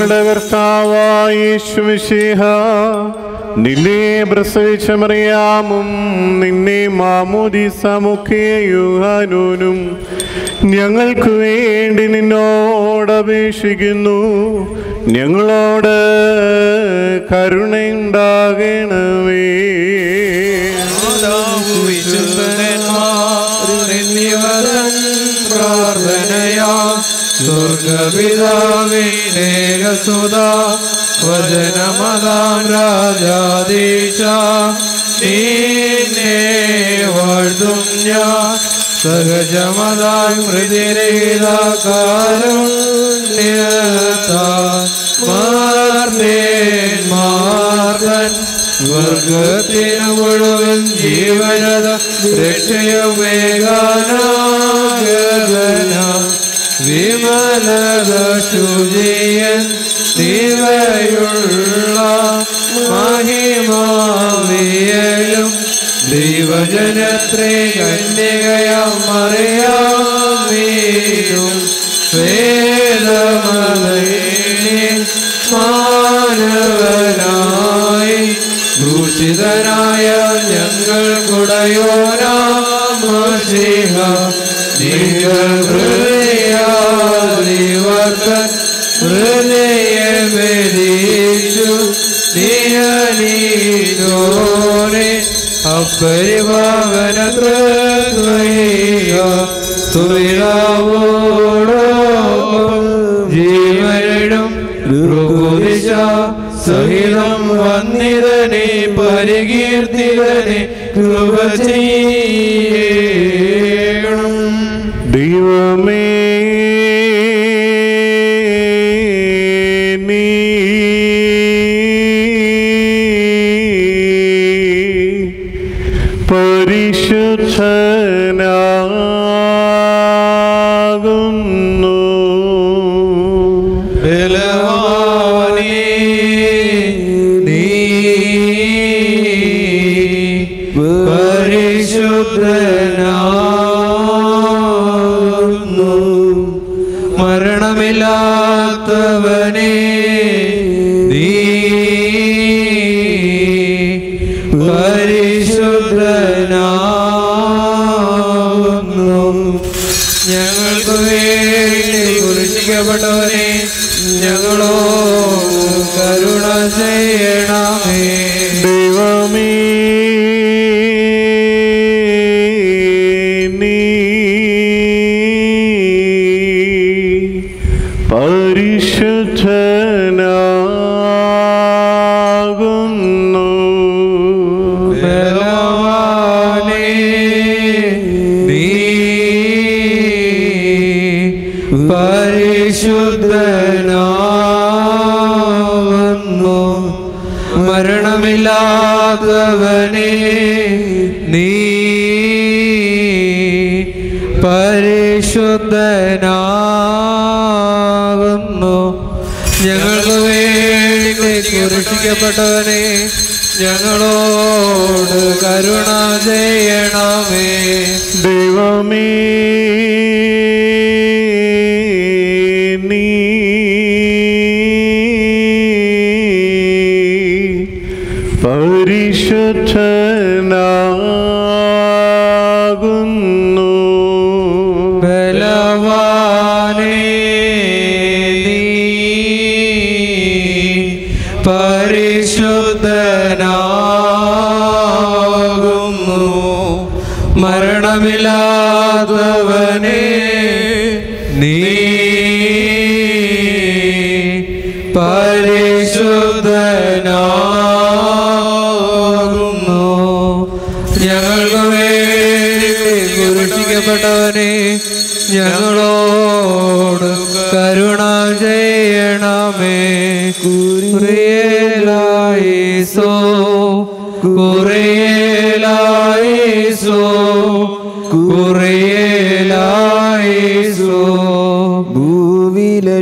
കർത്താവായ യേശുമിശിഹ, നിന്നെ പ്രസവിച്ച മറിയാമും നിന്നെ മാമോദീസ മുഖ്യ യോഹന്നാനും ഞങ്ങൾക്ക് വേണ്ടി നിന്നോട് അപേക്ഷിക്കുന്നു. ഞങ്ങളോട് കരുണയുണ്ടാകണമേ. സ്വർഗപിതാവിനേകസുതാ വചനമതാം രാജാധീശ നിന്നെ വാഴ്ത്തും ഞാൻ. സഹജമതാം ഹൃദയകാരുണ്യത്താൻ വർഗത്തിന് മുഴുവൻ ജീവനത രക്ഷയമേകാനാഗതന വിമലത ശുചിയൻ ദിവയുള്ള മഹിമാവിയലും ദൈവജനത്രേ കന്യകയാം മറിയാമീനും വേദമലയിലെ മാനവനായി ദൂഷിതനായ ഞങ്ങൾക്കുടയോനാമശിഹ ഹൃദയാദിവർത്തൻ ഹൃദയമേരീച്ചു നിയനീതോനെ അപരിഭാവന തുവിളാവോടൊപ്പം ജീവനും ൃഗുദിശ സഹിതം വന്നിതനെ പരികീർത്തിതനെ കൃപ ചെയ്യണം. ദൈവമേ, നീ പരിശുദ്ധനാകുന്നു. ബലവാനേ, നീ പരിശുദ്ധനാകുന്നു. മരണമില്ലാത്തവനേ, നീ പരിശുദ്ധനാകുന്നു. ഞങ്ങൾക്ക് വേണ്ടി കുരിശിക്കപ്പെട്ടവനെ ഞങ്ങളോട് കരുണ ചെയ്യണമേ. ദൈവമേ, നീ പരിശുദ്ധനാകുന്നു. ബലവാനേ, നീ പരിശുദ്ധനാകുന്നു. മരണമില്ലാത്തവനേ, നീ പരിശുദ്ധനാകുന്നു. ഞങ്ങൾക്ക് വേണ്ടി കുരിശിക്കപ്പെട്ടവനെ ഞങ്ങളോട് കരുണ ചെയ്യണമേ. ദൈവമേ, നീ പരിശുദ്ധനാകുന്നു. ബലവാനേ, നീ പരിശുദ്ധനാകുന്നു. മരണമില്ലാത്തവനേ, നീ പരിശുദ്ധനാകുന്നു. ഞങ്ങൾക്ക് വേണ്ടി കുരിശിക്കപ്പെട്ടവനെ ഞങ്ങളോട് കരുണ ചെയ്യണമേ. കുറിയേലായിസോ കുറിയേലായിസോ കുറിയേലായിസോ. ഭൂവിലശേഷം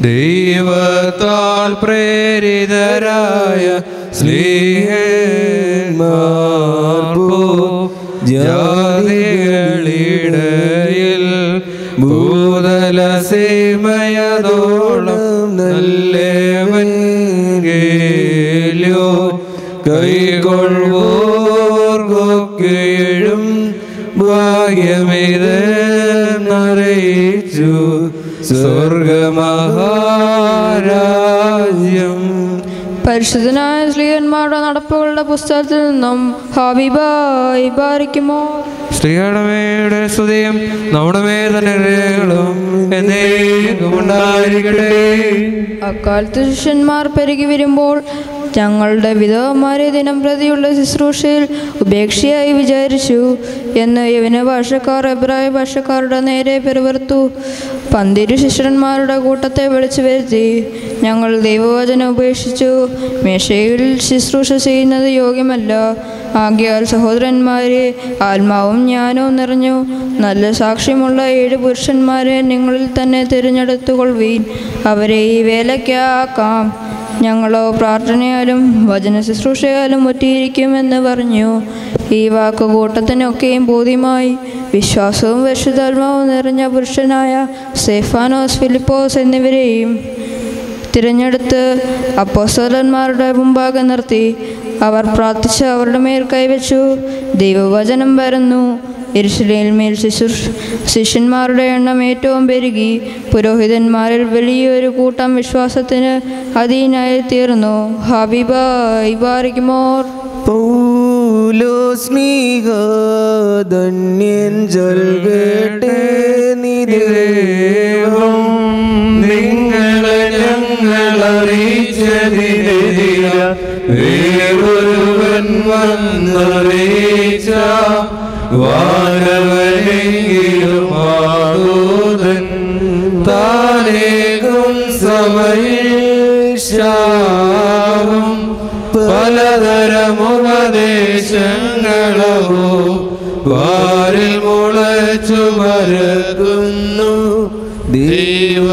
ദൈവത്താൽ പ്രേരിതരായ സ്നേഹന്മാർക്കോ ജാതികളിടയിൽ ഭൂതല സീമയ നല്ലതോളം നല്ലവൻ ഗേലിയോ കൈകൊള്ളുവോർക്കൊക്കെയും ഭാഗ്യമിത് അറിയിച്ചു സ്വർഗമഹാരാജ്യം. പരിശുദ്ധനായ ശ്രീയന്മാരുടെ നടപ്പുകളുടെ പുസ്തകത്തിൽ നിന്നും ഹബീബായി ബാരിക്കുമോ. ശ്രീകടമയുടെ സ്തുതിയും നമ്മുടെ മേൽ തന്നെ എന്നേക്കും ഉണ്ടായിരിക്കട്ടെ. അക്കാലത്ത് ശിഷ്യന്മാർ പെരുകി വരുമ്പോൾ ഞങ്ങളുടെ വിധവന്മാരെ ദിനം പ്രതിയുള്ള ശുശ്രൂഷയിൽ ഉപേക്ഷയായി വിചാരിച്ചു എന്ന് യവന ഭാഷക്കാർ എബ്രായ ഭാഷക്കാരുടെ നേരെ പെരുവർത്തു. പന്തിരു ശിഷ്യന്മാരുടെ കൂട്ടത്തെ വിളിച്ചു വരുത്തി, ഞങ്ങൾ ദൈവവചനം ഉപേക്ഷിച്ചു, മേശയിൽ ശുശ്രൂഷ ചെയ്യുന്നത് യോഗ്യമല്ല. ആകയാൽ സഹോദരന്മാരെ, ആത്മാവും ജ്ഞാനവും നിറഞ്ഞു നല്ല സാക്ഷ്യമുള്ള 7 പുരുഷന്മാരെ നിങ്ങളിൽ തന്നെ തിരഞ്ഞെടുത്തുകൊള്ളുവീൻ. അവരെ ഈ വേലയ്ക്കാക്കാം. ഞങ്ങളോ പ്രാർത്ഥനയാലും വചന ശുശ്രൂഷയാലും ഒറ്റിയിരിക്കുമെന്ന് പറഞ്ഞു. ഈ വാക്ക് കൂട്ടത്തിനൊക്കെയും ബോധ്യമായി. വിശ്വാസവും പരിശുദ്ധാത്മാവും നിറഞ്ഞ പുരുഷനായ സ്തെഫാനോസ്, ഫിലിപ്പോസ് എന്നിവരെയും തിരഞ്ഞെടുത്ത് അപ്പോസ്തലന്മാരുടെ മുമ്പാകെ നിർത്തി. അവർ പ്രാർത്ഥിച്ച് അവരുടെ മേൽ കൈവച്ചു. ദൈവവചനം പരന്നു. യെരൂശലേമിൽ ശിഷ്യന്മാരുടെ എണ്ണം ഏറ്റവും പെരുകി. പുരോഹിതന്മാരിൽ വലിയൊരു കൂട്ടം വിശ്വാസത്തിന് അധീനായി തീർന്നു. ഹബീബായി ബാരിക്കുമോർ. ധന്യൻ ചൊൽകേട്ടേ നിദേവം നിങ്ങളെ ഞങ്ങളറിയിച്ചതിനെതിര വേറൊരുവൻ വന്നറിയിച്ച വാനവനെങ്കിലും ആദൂതൻ താനേകും സഭയിൽ ശാപം പലതരമുപദേശങ്ങളോ വാരിൽ മുളച്ചു മരക്കുന്നു. ദൈവത്തിനുപദേശം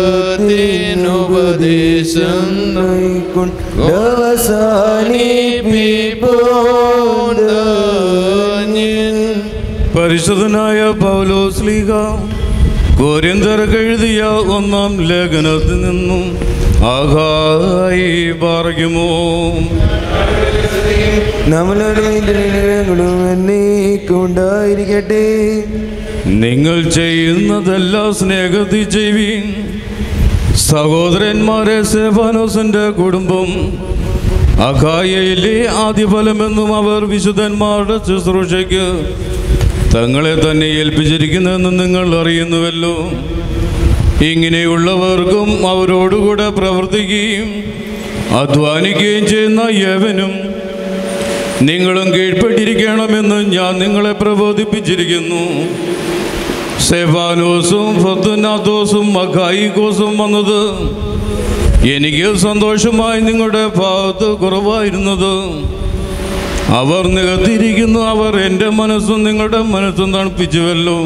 പരിശുദ്ധനായ പൗലോസ് ശ്ലീഹ കൊരിന്ത്യർക്ക് എഴുതിയ 1-ാം ലേഖനത്തിൽ നിന്നും ആകായി പറയുമോ. ഉണ്ടായിരിക്കട്ടെ. നിങ്ങൾ ചെയ്യുന്നതെല്ലാം സ്നേഹത്തിൽ ചെയ്യുവീൻ. സഹോദരന്മാരെ, സ്തെഫാനോസിന്റെ കുടുംബം അഖായയിലെ ആദ്യഫലമെന്നും അവർ വിശുദ്ധന്മാരുടെ ശുശ്രൂഷയ്ക്ക് തങ്ങളെ തന്നെ ഏൽപ്പിച്ചിരിക്കുന്നെന്ന് നിങ്ങൾ അറിയുന്നുവല്ലോ. ഇങ്ങനെയുള്ളവർക്കും അവരോടുകൂടെ പ്രവർത്തിക്കുകയും അധ്വാനിക്കുകയും ചെയ്യുന്ന യവനും നിങ്ങളും കീഴ്പ്പെട്ടിരിക്കണമെന്ന് ഞാൻ നിങ്ങളെ പ്രബോധിപ്പിച്ചിരിക്കുന്നു. സ്തെഫാനോസും ഫൊർത്തുനാത്തോസും അഖായിക്കോസും വന്നത് എനിക്ക് സന്തോഷമായി നിങ്ങളുടെ ഭാഗത്ത് കുറവായിരുന്നത്. അവർ നികത്തിയിരിക്കുന്നു. അവർ എൻ്റെ മനസ്സും നിങ്ങളുടെ മനസ്സും തണുപ്പിച്ചുവല്ലോ.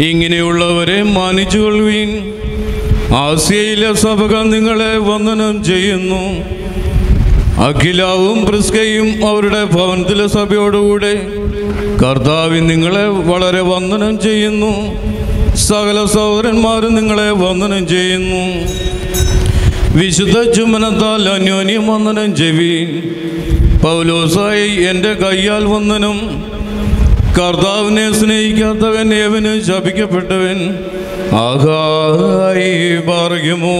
ഇങ്ങനെയുള്ളവരെ മാനിച്ചുകൊള്ളുവീൻ. ആസ്യയിലെ സഭകൾ നിങ്ങളെ വന്ദനം ചെയ്യുന്നു. അഖിലാവും പ്രിസ്കയും അവരുടെ ഭവനത്തിലെ സഭയോടുകൂടെ കർത്താവിൻ നിങ്ങളെ വളരെ വന്ദനം ചെയ്യുന്നു. സകല സഹോദരന്മാരും നിങ്ങളെ വന്ദനം ചെയ്യുന്നു. വിശുദ്ധ ചുമനത്താൽ അന്യോന്യം വന്ദനം ചെയ്യുവീൻ. പൗലോസായി എൻ്റെ കയ്യാൽ വന്ദനം. കർത്താവിനെ സ്നേഹിക്കാത്തവൻ ഏവന് ശപിക്കപ്പെട്ടവൻ. ആകായി പറയുമോ.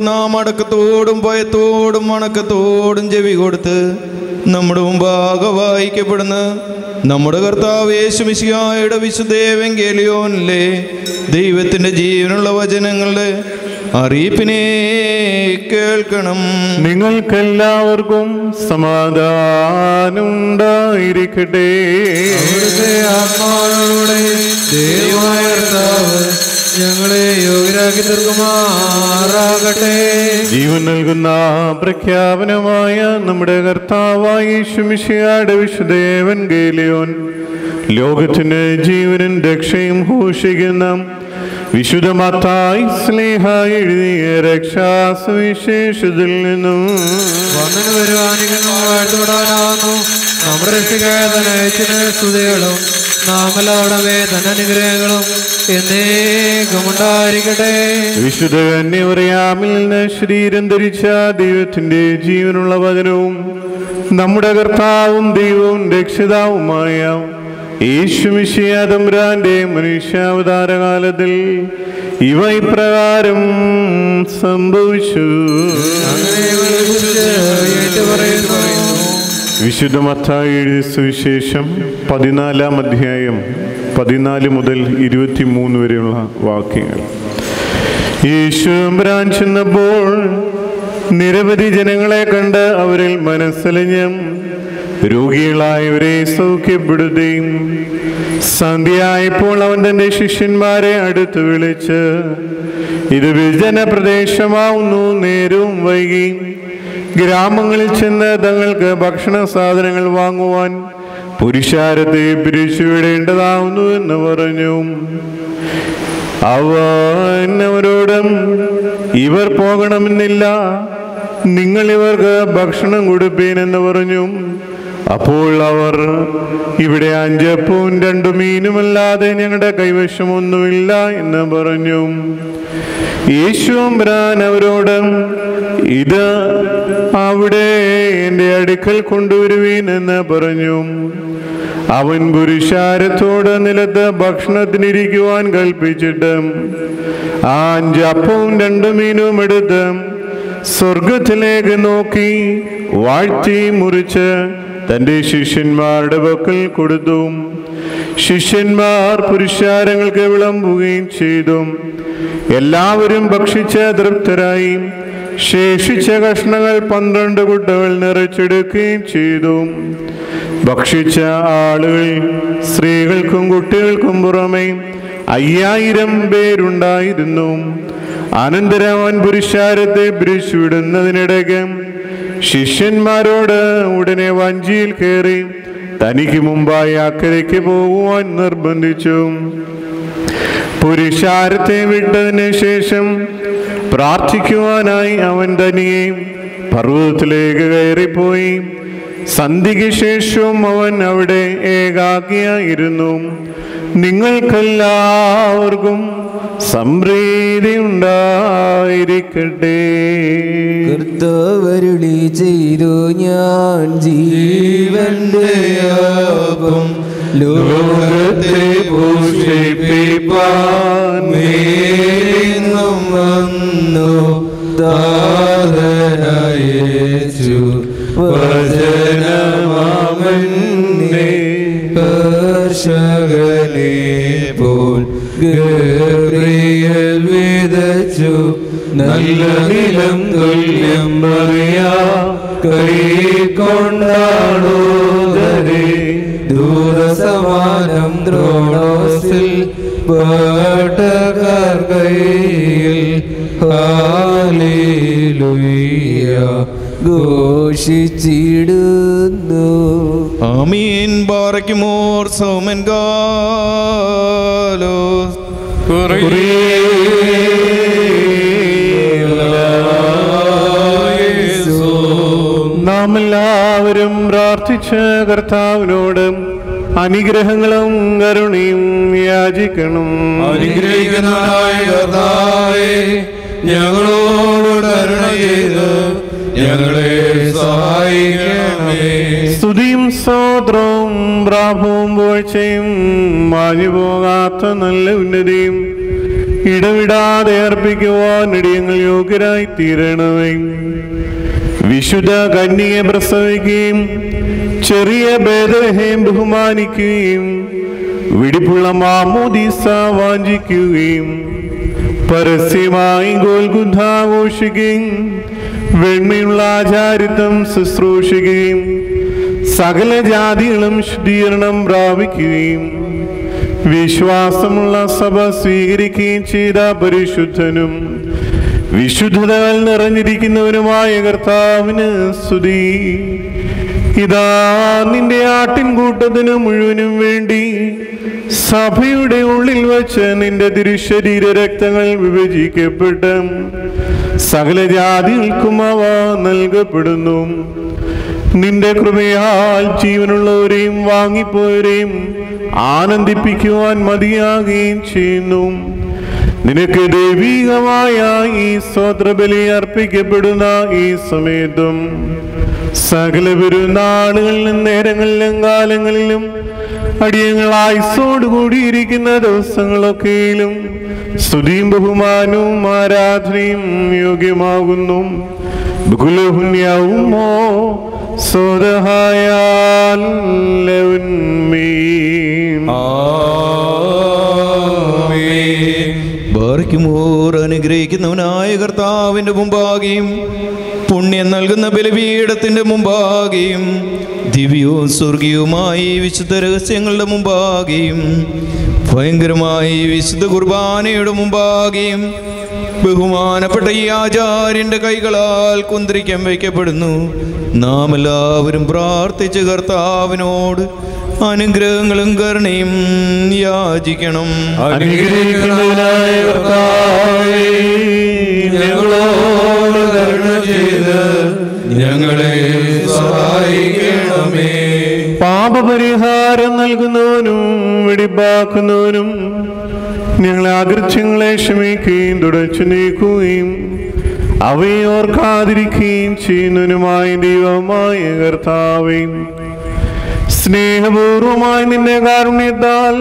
നാം അടക്കത്തോടും ഭയത്തോടും വണക്കത്തോടും ചെവി കൊടുത്ത് നമ്മുടെ മുമ്പാകെ വായിക്കപ്പെടുന്ന നമ്മുടെ കർത്താവ് യേശു മിശിഹായുടെ വിശുദ്ധ എവങ്കേലിയോനിലെ ദൈവത്തിൻ്റെ ജീവനുള്ള വചനങ്ങളുടെ അറിയിപ്പിനെ കേൾക്കണം. നിങ്ങൾക്കെല്ലാവർക്കും സമാധാനം ഉണ്ടായിരിക്കട്ടെ. അവിടുത്തെ ആത്മാവിലൂടെ ദൈവമായ കർത്താവ് ഞങ്ങളെ യോഗ്യരാക്കി തീർക്കുമാറാകട്ടെ. ജീവൻ നൽകുന്ന പ്രഖ്യാപനമായ നമ്മുടെ കർത്താവായ യേശുമിശിഹായുടെ വിശുദ്ധ എവൻഗേലിയോൻ ലോകത്തിന് ജീവനും രക്ഷയും ഘോഷിക്കുന്ന വിശുദ്ധ മത്തായി സ്ലേഹ എഴുതിയ രക്ഷാസുവിശേഷത്തിൽ നിന്നും വന്നു വരുവാനിക്കുന്നു വാഴ്ത്തുവിടാനാകുന്നു. നമ്മുടെ രക്ഷിക്കായതനയച്ചിന് സ്തുതികളും നാമലോടമേ ധനാനുഗ്രഹങ്ങളും എന്നേക്കുമുണ്ടായിരിക്കട്ടെ. വിശുദ്ധ കന്യമറിയാമിൽ നിന്ന് ശരീരം ധരിച്ച ദൈവത്തിന്റെ ജീവനുള്ള വചനവും നമ്മുടെ കർത്താവും ദൈവവും രക്ഷിതാവുമായ യേശുമിശിഹാ തമ്പുരാന്റെ മനുഷ്യാവതാരകാലത്തിൽ ഇവ ഇപ്രകാരം സംഭവിച്ചു. വിശുദ്ധ മത്തായി എഴുതിയ സുവിശേഷം 14-ാം അധ്യായം 14 മുതൽ 23 വരെയുള്ള വാക്യങ്ങൾ. യേശു തമ്പുരാൻ ചെന്നപ്പോൾ നിരവധി ജനങ്ങളെ കണ്ട് അവരിൽ മനസ്സലിഞ്ഞ് രോഗികളായവരെ സൗഖ്യപ്പെടുത്തുകയും സന്ധ്യയായപ്പോൾ അവൻ തന്റെ ശിഷ്യന്മാരെ അടുത്ത് വിളിച്ച്, ഇത് വിജന പ്രദേശമാവുന്നു, നേരവും വൈകി ഗ്രാമങ്ങളിൽ ചെന്ന് തങ്ങൾക്ക് ഭക്ഷണ സാധനങ്ങൾ വാങ്ങുവാൻ പുരുഷാരത്തെ പിരിച്ചുവിടേണ്ടതാവുന്നു എന്ന് പറഞ്ഞു. അവൻ അവരോടും, ഇവർ പോകണമെന്നില്ല, നിങ്ങൾ ഇവർക്ക് ഭക്ഷണം കൊടുപ്പീനെന്ന് പറഞ്ഞു. അപ്പോൾ അവർ, ഇവിടെ 5 അപ്പവും 2 മീനുമല്ലാതെ ഞങ്ങളുടെ കൈവശമൊന്നുമില്ല എന്ന് പറഞ്ഞു. യേശു തമ്പുരാൻ അവരോട്, ഇത് അവിടെ എൻ്റെ അടുക്കൽ കൊണ്ടുവരുവീൻ എന്ന് പറഞ്ഞു. അവൻ പുരുഷാരത്തോട് നിലത്ത് ഭക്ഷണത്തിനിരിക്കുവാൻ കൽപ്പിച്ചിട്ട് 5 അപ്പവും 2 മീനും എടുത്ത് സ്വർഗത്തിലേക്ക് നോക്കി വാഴ്ത്തി മുറിച്ച് തൻ്റെ ശിഷ്യന്മാരുടെ പക്കൽ കൊടുത്തു. ശിഷ്യന്മാർ പുരുഷാരങ്ങൾക്ക് വിളമ്പുകയും ചെയ്തു. എല്ലാവരും ഭക്ഷിച്ച് തൃപ്തരായി. ശേഷിച്ച കഷ്ണങ്ങൾ 12 കുട്ടകൾ നിറച്ചെടുക്കുകയും ചെയ്തു. ഭക്ഷിച്ച ആളുകൾ സ്ത്രീകൾക്കും കുട്ടികൾക്കും പുറമെ 5000 പേരുണ്ടായിരുന്നു. അനന്തരം അവൻ പുരുഷാരത്തെ പിരിച്ചുവിടുന്നതിനിടയ്ക്ക് ശിഷ്യന്മാരോട് ഉടനെ വഞ്ചിയിൽ കയറി തനിക്ക് മുമ്പായി അക്കരയ്ക്ക് പോകുവാൻ നിർബന്ധിച്ചു. പുരുഷാരത്തെ വിട്ടതിന് ശേഷം പ്രാർത്ഥിക്കുവാനായി അവൻ തനിയെ പർവ്വതത്തിലേക്ക് കയറിപ്പോയി. സന്ധ്യയ്ക്ക് ശേഷവും അവൻ അവിടെ ഏകാകിയായിരുന്നു. നിങ്ങൾക്കെല്ലാവർക്കും സമൃദ്ധി ഉണ്ടായിരിക്കട്ടെ. കർത്താവരുളി ചെയ്തു, ഞാൻ ജീവന്റെ അപ്പം ലോകത്തെ പോഷിപ്പിപ്പാൻ മേലിന്നും വന്നു ദാതനയച്ചു. വചനമാമന്റെ കർഷകനെ പോൽ ഗബ്രിയേൽ വിതച്ചു. നല്ല നിലം തുല്യം പറയാ കൈക്കൊണ്ടാണോദരേ. ദൂരസമാനം ദ്രോണോസിൽ പാട്ടക്കാർ കൈയിൽ ഹല്ലേലൂയ ഘോഷിച്ചിടുന്നു. ആമീൻ. ബാറയ്ക്കുമോർ സൗമൻ ഗാലോസ്. നാം എല്ലാവരും പ്രാർത്ഥിച്ച കർത്താവിനോട് അനുഗ്രഹങ്ങളും കരുണയും യാചിക്കണം. അനുഗ്രഹിക്കുന്നവനായ കർത്താവേ, ഞങ്ങളോട് കരുണ ചെയ്ത് ഞങ്ങളെ സഹായിക്കണമേ. സ്തുതിയും സ്തോത്രവും പ്രാഭവും പുകഴ്ചയും മാഞ്ഞു പോകാത്ത നല്ല ഉന്നതിയും ഇടവിടാതെ അർപ്പിക്കുവാൻ ഇടയങ്ങൾ യോഗ്യരായി തീരണമേ. വിശുദ്ധ കന്യകയെ പ്രസവിക്കുകയും ചെറിയ ബേത്ലഹേം ബഹുമാനിക്കുകയും വെടിപ്പുള്ള മാമോദീസ വാഞ്ചിക്കുകയും പരസ്യമായി ഗോൽഗുഥ ആഘോഷിക്കുകയും വെണ്മയുള്ള ആചാരിത്വം ശുശ്രൂഷിക്കുകയും സകല ജാതികളും ശുദ്ധീകരണം പ്രാപിക്കുകയും വിശ്വാസമുള്ള സഭ സ്വീകരിക്കുകയും ചെയ്ത പരിശുദ്ധനും വിശുദ്ധതകൾ നിറഞ്ഞിരിക്കുന്നവനുമായ കർത്താവിന് സ്തുതി. ഇതാ നിന്റെ ആട്ടിൻകൂട്ടത്തിന് മുഴുവനും വേണ്ടി സഭയുടെ ഉള്ളിൽ വച്ച് നിന്റെ തിരുശരീര രക്തങ്ങൾ വിഭജിക്കപ്പെട്ട് സകല ജാതികൾക്കും അവ നൽകപ്പെടുന്നു. നിന്റെ കൃപയാൽ ജീവനുള്ളവരെയും വാങ്ങിപ്പോയവരെയും ആനന്ദിപ്പിക്കുവാൻ മതിയാകുകയും ചെയ്യുന്നു. നിനക്ക് ദൈവികമായ ഈ സ്തോത്രബലി അർപ്പിക്കപ്പെടുന്ന ഈ സമയത്തും സകല പെരുന്നാളുകളിലും നേരങ്ങളിലും കാലങ്ങളിലും അടിയങ്ങൾ ആയുസ്സോട് കൂടിയിരിക്കുന്ന ദിവസങ്ങളൊക്കെയിലും സ്തുതിയും ബഹുമാനവും ആരാധനയും യോഗ്യമാകുന്നു. ബഹുലഹുന്യവുമോ സ്വതഹായാൽ അനുഗ്രഹിക്കുന്നവനായ കർത്താവിന്റെ മുമ്പാകെയും പുണ്യം നൽകുന്ന ബലിപീഠത്തിന്റെ മുമ്പാകെയും ദിവ്യവും സ്വർഗീയവുമായി വിശുദ്ധ രഹസ്യങ്ങളുടെ മുമ്പാകെയും ഭയങ്കരമായി വിശുദ്ധ കുർബാനയുടെ മുമ്പാകെയും ബഹുമാനപ്പെട്ട ഈ ആചാര്യന്റെ കൈകളാൽ കുന്തിരിക്കം വയ്ക്കപ്പെടുന്നു. നാം എല്ലാവരും പ്രാർത്ഥിച്ച് കർത്താവിനോട് അനുഗ്രഹങ്ങളും കരുണയും യാചിക്കണം. അനുഗ്രഹിക്കുന്നവനായ കർത്താവേ, ഞങ്ങളോട് കരുണ ചെയ്ത് ഞങ്ങളെ സഹായിക്കണമേ. പാപപരിഹാരം നൽകുന്നവനും വെടിപ്പാക്കുന്നവനും ഞങ്ങളെ അകൃത്യങ്ങളെ ക്ഷമിക്കുകയും തുടച്ചു നീക്കുകയും അവയെ ഓർക്കാതിരിക്കുകയും ചെയ്യുന്നവനുമായ ദൈവമായ കർത്താവേ, സ്നേഹപൂർവമായി നിന്റെ കാരുണ്യത്താൽ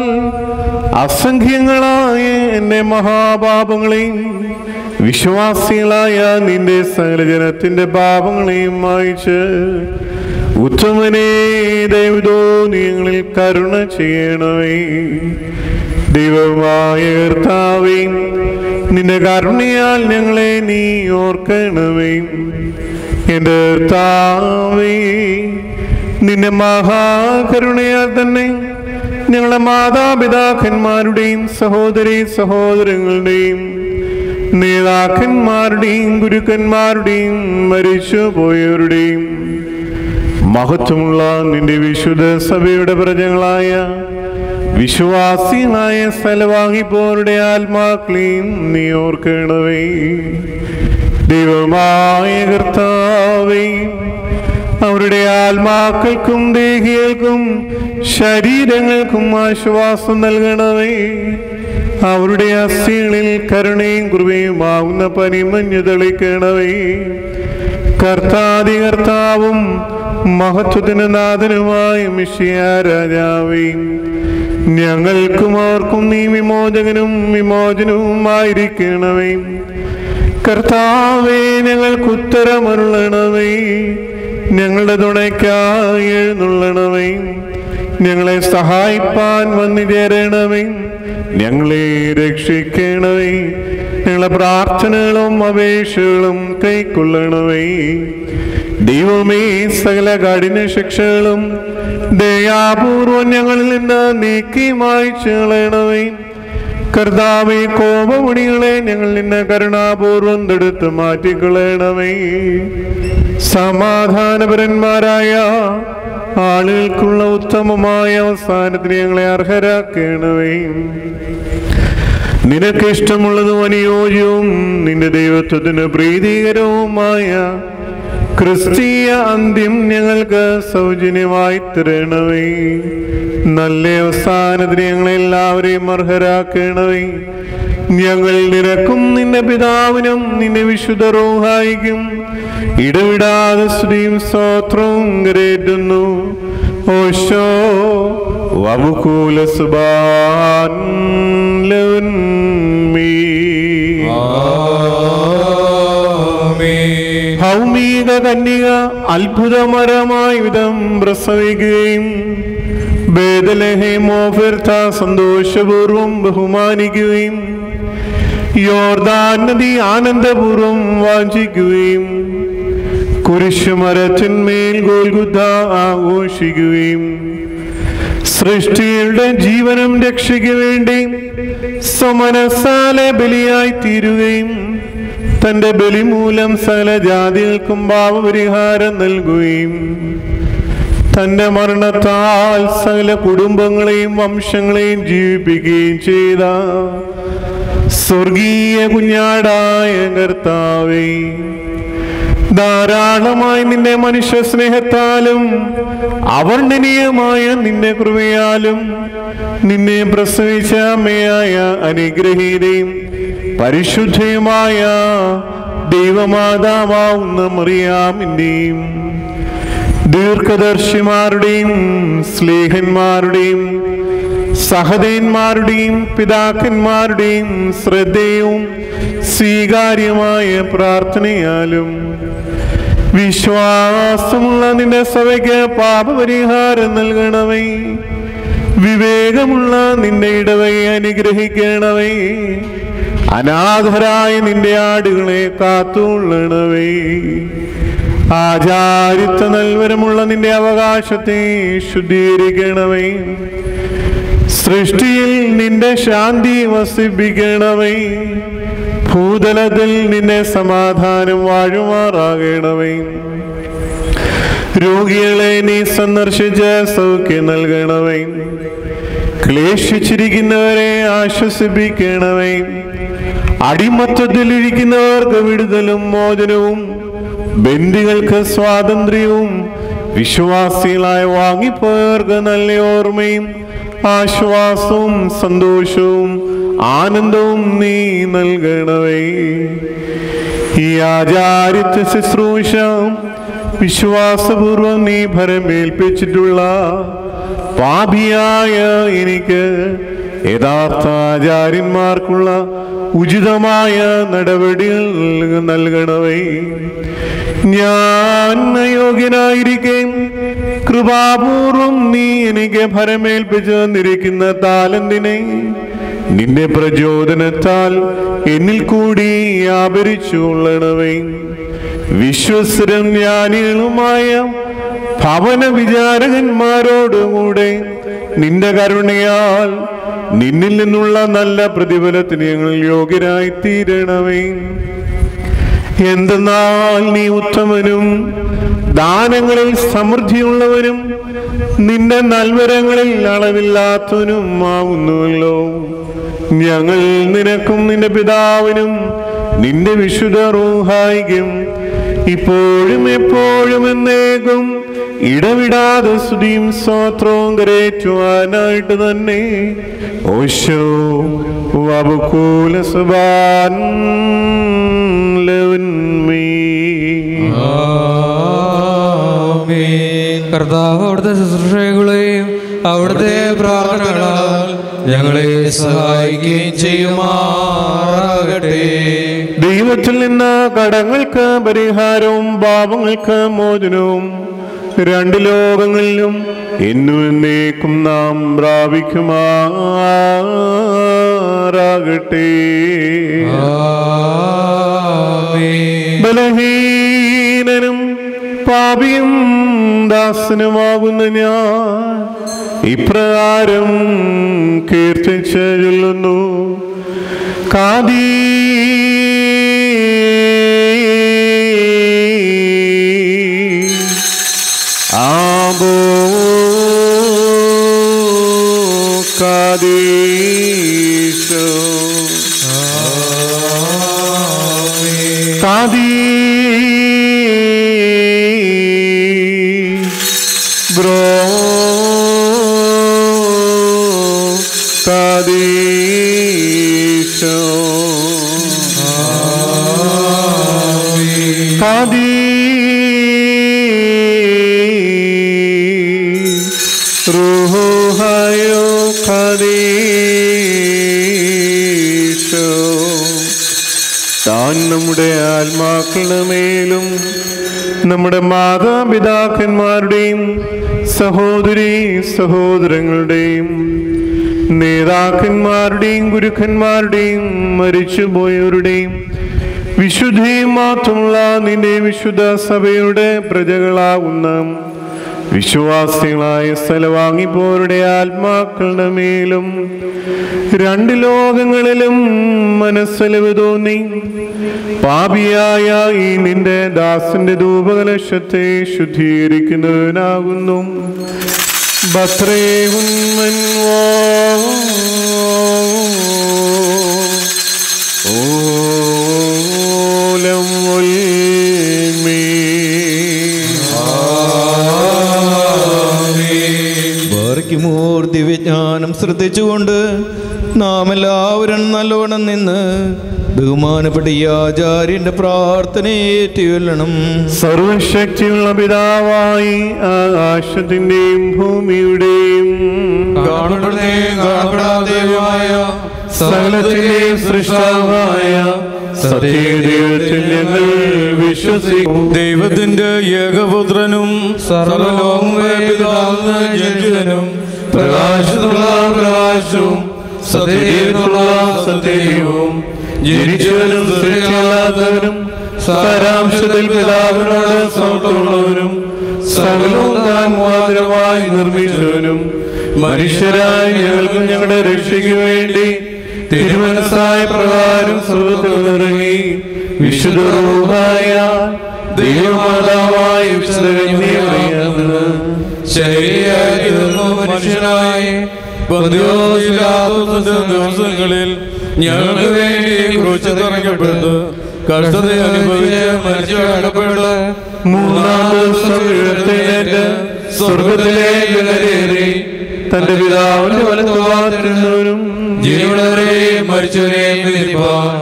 അസംഖ്യങ്ങളായ എന്റെ മഹാപാപങ്ങളെയും വിശ്വാസികളായ നിന്റെ സകല ജനത്തിന്റെ പാപങ്ങളെയും മായിച്ച് ഉത്തമനെ ദൈവതോ ഞങ്ങളിൽ കരുണ ചെയ്യണമേ. ദൈവമായ കർത്താവേ, നിന്റെ കരുണയാൽ ഞങ്ങളെ നീ ഓർക്കണമേ. എൻ്റെ കർത്താവേ, നിന്റെ മഹാകരുണയാൽ തന്നെ ഞങ്ങളുടെ മാതാപിതാക്കന്മാരുടെയും സഹോദരീ സഹോദരങ്ങളുടെയും നേതാക്കന്മാരുടെയും ഗുരുക്കന്മാരുടെയും മരിച്ചു പോയവരുടെയും മഹത്വമുള്ള നിന്റെ വിശുദ്ധ സഭയുടെ പ്രജകളായ വിശ്വാസികളായ സ്ഥലവാങ്ങിപ്പോരുടെ ആത്മാക്കളെയും നീ ഓർക്കണമേ. ദൈവമായ കർത്താവേ, അവരുടെ ആത്മാക്കൾക്കും ദേഹികൾക്കും ശരീരങ്ങൾക്കും ആശ്വാസം നൽകണമേ. അവരുടെ അസ്ഥികളിൽ കരുണയും കൃപയുമാകുന്ന പനിമഞ്ഞ് തെളിക്കണമേ. കർത്താദി കർത്താവും മഹത്വത്തിന് നാഥനുമായ മിശിഹാ രാജാവേ, ഞങ്ങൾക്കും അവർക്കും നീ വിമോചകനും വിമോചനവുമായിരിക്കണമേ. കർത്താവേ, ഞങ്ങൾക്ക് ഉത്തരമരുളണമേ. ഞങ്ങളുടെ തുണയ്ക്കായി എഴുന്നള്ളണമേ. ഞങ്ങളെ സഹായിപ്പാൻ വന്നു ചേരണമേ. ഞങ്ങളെ രക്ഷിക്കണമേ. ഞങ്ങളെ പ്രാർത്ഥനകളും അപേക്ഷകളും കൈക്കൊള്ളണമേ. ദൈവമേ, സകല കഠിന ശിക്ഷകളും ദയാപൂർവം ഞങ്ങളിൽ നിന്ന് നീക്കി മായ്ച്ചു കളയണമേ. കർത്താവേ, കോപമുടികളെ ഞങ്ങളിൽ നിന്ന് കരുണാപൂർവം തടുത്ത് മാറ്റിക്കളയണമേ. സമാധാനപരന്മാരായ ആളുകൾക്കുള്ള ഉത്തമമായ അവസാനത്തിന് ഞങ്ങളെ അർഹരാക്കണമേ. നിനക്ക് ഇഷ്ടമുള്ളതും അനുയോജ്യവും നിന്റെ ദൈവത്വത്തിന് പ്രീതികരവുമായ ക്രിസ്തീയ അന്ത്യം ഞങ്ങൾക്ക് സൗജന്യമായി തരണമേ. നല്ല അവസാനത്തിന് ഞങ്ങളെല്ലാവരെയും അർഹരാക്കണമേ. ഞങ്ങൾ നിനക്കും നിന്റെ പിതാവിനും നിന്റെ വിശുദ്ധ റൂഹായിക്കും ഇടവിടാതെ സ്തുതിയും സ്തോത്രവും കരേറ്റുന്നു. ഓശോ വബുകൂല സുബാൻ ഭൗമിക കന്യക അത്ഭുതമരമായ വിധം പ്രസവിക്കുകയും ബേദലഹേം ഓഫർത്ത സന്തോഷപൂർവം ബഹുമാനിക്കുകയും യോർദാൻ നദി ആനന്ദപൂർവം വാഞ്ചിക്കുകയും കുരിശുമരത്തിന്മേൽ ഗോൽഗുഥ ആഘോഷിക്കുകയും സൃഷ്ടിയുടെ ജീവനും രക്ഷയ്ക്ക് വേണ്ടി സ്വമനസാലെ ബലിയായി തീരുകയും തന്റെ ബലി മൂലം സകല ജാതികൾക്കും പാപപരിഹാരം നൽകുകയും തന്റെ മരണത്താൽ സകല കുടുംബങ്ങളെയും വംശങ്ങളെയും ജീവിപ്പിക്കുകയും ചെയ്ത സ്വർഗീയ കുഞ്ഞാടായ കർത്താവേ, ധാരാളമായി നിന്റെ മനുഷ്യ സ്നേഹത്താലും അവർണ്ണനീയമായ നിന്റെ കൃപയാലും നിന്നെ പ്രസവിച്ച അമ്മയായ അനുഗ്രഹീതയും പരിശുദ്ധയുമായ ദൈവമാതാവാവുന്ന മറിയാമിന്റെയും ദീർഘദർശിമാരുടെയും സ്ലേഹന്മാരുടെയും സഹദേന്മാരുടെയും പിതാക്കന്മാരുടെയും ശ്രദ്ധയും സ്വീകാര്യമായ പ്രാർത്ഥനയാലും വിശ്വാസമുള്ള നിന്റെ സഭയ്ക്ക് പാപപരിഹാരം നൽകണമേ. വിവേകമുള്ള നിന്റെ ഇടവയെ അനുഗ്രഹിക്കണമേ. അനാഥരായ നിന്റെ ആടുകളെ കാത്തുകൊള്ളണമേ. ആചാരിത്വ നൽവരമുള്ള നിന്റെ അവകാശത്തെ ശുദ്ധീകരിക്കണമേ. സൃഷ്ടിയിൽ നിന്റെ ശാന്തി വസിപ്പിക്കണമേ. ഭൂതലത്തിൽ നിന്റെ സമാധാനം വാഴുമാറാകണമേ. രോഗികളെ നീ സന്ദർശിച്ച് സൗഖ്യം നൽകണമേ. ക്ലേശിച്ചിരിക്കുന്നവരെ ആശ്വസിപ്പിക്കണമേ. അടിമത്തത്തിലിരിക്കുന്നവർക്ക് വിടുതലും മോചനവും, ബന്ദികൾക്ക് സ്വാതന്ത്ര്യവും, വിശ്വാസികളായ വാങ്ങിപ്പോയവർക്ക് നല്ല ഓർമ്മയും ആശ്വാസവും സന്തോഷവും ആനന്ദവും നീ നൽകണമേ. ഈ ആചാരിത്വ ശുശ്രൂഷ വിശ്വാസപൂർവം നീ ഭരമേൽപ്പിച്ചിട്ടുള്ള പാപിയായ എനിക്ക് യഥാർത്ഥ ആചാര്യന്മാർക്കുള്ള ഉചിതമായ നടപടികൾ നൽകണമേ. ഞാൻ അയോഗ്യനായിരിക്കെ കൃപാപൂർവം നീ എനിക്ക് ഭരമേൽപ്പിച്ചു തന്നിരിക്കുന്ന താലന്തിനെ നിന്റെ പ്രചോദനത്താൽ എന്നിൽ കൂടി വ്യാപരിച്ചുകൊള്ളണമേ. വിശ്വസ്തരും ജ്ഞാനികളുമായ ഭവന വിചാരകന്മാരോടുകൂടെ നിന്റെ കരുണയാൽ നിന്നിൽ നിന്നുള്ള നല്ല പ്രതിഫലത്തിന് ഞങ്ങൾ യോഗ്യരായി തീരണമേ. എന്തെന്നാൽ നീ ഉത്തമനും ദാനങ്ങളിൽ സമൃദ്ധിയുള്ളവനും നിന്റെ നൽവരങ്ങളിൽ അളവില്ലാത്തവനും ആകുന്നുവല്ലോ. ഞങ്ങൾ നിനക്കും നിന്റെ പിതാവിനും നിന്റെ വിശുദ്ധ റൂഹായിക്കും ഇപ്പോഴും എപ്പോഴും എന്നേക്കും ഇടവിടാതെ സ്തുതിയും സ്തോത്രവും കരേറ്റുവാനായിട്ട് തന്നെ ഓശോ വബുകൂല സുബാൻ കർത്താവ് അവിടുത്തെ ശുശ്രൂഷകളെയും അവിടുത്തെ പ്രാർത്ഥനകളാൽ ഞങ്ങളെ സഹായിക്കുകയും ചെയ്യുമാറാകട്ടെ. ദൈവത്തിൽ നിന്ന് കടങ്ങൾക്ക് പരിഹാരവും പാപങ്ങൾക്ക് മോചനവും രണ്ട് ലോകങ്ങളിലും എന്നും എന്നേക്കും നാം പ്രാപിക്കുമാറാകട്ടെ. ബലഹീനനും പാപിയും ദാസനുമാകുന്ന ഞാൻ ഇപ്രകാരം കീർത്തിച്ച് ചൊല്ലുന്നു. കാദീ ആബോ കാദീശോ കാദീ ബ്രോ കാദീശോ കാദീ റൂഹായോ കാദീശോ. താൻ നമ്മുടെ ആത്മാക്കളുടെ മേലും നമ്മുടെ മാതാപിതാക്കന്മാരുടെയും സഹോദരീ സഹോദരങ്ങളുടെയും നേതാക്കന്മാരുടെയും ഗുരുക്കന്മാരുടെയും മരിച്ചുപോയവരുടെയും വിശുദ്ധിയും മാത്രമുള്ള നിന്റെ വിശുദ്ധ സഭയുടെ പ്രജകളാകുന്ന വിശ്വാസികളായ സ്ഥലവാങ്ങിപ്പോരുടെ ആത്മാക്കളുടെ മേലും രണ്ട് ലോകങ്ങളിലും മനസ്സലിവ് തോന്നി പാപിയായ ഈ നിന്റെ ദാസന്റെ ധൂപകലശത്തെ ശുദ്ധീകരിക്കുന്നതിനാകുന്നു. ദിവ്യജ്ഞാനം ശ്രദ്ധിച്ചുകൊണ്ട് നാം എല്ലാവരും നല്ലോണം നിന്ന് ബഹുമാനപ്പെട്ട ഈ ആചാര്യന്റെ പ്രാർത്ഥനയേറ്റുകൊള്ളണം. സർവശക്തിയുള്ള പിതാവായി ആകാശത്തിന്റെയും ഭൂമിയുടെയും സകലത്തിന്റെയും സൃഷ്ടാവായ സത്യദൈവത്തിൽ ഞങ്ങൾ വിശ്വസിക്കും. ദൈവത്തിന്റെ ഏകപുത്രനും സർവ്വലോകനും പ്രകാശത്തുള്ള പ്രകാശവും സത്യത്തിലുള്ള സത്യവും ജനിച്ചവനും സൃഷ്ടിയല്ലാത്തവനും സാരാംശത്തിൽ പിതാവിനോട് സമത്വമുള്ളവനും സകലവും താൻ മുഖാന്തരമായി നിർമ്മിച്ചവനും മനുഷ്യരായ ഞങ്ങൾക്കും ഞങ്ങളുടെ രക്ഷയ്ക്ക് വേണ്ടി തിരുമനസ്സായ പ്രകാരം സ്വർഗ്ഗത്തിൽ നിന്നിറങ്ങി വിശുദ്ധ റൂഹായ ദൈവമാതാവായ ശരീരമായിരുന്നു മനുഷ്യനായി ദിവസങ്ങളിൽ ഞങ്ങൾക്ക് വേണ്ടി ക്രൂശിതറക്കപ്പെട്ട് കഷ്ടത അനുഭവിച്ച് മരിച്ചു അടപ്പെട്ട് മൂന്നാം ദിവസം ഉയർത്തെഴുന്നേറ്റ് സ്വർഗ്ഗത്തിലേക്ക് കയറി തന്റെ പിതാവിന്റെ വലത്തുഭാഗത്തിരുന്നവനും ജീവനവരെയും മരിച്ചവരെയും വിധിപ്പാൻ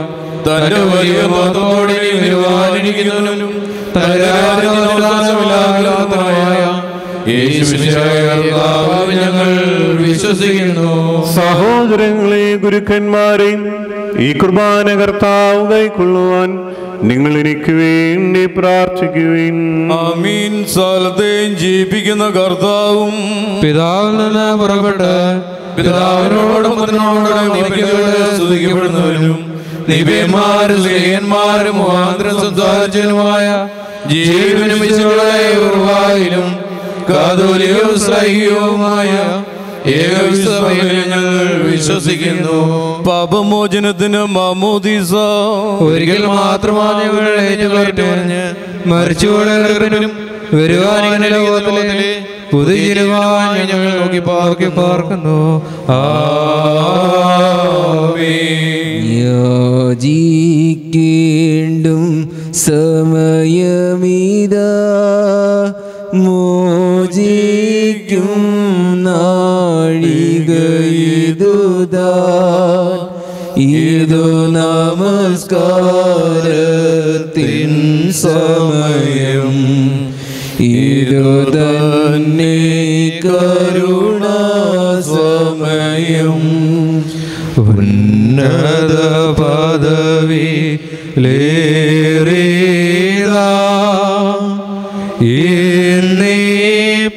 തന്റെ വലിയ മതത്തോടെ വരുവാനിരിക്കുന്നവനും തന്റെ ഞങ്ങൾ വിശ്വസിക്കുന്നു. സഹോദരങ്ങളെ, ഗുരുക്കന്മാരെയും ഈ കുർബാന കർത്താവ് കൈക്കൊള്ളുവാൻ നിങ്ങൾ എനിക്ക് വേണ്ടി പ്രാർത്ഥിക്കുവിൻ. ആമീൻ. സകലത്തെയും ജീവിപ്പിക്കുന്ന കർത്താവും പിതാവിൽ നിന്ന് പുറപ്പെട്ട് പിതാവിനോടും സ്തുതിക്കപ്പെടുന്നവനും നിബിയന്മാരും സ്ത്രീയന്മാരും മുഖാന്തരം സംസാരിച്ചവനുമായ ജീവനും ഉറവായിലും കാതോലികവും സഹികവുമായ ഏകവിശ്വസഭയിൽ ഞങ്ങൾ വിശ്വസിക്കുന്നു. പാപമോചനത്തിന് മാമോദീസ ഒരിക്കൽ മാത്രമാണ് ഞങ്ങൾ ഏറ്റുപറഞ്ഞ് മരിച്ചുപോയവരും വരുവാനിങ്ങനെ ലോകത്തിലെ പുതുജീവനായി ഞങ്ങൾ നോക്കി പാർക്കുന്നു. യാചിക്കേണ്ടും സമയമിതാ മോചിക്കും നാഴികയിതുതാ ഇതു നമസ്കാരത്തിൻ സമയം ഇതു തന്നെ കരുണാ സമയം ഉന്നത പദവി ലേറിയതാ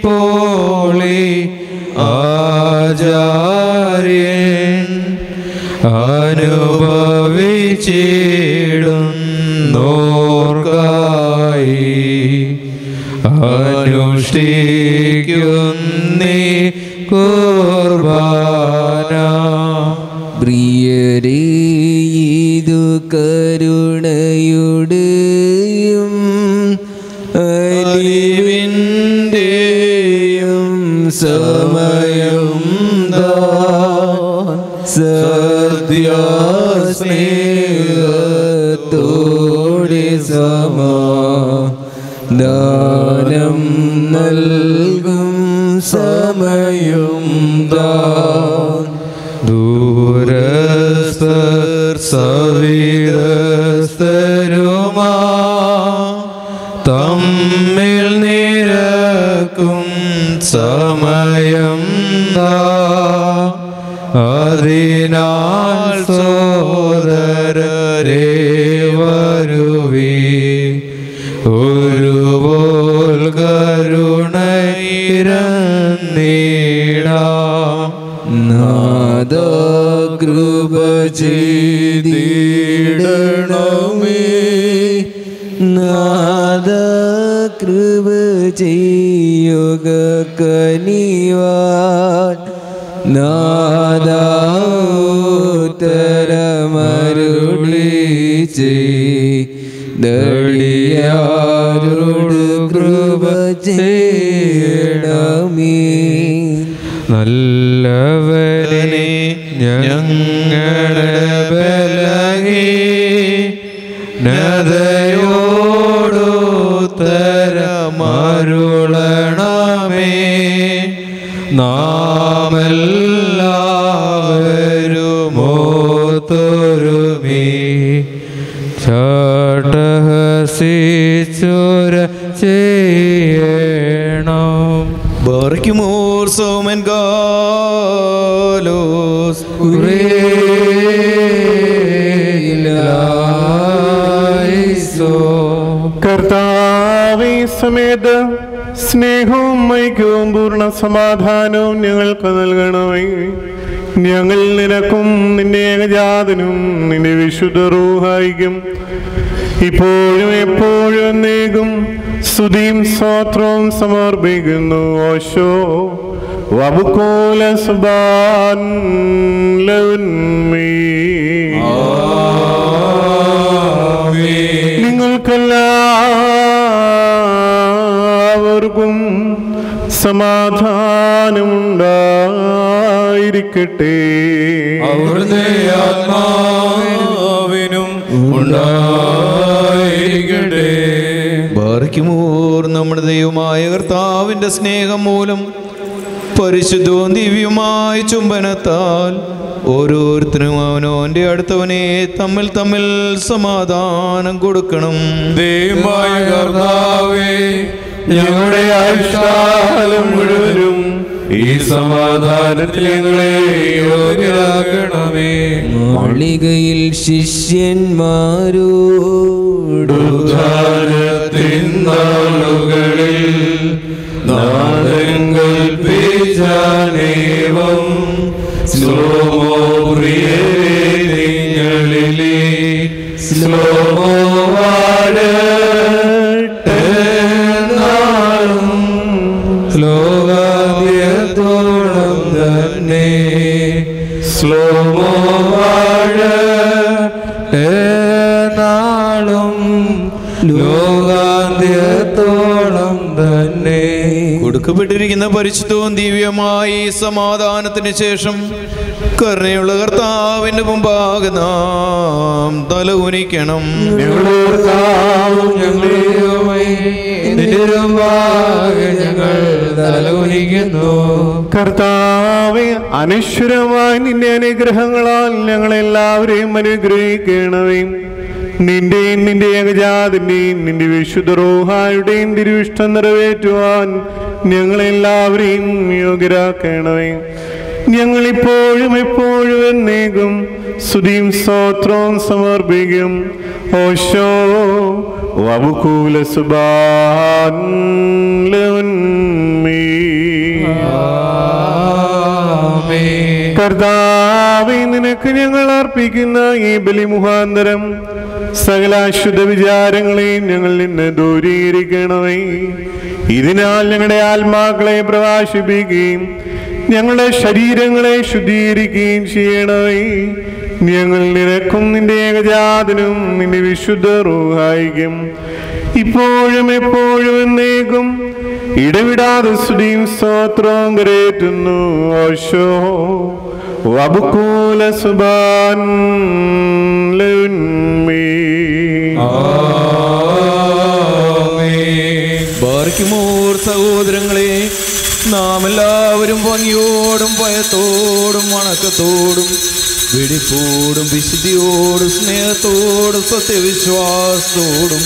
പോളി ആചാര്യൻ അനുഭവിച്ചിടുന്നോർക്കായി അനുഷ്ഠിക്കുന്നീ കുർബാന. പ്രിയരേ, ഇതു കരുണയുടെയും അലിവിൻ്റെയും സമയം സത്യാസ്നേഹത്തോടെ സമാധാനം നൽകും സമയം ദൂരസ്ഥർ സവിരസ്തരുമാ തമ്മിൽ നിരക്കും സമയം അതിനാൽ സോദരരെ വരുവി ഒരുപോൽ കരുണയിരന്നീടാം. നാദ നാദ കൃപ ചെയ്യുക കനിവാൻ നാദോത്തരമരുളി ചെയ്തടിയാരോട് കൃപ ചെയ്യണമേ. നല്ലവനെ ഞങ്ങളുടെ ബലഹീനതയോടുത്തരമരുളണമേ. നാമെല്ലാവരും ഓത്തൊരുമി ചാട്ടഹസിച്ചോര ചെയ്യണം. ബാറയ്ക്കുമോർ സൗമൻ ഗാലോസ് കർത്താവേ, സമേത സ്നേഹവും ഐക്യവും പൂർണ്ണ സമാധാനവും ഞങ്ങൾക്ക് നൽകണമേ. ഞങ്ങൾ നിനക്കും നിന്റെ ഏകജാതനും നിന്റെ വിശുദ്ധ റൂഹായിക്കും ഇപ്പോഴും എപ്പോഴും എന്നേക്കും സ്തുതിയും സ്തോത്രവും സമർപ്പിക്കുന്നു. ഓശോ വബുക്കോല സുബാൻ ലൗൻമീ. നിങ്ങൾക്കെല്ലാവർക്കും സമാധാനമുണ്ടായിരിക്കട്ടെ. അവിടുത്തെ ആത്മാവിനും ഉണ്ടായിരിക്കട്ടെ. ബാറയ്ക്കുമോർ നമ്മുടെ ദൈവമായ കർത്താവിൻ്റെ സ്നേഹം മൂലം പരിശുദ്ധവും ദിവ്യമായ ചുംബനത്താൽ ഓരോരുത്തരും അവനോന്റെ അടുത്തവനെ തമ്മിൽ തമ്മിൽ സമാധാനം കൊടുക്കണം. ദൈവമായ കർത്താവേ, ഞങ്ങളുടെ ആയുഷ്കാലം മുഴുവനും ഈ സമാധാനത്തിൽ ഞങ്ങളെ യോഗ്യരാക്കണമേ. മാളികയിൽ ശിഷ്യന്മാരോട് ഉദ്ധാരത്തിൻ നാളുകളിൽ നാഥൻ കൽപ്പിച്ചാനേവം ശ്ലോമോ പ്രിയരേ നിങ്ങളിലെ ശ്ലോമോ വാഴട്ടെ നാളും ശ്ലോകാദ്യത്തോളം തന്നെ ശ്ലോമോ വാഴട്ടെ നാളും ലോകാന്ത്യത്തോളം തന്നെ. കൊടുക്കപ്പെട്ടിരിക്കുന്ന പരിശുദ്ധവും ദിവ്യമായി സമാധാനത്തിന് ശേഷം കരുണയുള്ള കർത്താവിന്റെ മുമ്പാകെ നാം തലകുനിക്കണം. ഞങ്ങൾ തലകുനിക്കുന്നു. കർത്താവേ, അനശ്വരമായി നിന്റെ അനുഗ്രഹങ്ങളാൽ ഞങ്ങളെല്ലാവരെയും അനുഗ്രഹിക്കണമേ. നിന്റെയും നിന്റെ ഏകജാതിന്റെയും നിന്റെ വിശുദ്ധ റൂഹായുടെയും തിരുവിഷ്ടം നിറവേറ്റുവാൻ ഞങ്ങളെല്ലാവരെയും യോഗ്യരാക്കണമേ. ഞങ്ങളിപ്പോഴും എപ്പോഴും എന്നേക്കും സ്തുതിയും സ്തോത്രവും സമർപ്പിക്കും. ഓശോ വബുകൂല സുബാൻ ലൗൻമീ. കർത്താവേ, നിനക്ക് ഞങ്ങൾ അർപ്പിക്കുന്ന ഈ ബലി മുഖാന്തരം സകല അശുദ്ധ വിചാരങ്ങളെയും ഞങ്ങൾ നിന്ന് ദൂരീകരിക്കണമേ. ഇതിനാൽ ഞങ്ങളുടെ ആത്മാക്കളെ പ്രകാശിപ്പിക്കുകയും ഞങ്ങളുടെ ശരീരങ്ങളെ ശുദ്ധീകരിക്കുകയും ചെയ്യണമേ. ഞങ്ങൾ നിനക്കും നിന്റെ ഏകജാതനും നിന്റെ വിശുദ്ധ റൂഹായിക്കും ഇപ്പോഴും എപ്പോഴും എന്നേക്കും ഇടവിടാതെ സ്തുതിയും സ്തോത്രവും കരേറ്റുന്നു. ഓശോ വബുക്കൂല സുബാൻ ലൗൻമീ. ബാറയ്ക്കുമോർ സഹോദരങ്ങളെ, നാം എല്ലാവരും ഭംഗിയോടും ഭയത്തോടും വണക്കത്തോടും വെടിപ്പോടും വിശുദ്ധിയോടും സ്നേഹത്തോടും സത്യവിശ്വാസത്തോടും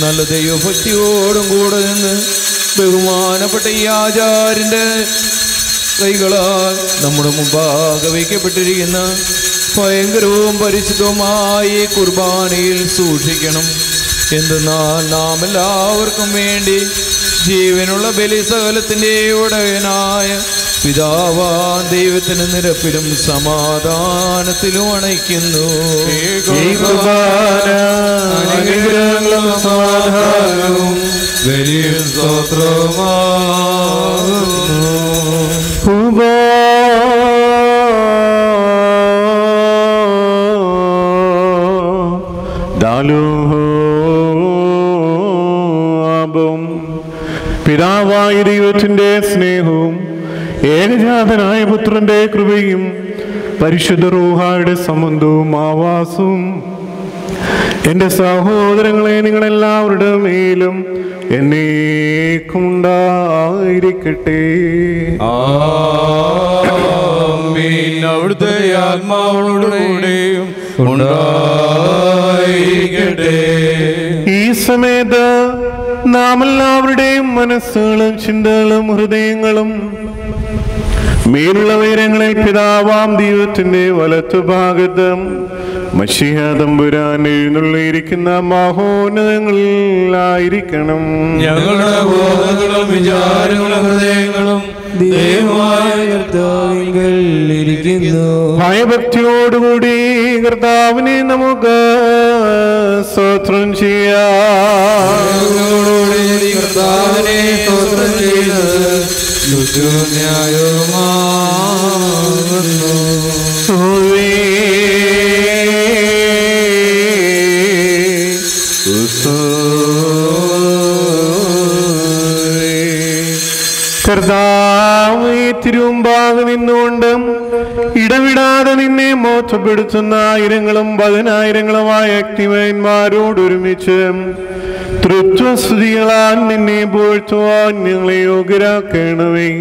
നല്ല ദൈവഭക്തിയോടും കൂടെ നിന്ന് ബഹുമാനപ്പെട്ട ഈ ആചാര്യൻ്റെ കൈകളാൽ നമ്മുടെ മുമ്പാകെ വയ്ക്കപ്പെട്ടിരിക്കുന്ന ഭയങ്കരവും പരിശുദ്ധവുമായ കുർബാനയിൽ സൂക്ഷിക്കണം. എന്തെന്നാൽ നാം എല്ലാവർക്കും വേണ്ടി ജീവനുള്ള ബലി സകലത്തിൻ്റെ ഉടയനായ പിതാവാൻ ദൈവത്തിന് നിരപ്പിലും സമാധാനത്തിലും അണയ്ക്കുന്നു. അനുഗ്രഹങ്ങളും സമാധാനവും വലിയ സ്തോത്രമാകുന്നു. പിതാവായ ദൈവത്തിന്റെ സ്നേഹവും ഏകജാതനായ പുത്രന്റെ കൃപയും പരിശുദ്ധ റൂഹായുടെ സംബന്ധവും ആവാസവും എൻ്റെ സഹോദരങ്ങളെ നിങ്ങളെല്ലാവരുടെ മേലും എന്നേക്കും ഉണ്ടായിരിക്കട്ടെ. അവിടുത്തെ ആത്മാവോടുകൂടെയും ഉണ്ടായിരിക്കട്ടെ. ഈ സമയത്ത് നാം എല്ലാവരുടെയും മനസ്സുകളും ചിന്തകളും ഹൃദയങ്ങളും മേലുള്ള ഉയരങ്ങളിൽ പിതാവാം ദൈവത്തിന്റെ വലത്തുഭാഗത്ത് മശിഹ തമ്പുരാൻ എഴുന്നള്ളിയിരിക്കുന്ന മഹോന്നതങ്ങളിലായിരിക്കണം. ഞങ്ങളുടെ ബോധങ്ങളും വിചാരങ്ങളും ഹൃദയങ്ങളും ഭയഭക്തിയോടുകൂടി കർത്താവിനെ നമുക്ക് സ്തോത്രം ചെയ്യാം. കർത്താവിനെ സ്തോത്രം ചെയ്യുന്നത് ന്യായമാകുന്നു. കർത്താവ് തിരുമുമ്പാകെ നിന്നുകൊണ്ട് ഇടവിടാതെ നിന്നെ മോക്ഷപ്പെടുത്തുന്ന ആയിരങ്ങളും പതിനായിരങ്ങളുമായ അഗ്നിമയന്മാരോടൊരുമിച്ച് തൃത്വസ്തുതികളാൽ നിന്നെ പോഴ്ത്തുവാൻ ഞങ്ങളെ യോഗ്യരാക്കണമേ.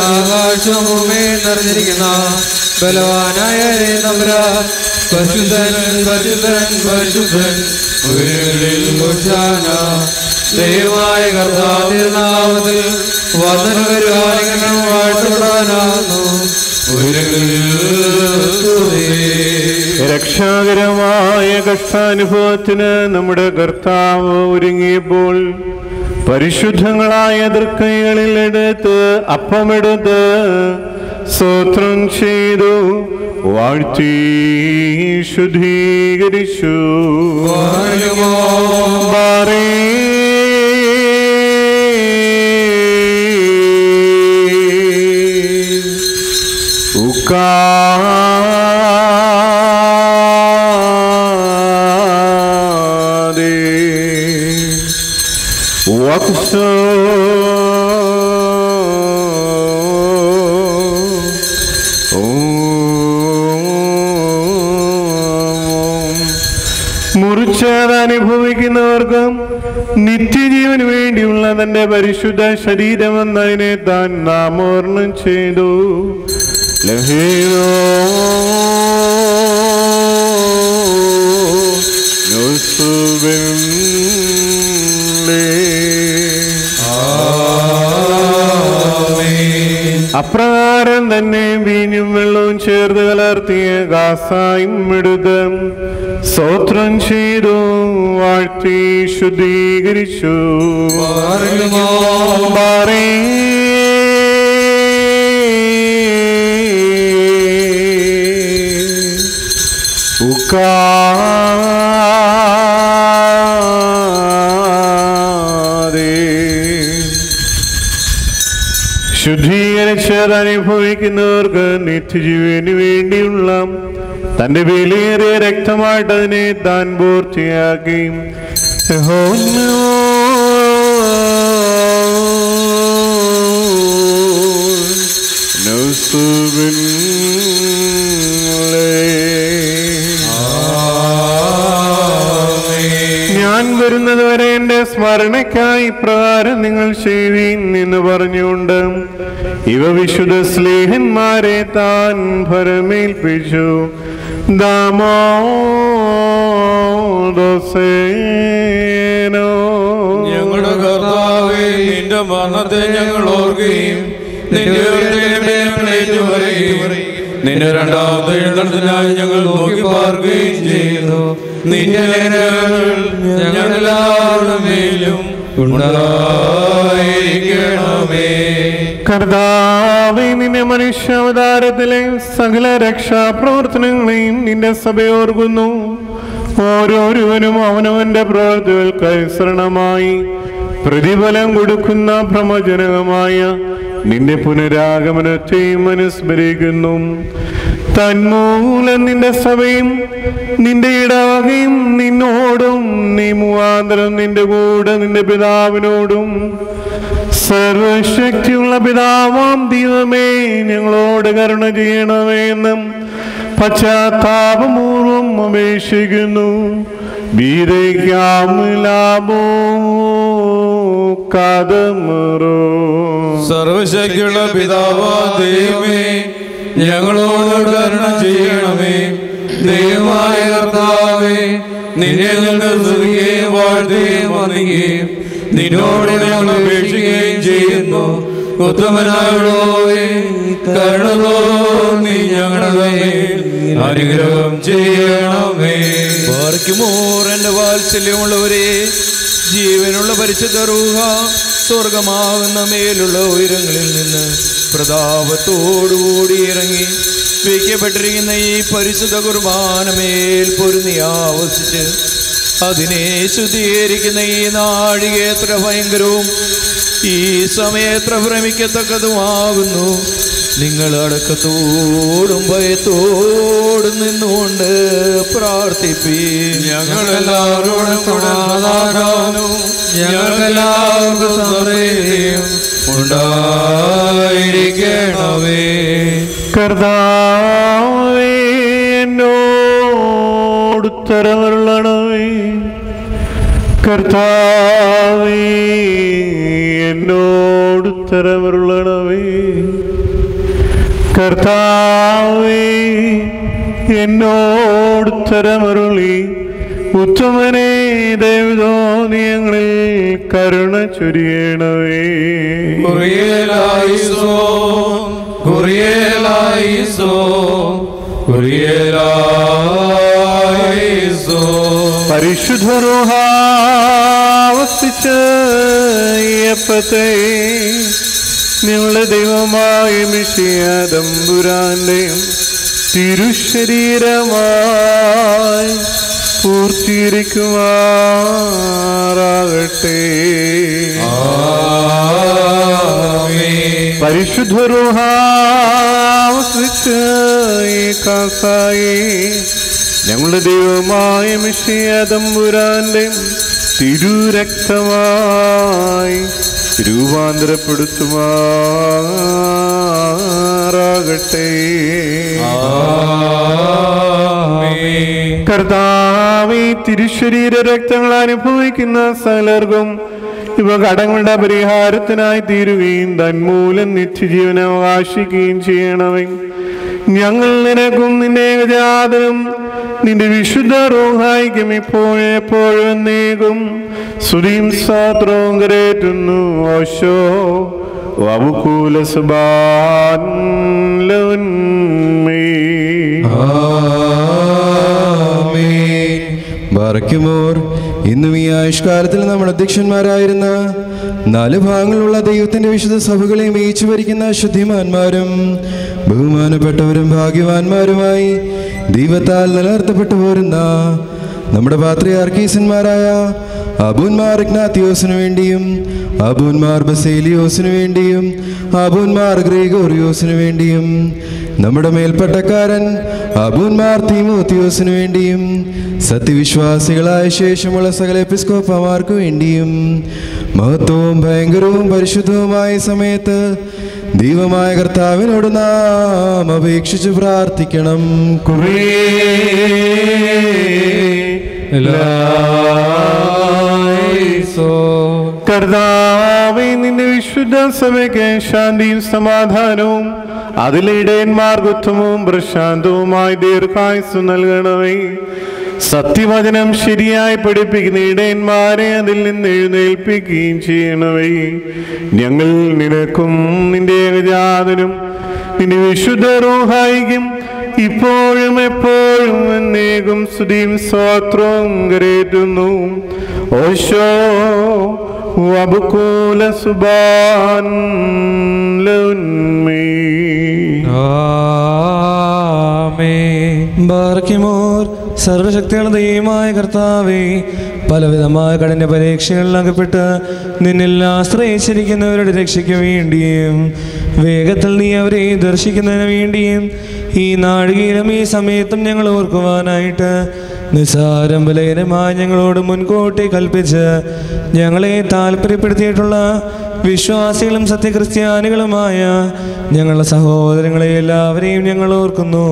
ആകാശഭൂമി നിറഞ്ഞിരിക്കുന്ന ബലവാനായ തമ്പുരാൻ പരിശുദ്ധൻ പരിശുദ്ധൻ പരിശുദ്ധൻ ഉയരങ്ങളിൽ ഹോശാന. ദൈവമായ കർത്താവിന്റെ നാമത്തിൽ വന്ദനം വരുവാനും വാഴ്ത്തപ്പെടാനാകുന്നു. രക്ഷാകരമായ കഷ്ടാനുഭവത്തിന് നമ്മുടെ കർത്താവ് ഒരുങ്ങിയപ്പോൾ പരിശുദ്ധങ്ങളായ തൃക്കൈകളിൽ എടുത്ത് അപ്പമെടുത്ത് സ്തോത്രം ചെയ്തു വാഴ്ത്തി ശുദ്ധീകരിച്ചു. മുറിച്ചത് അനുഭവിക്കുന്നവർക്ക് നിത്യജീവന് വേണ്ടിയുള്ള തന്റെ പരിശുദ്ധ ശരീരമെന്നതിനെ താൻ നാമോർണം ചെയ്തു. അപ്രകാരം തന്നെ വീഞ്ഞും വെള്ളവും ചേർത്ത് കലർത്തിയ കാസായും എടുത്ത് സ്തോത്രം ചെയ്തു വാഴ്ത്തി ശുദ്ധീകരിച്ചു. ശുദ്ധീകരിച്ചത് അനുഭവിക്കുന്നവർക്ക് നിത്യജീവന് വേണ്ടിയുള്ള തന്റെ വിലയേറിയ രക്തമായിട്ട് അതിനെ താൻ പൂർത്തിയാക്കി. ഞാൻ വരുന്നത് വരെ എന്റെ സ്മരണയ്ക്കായി ഇപ്രകാരം നിങ്ങൾ ചെയ്യുവീൻ എന്ന് പറഞ്ഞുകൊണ്ട് ഇവ വിശുദ്ധ സ്ലേഹന്മാരെ താൻ ഭരമേൽപ്പിച്ചു. ദാമോദോസേനോ. ഞങ്ങളുടെ കർത്താവേ, നിന്റെ മരണത്തെ ഞങ്ങൾ ഓർക്കുകയും നിന്റെ ഉയർത്തെഴുന്നേൽപ്പിനെ ഏറ്റുപറയുകയും നിന്റെ രണ്ടാമത്തെ എഴുന്നള്ളത്തിനായി ഞങ്ങൾ നോക്കി പാർക്കുകയും ചെയ്യുന്നു. നിന്റെ ഞങ്ങളെല്ലാവരുടെ മേലും ഉണ്ടായിരിക്കണമേ. കർത്താവേ, നിന്റെ മനുഷ്യാവതാരത്തിലെ സകല രക്ഷാപ്രവർത്തനങ്ങളെയും നിന്റെ സഭയോർക്കുന്നു. ഓരോരുവനും അവനവന്റെ പ്രവൃത്തികൾക്കനുസരണമായി പ്രതിഫലം കൊടുക്കുന്ന ഭ്രമജനകമായ നിന്റെ പുനരാഗമനത്തെയും അനുസ്മരിക്കുന്നു. തന്മൂലം നിന്റെ സഭയും നിന്റെ ഇടവകയും നിന്നോടും നീ മുഖാന്തരം നിന്റെ കൂടെ നിന്റെ പിതാവിനോടും സർവശക്തിയുള്ള പിതാവാം ദൈവമേ ഞങ്ങളോട് കരുണ ചെയ്യണമേ എന്നും പശ്ചാത്താപപൂർവം അപേക്ഷിക്കുന്നു. സർവശക്തിയുള്ള പിതാവാ ദൈവമേ ഞങ്ങളോട് കരുണ ചെയ്യണമേ. ദൈവമായ കർത്താവേ, നിന്നെ ഞങ്ങൾ സ്തുതിക്കുകയും വാഴ്ത്തുകയും വന്ദിക്കുകയും നിന്നോട് ഞങ്ങൾ അപേക്ഷിക്കുകയും ചെയ്യുന്നു. ഉത്തമനായോടേ കരുണ തോന്നി ഞങ്ങളുടെ അനുഗ്രഹം ചെയ്യണമേ. എന്റെ വാത്സല്യമുള്ളവരെ, ജീവനുള്ള പരിശുദ്ധ റൂഹ സ്വർഗമാകുന്ന മേലുള്ള ഉയരങ്ങളിൽ നിന്ന് പ്രതാപത്തോടുകൂടി ഇറങ്ങി വയ്ക്കപ്പെട്ടിരിക്കുന്ന ഈ പരിശുദ്ധ കുർബാനമേൽ പൊരുന്നി ആവസിച്ച് അതിനെ ശുദ്ധീകരിക്കുന്ന ഈ നാഴിക എത്ര ഭയങ്കരവും ഈ സമയം എത്ര ഭ്രമിക്കത്തക്കതുമാകുന്നു. നിങ്ങൾ അടക്കത്തോടും ഭയത്തോടും നിന്നുകൊണ്ട് പ്രാർത്ഥിപ്പീൻ. ഞങ്ങളെല്ലാവരോടും സമാധാനവും ഞങ്ങൾക്കെല്ലാവർക്കും സമൃദ്ധിയും ഉണ്ടായിരിക്കണമേ. കർത്താവേ, എന്നോട് ഉത്തരമരുളണമേ. കർത്താവേ, എന്നോട് ഉത്തരമരുളണമേ. കർത്താവേ, എന്നോട് ഉത്തരമരുളി ഉത്തമനെ ദൈവതോ നീ ഞങ്ങളിൽ കരുണ ചൊരിയണമേ. കുറിയേലായിസോ കുറിയേലായിസോ കുറിയേലായിസോ. പരിശുദ്ധ റൂഹ വസിച്ച അപ്പത്തെ ഞങ്ങളുടെ ദൈവമായ മിശിഹ തമ്പുരാന്റെയും തിരുശരീരമായി പൂർത്തീകരിക്കുമാറാകട്ടെ. പരിശുദ്ധ റൂഹ വസിച്ച കാസായി ഞങ്ങളുടെ ദൈവമായ മിശിഹ തമ്പുരാന്റെയും തിരുരക്തമായി രൂപാന്തരപ്പെടുത്തുമാറാകട്ടെ. കർത്താവേ, തിരുശരീര രക്തങ്ങൾ അനുഭവിക്കുന്ന സകലർക്കും ഇവ കടങ്ങളുടെ പരിഹാരത്തിനായി തീരുകയും തന്മൂലം നിത്യജീവൻ അവകാശിക്കുകയും ചെയ്യണമേ. ഞങ്ങൾ നിനക്കും നിന്റെ ഏകജാതനും നിന്റെ വിശുദ്ധ റൂഹായിക്കും ഇപ്പോഴെപ്പോഴും എന്നേക്കും സ്തുതിയും സ്തോത്രവും കരേറ്റുന്നു. ഓശോ വബുകൂല സുബാൻ ബാറക്കുമോർ. ഇന്നും ഈ ആയുഷ്കാലത്തിൽ നമ്മൾ അധ്യക്ഷന്മാരായിരുന്ന 4 ഭാഗങ്ങളുള്ള ദൈവത്തിന്റെ വിശുദ്ധ സഭകളെ മേയിച്ചു ഭരിക്കുന്ന ശുദ്ധിമാന്മാരും ബഹുമാനപ്പെട്ടവരും ഭാഗ്യവാന്മാരുമായി ദൈവത്താൽ നിലനിർത്തപ്പെട്ടു പോരുന്ന നമ്മുടെ പാത്രിയാർക്കീസന്മാരായ അബൂന്മാർ ഇഗ്നാത്തിയോസിനു വേണ്ടിയും അബൂന്മാർ ബസേലിയോസിനു വേണ്ടിയും അബൂന്മാർ ഗ്രിഗോറിയോസിനു വേണ്ടിയും നമ്മുടെ മേൽപ്പട്ടക്കാരൻ അബൂന്മാർ തീമോത്തിയോസിനു വേണ്ടിയും സത്യവിശ്വാസികളായ ശേഷമുള്ള സകല എപ്പിസ്കോപ്പമാർക്കു വേണ്ടിയും മഹത്വവും ഭയങ്കരവും പരിശുദ്ധവുമായ സമയത്ത് ദൈവമായ കർത്താവിനോട് നാം അപേക്ഷിച്ച് പ്രാർത്ഥിക്കണം. കർത്താവേ, നിന്റെ വിശുദ്ധ സഭയ്ക്ക് ശാന്തിയും സമാധാനവും അതിലിടയന്മാർക്ക് ഉത്തമവും പ്രശാന്തവുമായി ദീർഘായുസ്സും നൽകണമേ. സത്യവചനം ശരിയായി പഠിപ്പിക്കുന്ന ഇടയന്മാരെ അതിൽ നിന്ന് എഴുന്നേൽപ്പിക്കുകയും ചെയ്യണമേ. ഞങ്ങൾ നിനക്കും നിന്റെ ഏകജാതനും നിന്റെ വിശുദ്ധ റൂഹായിക്കും ഇപ്പോഴും എപ്പോഴും എന്നേക്കും സ്തുതിയും സ്തോത്രവും കരേറ്റുന്നു. ഓശോ വബുകൂല സുബാൻ ലൗൻമീ. ബാർക്കിമോർ സർവശക്തിയുള്ള ദൈവമായ കർത്താവേ, പലവിധമായ കഠിന പരീക്ഷകളിൽ അകപ്പെട്ട് നിന്നിൽ ആശ്രയിച്ചിരിക്കുന്നവരുടെ രക്ഷയ്ക്ക് വേണ്ടിയും വേഗത്തിൽ നീ അവരെ ദർശിക്കുന്നതിന് വേണ്ടിയും ഈ നാഴികയിലും ഈ സമയത്തും ഞങ്ങൾ ഓർക്കുവാനായിട്ട് നിസ്സാരം ബലഹീനമായി ഞങ്ങളോട് മുൻകൂട്ടി കൽപ്പിച്ച് ഞങ്ങളെ താല്പര്യപ്പെടുത്തിയിട്ടുള്ള വിശ്വാസികളും സത്യക്രിസ്ത്യാനികളുമായ ഞങ്ങളുടെ സഹോദരങ്ങളെ എല്ലാവരെയും ഞങ്ങൾ ഓർക്കുന്നു.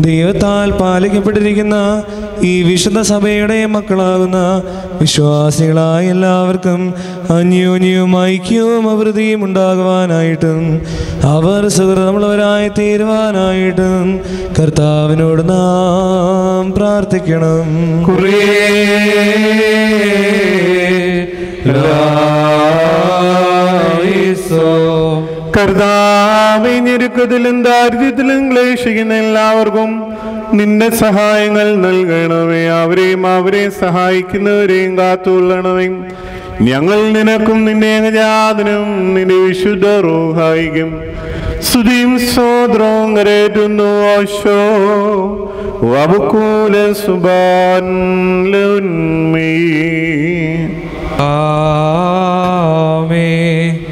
ദൈവത്താൽ പാലിക്കപ്പെട്ടിരിക്കുന്ന ഈ വിശുദ്ധ സഭയുടെ മക്കളാകുന്ന വിശ്വാസികളായ എല്ലാവർക്കും അന്യോന്യവും ഐക്യവും അഭിവൃദ്ധിയും ഉണ്ടാകുവാനായിട്ടും അവർ സുഹൃതമുള്ളവരായി തീരുവാനായിട്ടും കർത്താവിനോട് നാം പ്രാർത്ഥിക്കണം. കർത്താവേ, ഞെരുക്കത്തിലും ദാരിദ്ര്യത്തിലും ക്ലേശിക്കുന്ന എല്ലാവർക്കും നിന്റെ സഹായങ്ങൾ നൽകണമേ. അവരെ സഹായിക്കുന്നവരെയും കാത്തുകൊള്ളണമേ. ഞങ്ങൾ നിനക്കും നിന്റെ ഏകജാതനും നിന്റെ വിശുദ്ധ റൂഹായിക്കും സ്തുതിയും സ്തോത്രവും കരേറ്റുന്നു. ഓശോ വബുകൂല സുബാൻ ലൗൻമീ.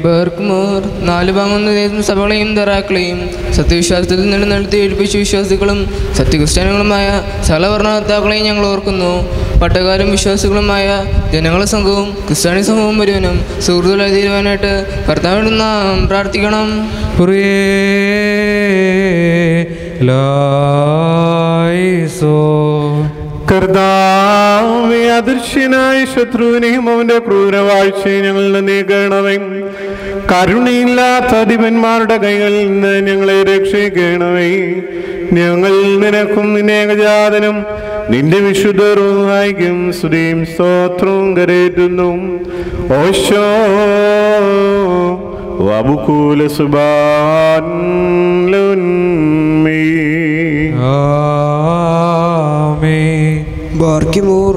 ബർക്ക്മോർ 4 ഭാഗം സഭകളെയും ദറാക്കളെയും സത്യവിശ്വാസത്തിൽ നിലനിർത്തി ഏൽപ്പിച്ച വിശ്വാസികളും സത്യക്രിസ്ത്യാനികളുമായ സകലവർണ്ണത്താക്കളെയും ഞങ്ങൾ ഓർക്കുന്നു. പട്ടക്കാരും വിശ്വാസികളുമായ ജനങ്ങളുടെ സംഘവും ക്രിസ്ത്യാനി സമൂഹം വരുവാനും സുഹൃത്തുക്കളായി തീരുവാനായിട്ട് കർത്താവിനോട് നാം പ്രാർത്ഥിക്കണം. കർത്താവേ, അദൃശ്യനായ ശത്രുവിനെയും അവന്റെ ക്രൂരവാഴ്ചയെ ഞങ്ങൾ നീക്കണമേ. കരുണയില്ലാത്ത അധിപന്മാരുടെ കൈകളിൽ നിന്ന് ഞങ്ങളെ രക്ഷിക്കണമേ. ഞങ്ങൾ നിനക്കും നിന്റെ ഏകജാതനും നിന്റെ വിശുദ്ധ റൂഹായിക്കും സ്തുതിയും സ്തോത്രവും കരേറ്റുന്നു. ഓശോ വബുകൂല സുബാൻ ലൗൻമീ. ബാർക്കിമോർ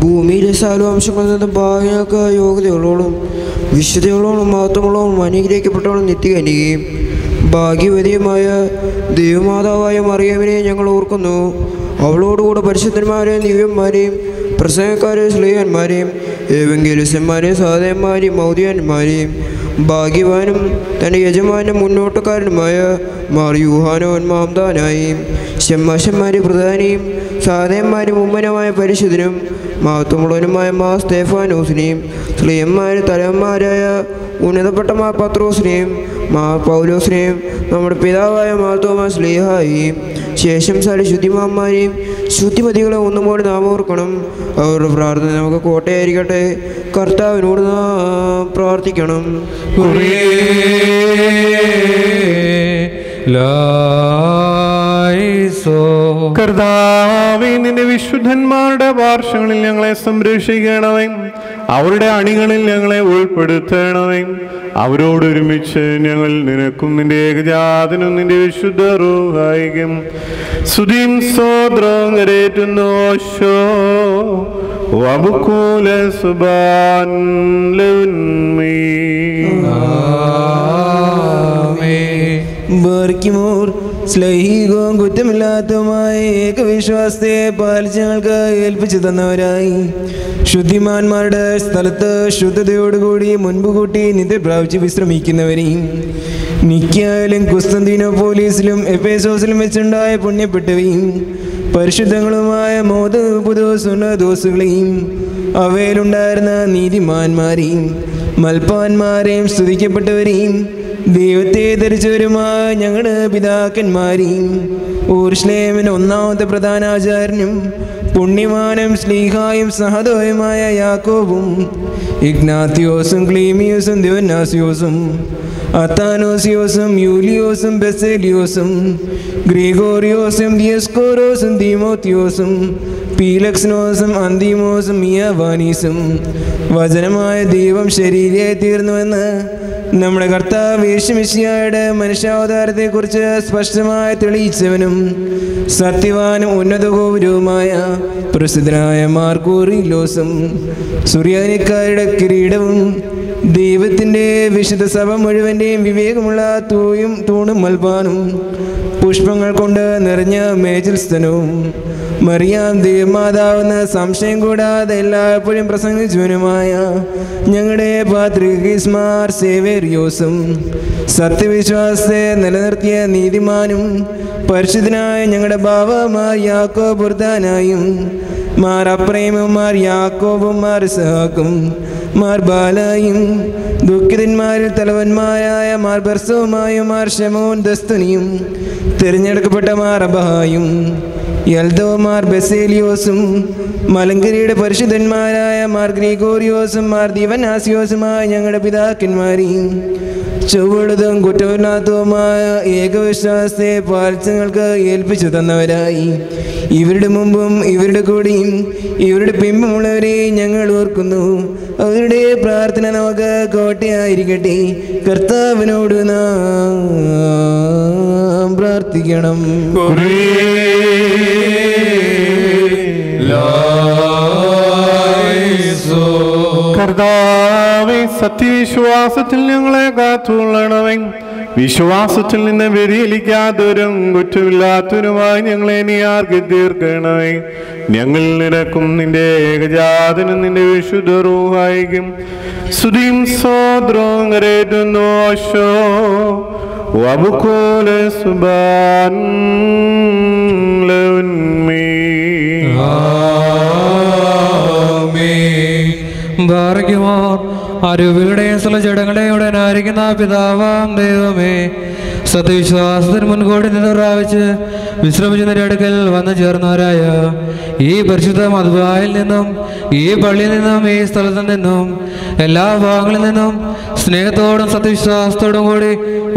ഭൂമിയിലെ സാലുവംശങ്ങളിൽ നിന്ന് ഭാഗ്യങ്ങൾക്ക് യോഗ്യതകളോടും വിശുദ്ധകളോടും മഹത്വങ്ങളോടും അനുഗ്രഹിക്കപ്പെട്ടവളും നിത്യകനികയും ഭാഗ്യവതിയുമായ ദൈവമാതാവായ മറിയമിനെ ഞങ്ങൾ ഓർക്കുന്നു. അവളോടുകൂടെ പരിശുദ്ധന്മാരെയും ദിവ്യന്മാരെയും പ്രസംഗക്കാരെയും സ്ലീഹന്മാരെയും ഏവെങ്കിലുസന്മാരെയും സാധന്മാരെയും മൗദ്യന്മാരെയും ഭാഗ്യവാനും തൻ്റെ യജമാനും മുന്നോട്ടുകാരനുമായ മാർ യൂഹാനോൻ മാംദാനായും ശമ്മാശന്മാരെ പ്രധാനിയും സാധന്മാരും മുമ്പനുമായ പരിശുദ്ധനും മഹത്വമുള്ളവനുമായ മാ സ്തേഫാനോസിനെയും സ്ലീഹന്മാരും തലവന്മാരായ ഉന്നതപ്പെട്ട മാ പത്രോസിനെയും മാ പൗലോസിനെയും നമ്മുടെ പിതാവായ മാത്തോമാ സ്ലീഹായെയും ശേഷം സാരി ശുദ്ധിമാന്മാരെയും ശുദ്ധിമതികളെ ഒന്നുപോലെ നാം ഓർക്കണം. അവരുടെ പ്രാർത്ഥന നമുക്ക് കോട്ടയായിരിക്കട്ടെ. കർത്താവിനോട് നാം പ്രാർത്ഥിക്കണം. കർത്താവേ, നിന്റെ വിശുദ്ധന്മാരുടെ പാർശ്വങ്ങളിൽ ഞങ്ങളെ സംരക്ഷിക്കണമേ. അവരുടെ അണികളിൽ ഞങ്ങളെ ഉൾപ്പെടുത്തണമേ. അവരോടൊരുമിച്ച് ഞങ്ങൾ നിനക്കും നിന്റെ ഏകജാതനും നിന്റെ വിശുദ്ധ റൂഹായിക്കും സ്തുതിയും സ്തോത്രവും കരേറ്റുന്നു. ഓശോ വബുകൂല സുബാൻ ലൗൻമീ. ബർക്കിമോർ സ്ലൈഹികവും കുറ്റമില്ലാത്തതുമായ ഏകവിശ്വാസത്തെ പാലിച്ച് ഞങ്ങൾക്ക് ഏൽപ്പിച്ചു തന്നവരായി ശുദ്ധിമാന്മാരുടെ സ്ഥലത്ത് ശുദ്ധതയോടുകൂടി മുൻപ് കൂട്ടി നിദ്ര പ്രാപിച്ച് വിശ്രമിക്കുന്നവരെയും നിക്കായാലും കുസ്തന്തീനോപോലീസിലും എഫേസോസിലും വെച്ചുണ്ടായ പുണ്യപ്പെട്ടവയും പരിശുദ്ധങ്ങളുമായ മോദോസുകളെയും അവയിലുണ്ടായിരുന്ന നീതിമാന്മാരെയും മൽപ്പാന്മാരെയും സ്തുതിക്കപ്പെട്ടവരെയും ദൈവത്തെ ധരിച്ചവരുമായ ഞങ്ങളുടെ പിതാക്കന്മാരെയും ഊർശ്ലേമിന് ഒന്നാമത്തെ പ്രധാനാചാര്യനും പുണ്യവാനും സ്ലീഹായും സഹദോയുമായ യാക്കോബും ഇഗ്നാത്തിയോസും ക്ലീമിയോസും ദിവന്നാസിയോസും അത്താനോസിയോസും യൂലിയോസും ബെസേലിയോസും ഗ്രിഗോറിയോസും ദിയസ്കോറോസും തീമോത്തിയോസും പീലക്സ്നോസും അന്തിമോസും മിയാവാനീസും വചനമായ ദൈവം ശരീരയായി തീർന്നുവെന്ന് നമ്മുടെ കർത്താവ് യേശുമിശിഹായുടെ മനുഷ്യാവതാരത്തെക്കുറിച്ച് സ്പഷ്ടമായി തെളിയിച്ചവനും സത്യവാനും ഉന്നത ഗൗരവവുമായ പ്രസിദ്ധനായ മാർക്കോറിലോസും സുറിയാനിക്കാരുടെ കിരീടവും ദൈവത്തിൻ്റെ വിശുദ്ധ സഭ മുഴുവൻ്റെയും വിവേകമുള്ള തൂണും മൽപ്പാനും പുഷ്പങ്ങൾ കൊണ്ട് നിറഞ്ഞ മേജിൽസ്ഥനവും മറിയാം ദൈവമാതാവെന്ന സംശയം കൂടാതെ എല്ലായ്പ്പോഴും പ്രസംഗിച്ചവനുമായ ഞങ്ങളുടെ പാത്രികീസ്മാർ സേവേറിയോസും സത്യവിശ്വാസത്തെ നിലനിർത്തിയ നീതിമാനും പരിശുദ്ധനായ ഞങ്ങളുടെ ബാവമാർ യാക്കോബ് ബുർദാനായും മാർ അപ്രേമും മാർ യാക്കോബും മാർ ഇസ്ഹാക്കും മാർ ബാലായും ദുഃഖിതന്മാരിൽ തലവന്മാരായ മാർ ബർസവുമായും മാർ ഷെമോൻ ദസ്തുനിയും തിരഞ്ഞെടുക്കപ്പെട്ട മാർ അബഹായും യൽദോമാർ ബെസേലിയോസും മലങ്കരിയുടെ പരിശുദ്ധന്മാരായ മാർ ഗ്രിഗോറിയോസും മാർ ദീവനാസിയോസുമായ ഞങ്ങളുടെ പിതാക്കന്മാരെയും ചൊവ്വുള്ളതും കുറ്റമില്ലാത്തതുമായ ഏകവിശ്വാസത്തെ പാലിച്ചങ്ങൾക്ക് ഏൽപ്പിച്ചു തന്നവരായി ഇവരുടെ മുമ്പും ഇവരുടെ കൂടെയും ഇവരുടെ പിമ്പുമുള്ളവരെ ഞങ്ങൾ ഓർക്കുന്നു. അവരുടെ പ്രാർത്ഥന നമുക്ക് കോട്ടയായിരിക്കട്ടെ. കർത്താവിനോട് നാം പ്രാർത്ഥിക്കണം. കർത്താവേ, സത്യവിശ്വാസത്തിൽ ഞങ്ങളെ കാത്തുകൊള്ളണമേ. വിശ്വാസത്തിൽ നിന്ന് വ്യതിചലിക്കാത്തവരും കുറ്റമില്ലാത്തവരുമായി ഞങ്ങളെ നീ ആർക്കി തീർക്കണമേ. ഞങ്ങൾ നിരക്കും നിന്റെ ഏകജാതനും നിന്റെ വിശുദ്ധ റൂഹായിക്കും സ്തുതിയും സ്തോത്രവും കരേറ്റുന്നു. അശോ വബുക്കോല സുബാൻ അറിവുകളുടെയും സ്ഥലചടങ്ങളുടെയും ഉടനായിരിക്കുന്ന പിതാവാം ദൈവമേ, സത്യവിശ്വാസത്തിന് മുൻകൂടി നിന്ന് പ്രാപിച്ച് വിശ്രമിച്ചതിൻ്റെ അടുക്കൽ വന്നു ചേർന്നവരായ ഈ പരിശുദ്ധ മദ്ബായിൽ നിന്നും ഈ പള്ളിയിൽ നിന്നും ഈ സ്ഥലത്തു നിന്നും എല്ലാ ഭാഗങ്ങളിൽ നിന്നും സ്നേഹത്തോടും സത്യവിശ്വാസത്തോടും കൂടി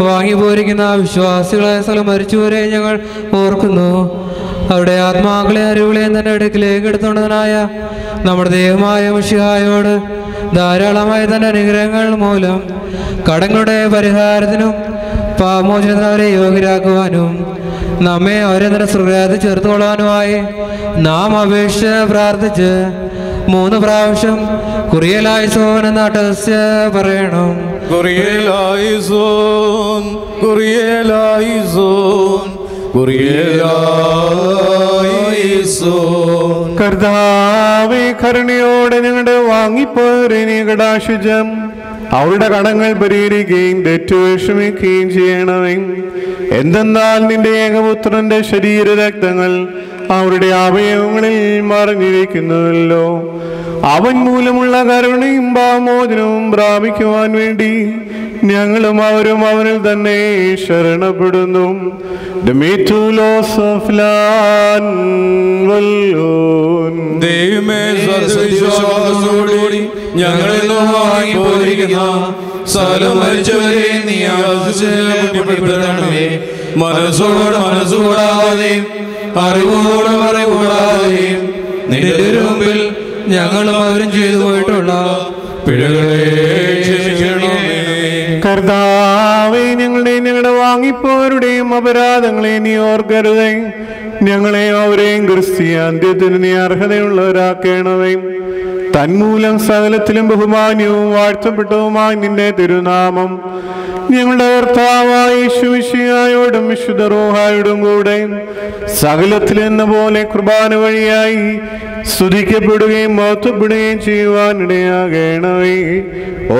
വാങ്ങിപ്പോയിരിക്കുന്ന വിശ്വാസികളായ സ്ഥലം മരിച്ചുവരെ ഞങ്ങൾ ഓർക്കുന്നു. അവരുടെ ആത്മാക്കളെ അറിവുകളെയും തന്നെ അടുക്കിലേക്ക് എടുത്തുകൊണ്ടതിനായ നമ്മുടെ ദൈവമായ മിശിഹായോട് ധാരാളമായ തന്റെ അനുഗ്രഹങ്ങൾ മൂലം കടങ്ങളുടെ പരിഹാരത്തിനും പാപമോചനത്തിന് അവരെ യോഗ്യരാക്കുവാനും നമ്മെ അവരെ തന്നെ സ്വർഗ്ഗരാജ്യത്തിൽ ചേർത്തുകൊള്ളാനുമായി നാം അപേക്ഷിച്ച് പ്രാർത്ഥിച്ച് 3 പ്രാവശ്യം കുറിയലായിസോൻ എന്ന അട്ടഹസ്യ പറയണം. കുറിയലായിസോൻ, കുറിയലായിസോൻ, കുറിയലായിസോൻ. കർത്താവേ, കരുണയോടെ ഞങ്ങളുടെ വാങ്ങിപ്പോരെ നീ കടാക്ഷിച്ചും അവരുടെ കടങ്ങൾ പരിഹരിക്കുകയും തെറ്റുവിഷമിക്കുകയും ചെയ്യണമേ. എന്തെന്നാൽ നിന്റെ ഏകപുത്രന്റെ ശരീരരക്തങ്ങൾ അവരുടെ അവയവങ്ങളിൽ മറിഞ്ഞിരിക്കുന്നുവല്ലോ. അവൻ മൂലമുള്ള കരുണയും പാപമോചനവും പ്രാപിക്കുവാൻ വേണ്ടി ഞങ്ങളും അവരും അവനിൽ തന്നെ ശരണപ്പെടുന്നു. ദൈവമേ, സത്യവിശ്വാസത്തോടുകൂടി ഞങ്ങളിൽ നിന്ന് വാങ്ങിപ്പോയിരിക്കുന്ന സ്ഥലം മരിച്ചവരെ നീ ആശ്വസിപ്പിക്കണമേ. മനസ്സുകൂടാതെയും അറിവുകൂടാതെയും നിന്റെ മുമ്പിൽ ഞങ്ങളും അവരും ചെയ്തു പോയിട്ടുള്ള പിഴകളെ ക്ഷമിക്കണമേ. കർത്താവേ, ഞങ്ങളുടെ വാങ്ങിപ്പോരുടെയും അപരാധങ്ങളെ നീ ഓർക്കരുതേ. ഞങ്ങളെയും അവരെയും ക്രിസ്ത്യാന്ത്യത്തിന് നീ അർഹതയുള്ളവരാക്കണമേ. തന്മൂലം സകലത്തിലും ബഹുമാന്യവും വാഴ്ത്തപ്പെട്ടവുമായി നിന്റെ തിരുനാമം ഞങ്ങളുടെ കർത്താവായ യേശുമിശിഹായോടും വിശുദ്ധ റൂഹായോടും കൂടെ സകലത്തിലെന്ന പോലെ കുർബാന വഴിയായി സ്തുതിക്കപ്പെടുകയും മഹത്വപ്പെടുകയും ചെയ്യുവാനിടയാകണമേ.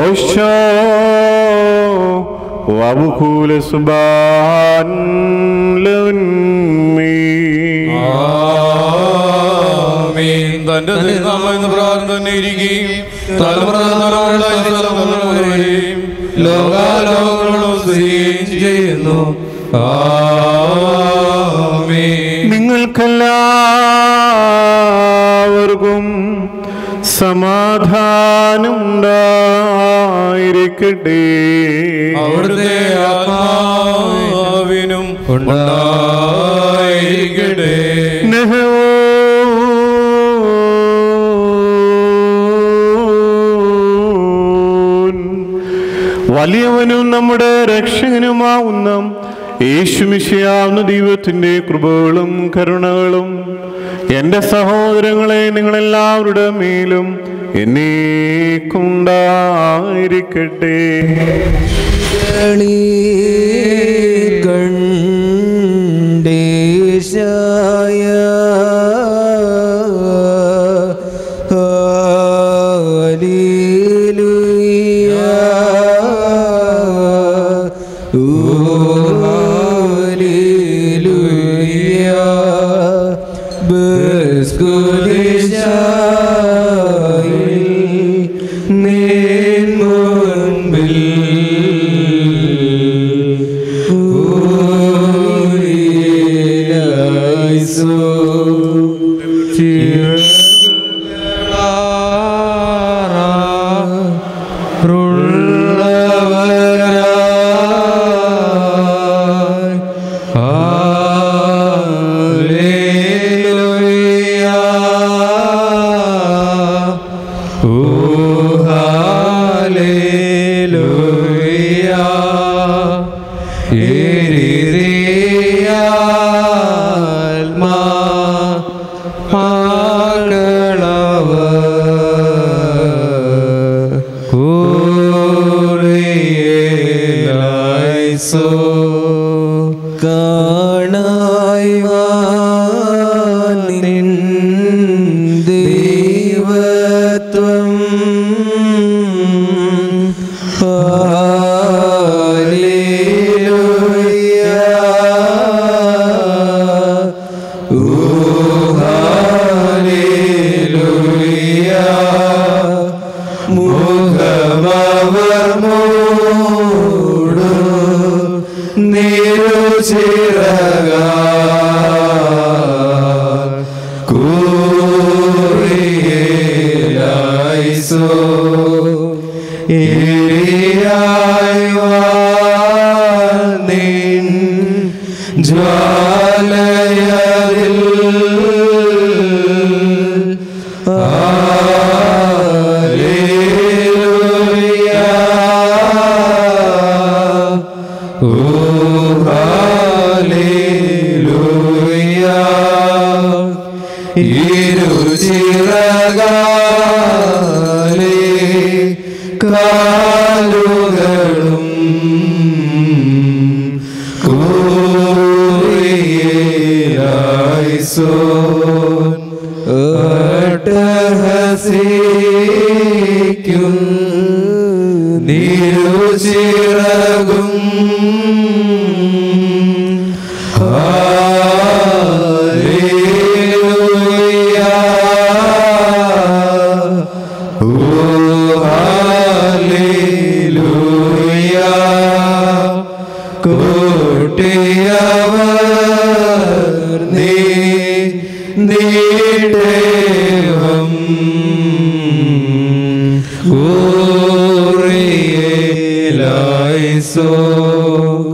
ഓശോ വബുകൂല സുബാൻ തന്റെ തിരുനാമം പ്രാർത്ഥനയിരിക്കുകയും തലമുറകളായും ലോകാലോകങ്ങളോട് സ്തുതിക്കുകയും ചെയ്യുന്നു. നിങ്ങൾക്കെല്ലാവർക്കും സമാധാനം ഉണ്ടായിരിക്കട്ടെ. അവിടുത്തെ ആത്മാവിനും ഉണ്ടായിരിക്കട്ടെ. വലിയവനും നമ്മുടെ രക്ഷകനുമാവുന്ന യേശുമിശിയാവുന്ന ദൈവത്തിന്റെ കൃപകളും കരുണകളും എൻ്റെ സഹോദരങ്ങളെ നിങ്ങളെല്ലാവരുടെ മേലും എന്നേക്കുണ്ടായിരിക്കട്ടെ. ഗണ്ടേശായ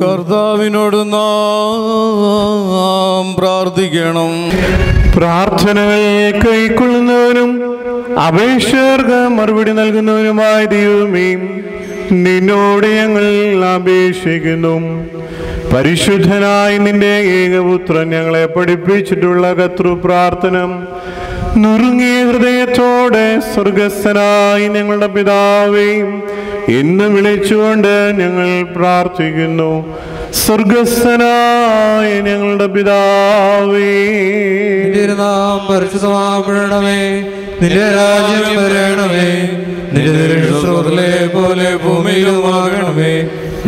കർത്താവിനോട് നാം പ്രാർത്ഥിക്കണം. പ്രാർത്ഥനകൾ കൈക്കൊള്ളുന്നവനും അപേക്ഷകർക്ക് മറുപടി നൽകുന്നവനുമായ ദൈവമേ, നിന്നോട് ഞങ്ങൾ അപേക്ഷിക്കുന്നു. പരിശുദ്ധനായി നിന്റെ ഏകപുത്രൻ ഞങ്ങളെ പഠിപ്പിച്ചിട്ടുള്ള കർത്തൃ പ്രാർത്ഥന നുറുങ്ങിയ ഹൃദയത്തോടെ സ്വർഗസ്ഥനായി ഞങ്ങളുടെ പിതാവേ എന്ന് വിളിച്ചുകൊണ്ട് ഞങ്ങൾ പ്രാർത്ഥിക്കുന്നു. സ്വർഗസ്ഥനായ ഞങ്ങളുടെ പിതാവേ, നിന്റെ നാമം പരിശുദ്ധമാകണമേ, നിന്റെ രാജ്യം വരണമേ, നിന്റെ സ്വർഗ്ഗത്തിലെ പോലെ ഭൂമിയിലുമാകണമേ.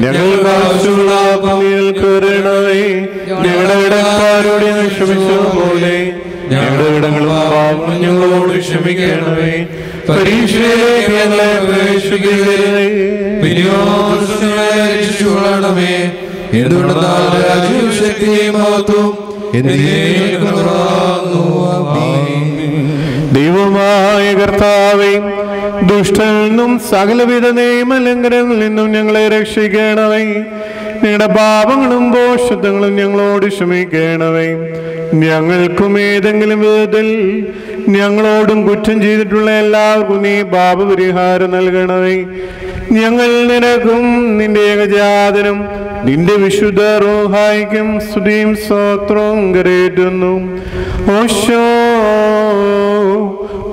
ഞങ്ങൾക്ക് ആവശ്യമുള്ള തരണമേ. ഞങ്ങളുടെ ഇടക്കാരോട് ഞങ്ങൾ ക്ഷമിച്ചതുപോലെ ഞങ്ങളുടെ ഇടങ്ങളും പാപങ്ങളും ഞങ്ങളോട് ക്ഷമിക്കണമേ. പരീക്ഷയിലേക്ക് ഞങ്ങളെ പ്രവേശിപ്പിക്കരുതേ, പിന്നെയോശങ്ങളെ രക്ഷിച്ചുകൊള്ളണമേ. എന്തുകൊണ്ടെന്നാൽ രാജ്യവും ശക്തിയും മഹത്വവും എന്നേക്കും ഉള്ളതാകുന്നു. ആമേൻ. ദൈവമായ കർത്താവേ, ദുഷ്ടനിൽ നിന്നും സകലവിധ നിയമലംഘനങ്ങളിൽ നിന്നും ഞങ്ങളെ രക്ഷിക്കണമേ. ഞങ്ങളുടെ പാപങ്ങളും ദോഷങ്ങളും ഞങ്ങളോട് ക്ഷമിക്കണമേ. ഞങ്ങൾക്കും ഏതെങ്കിലും വിധത്തിൽ ഞങ്ങളോടും കുറ്റം ചെയ്തിട്ടുള്ള എല്ലാവർക്കും നീ പാപപരിഹാരം നൽകണമേ. ഞങ്ങൾ നിനക്കും നിന്റെ ഏകജാതനും നിന്റെ വിശുദ്ധ റൂഹായിക്കും സ്തുതിയും സ്തോത്രവും കരേറ്റുന്നു. ഓശോ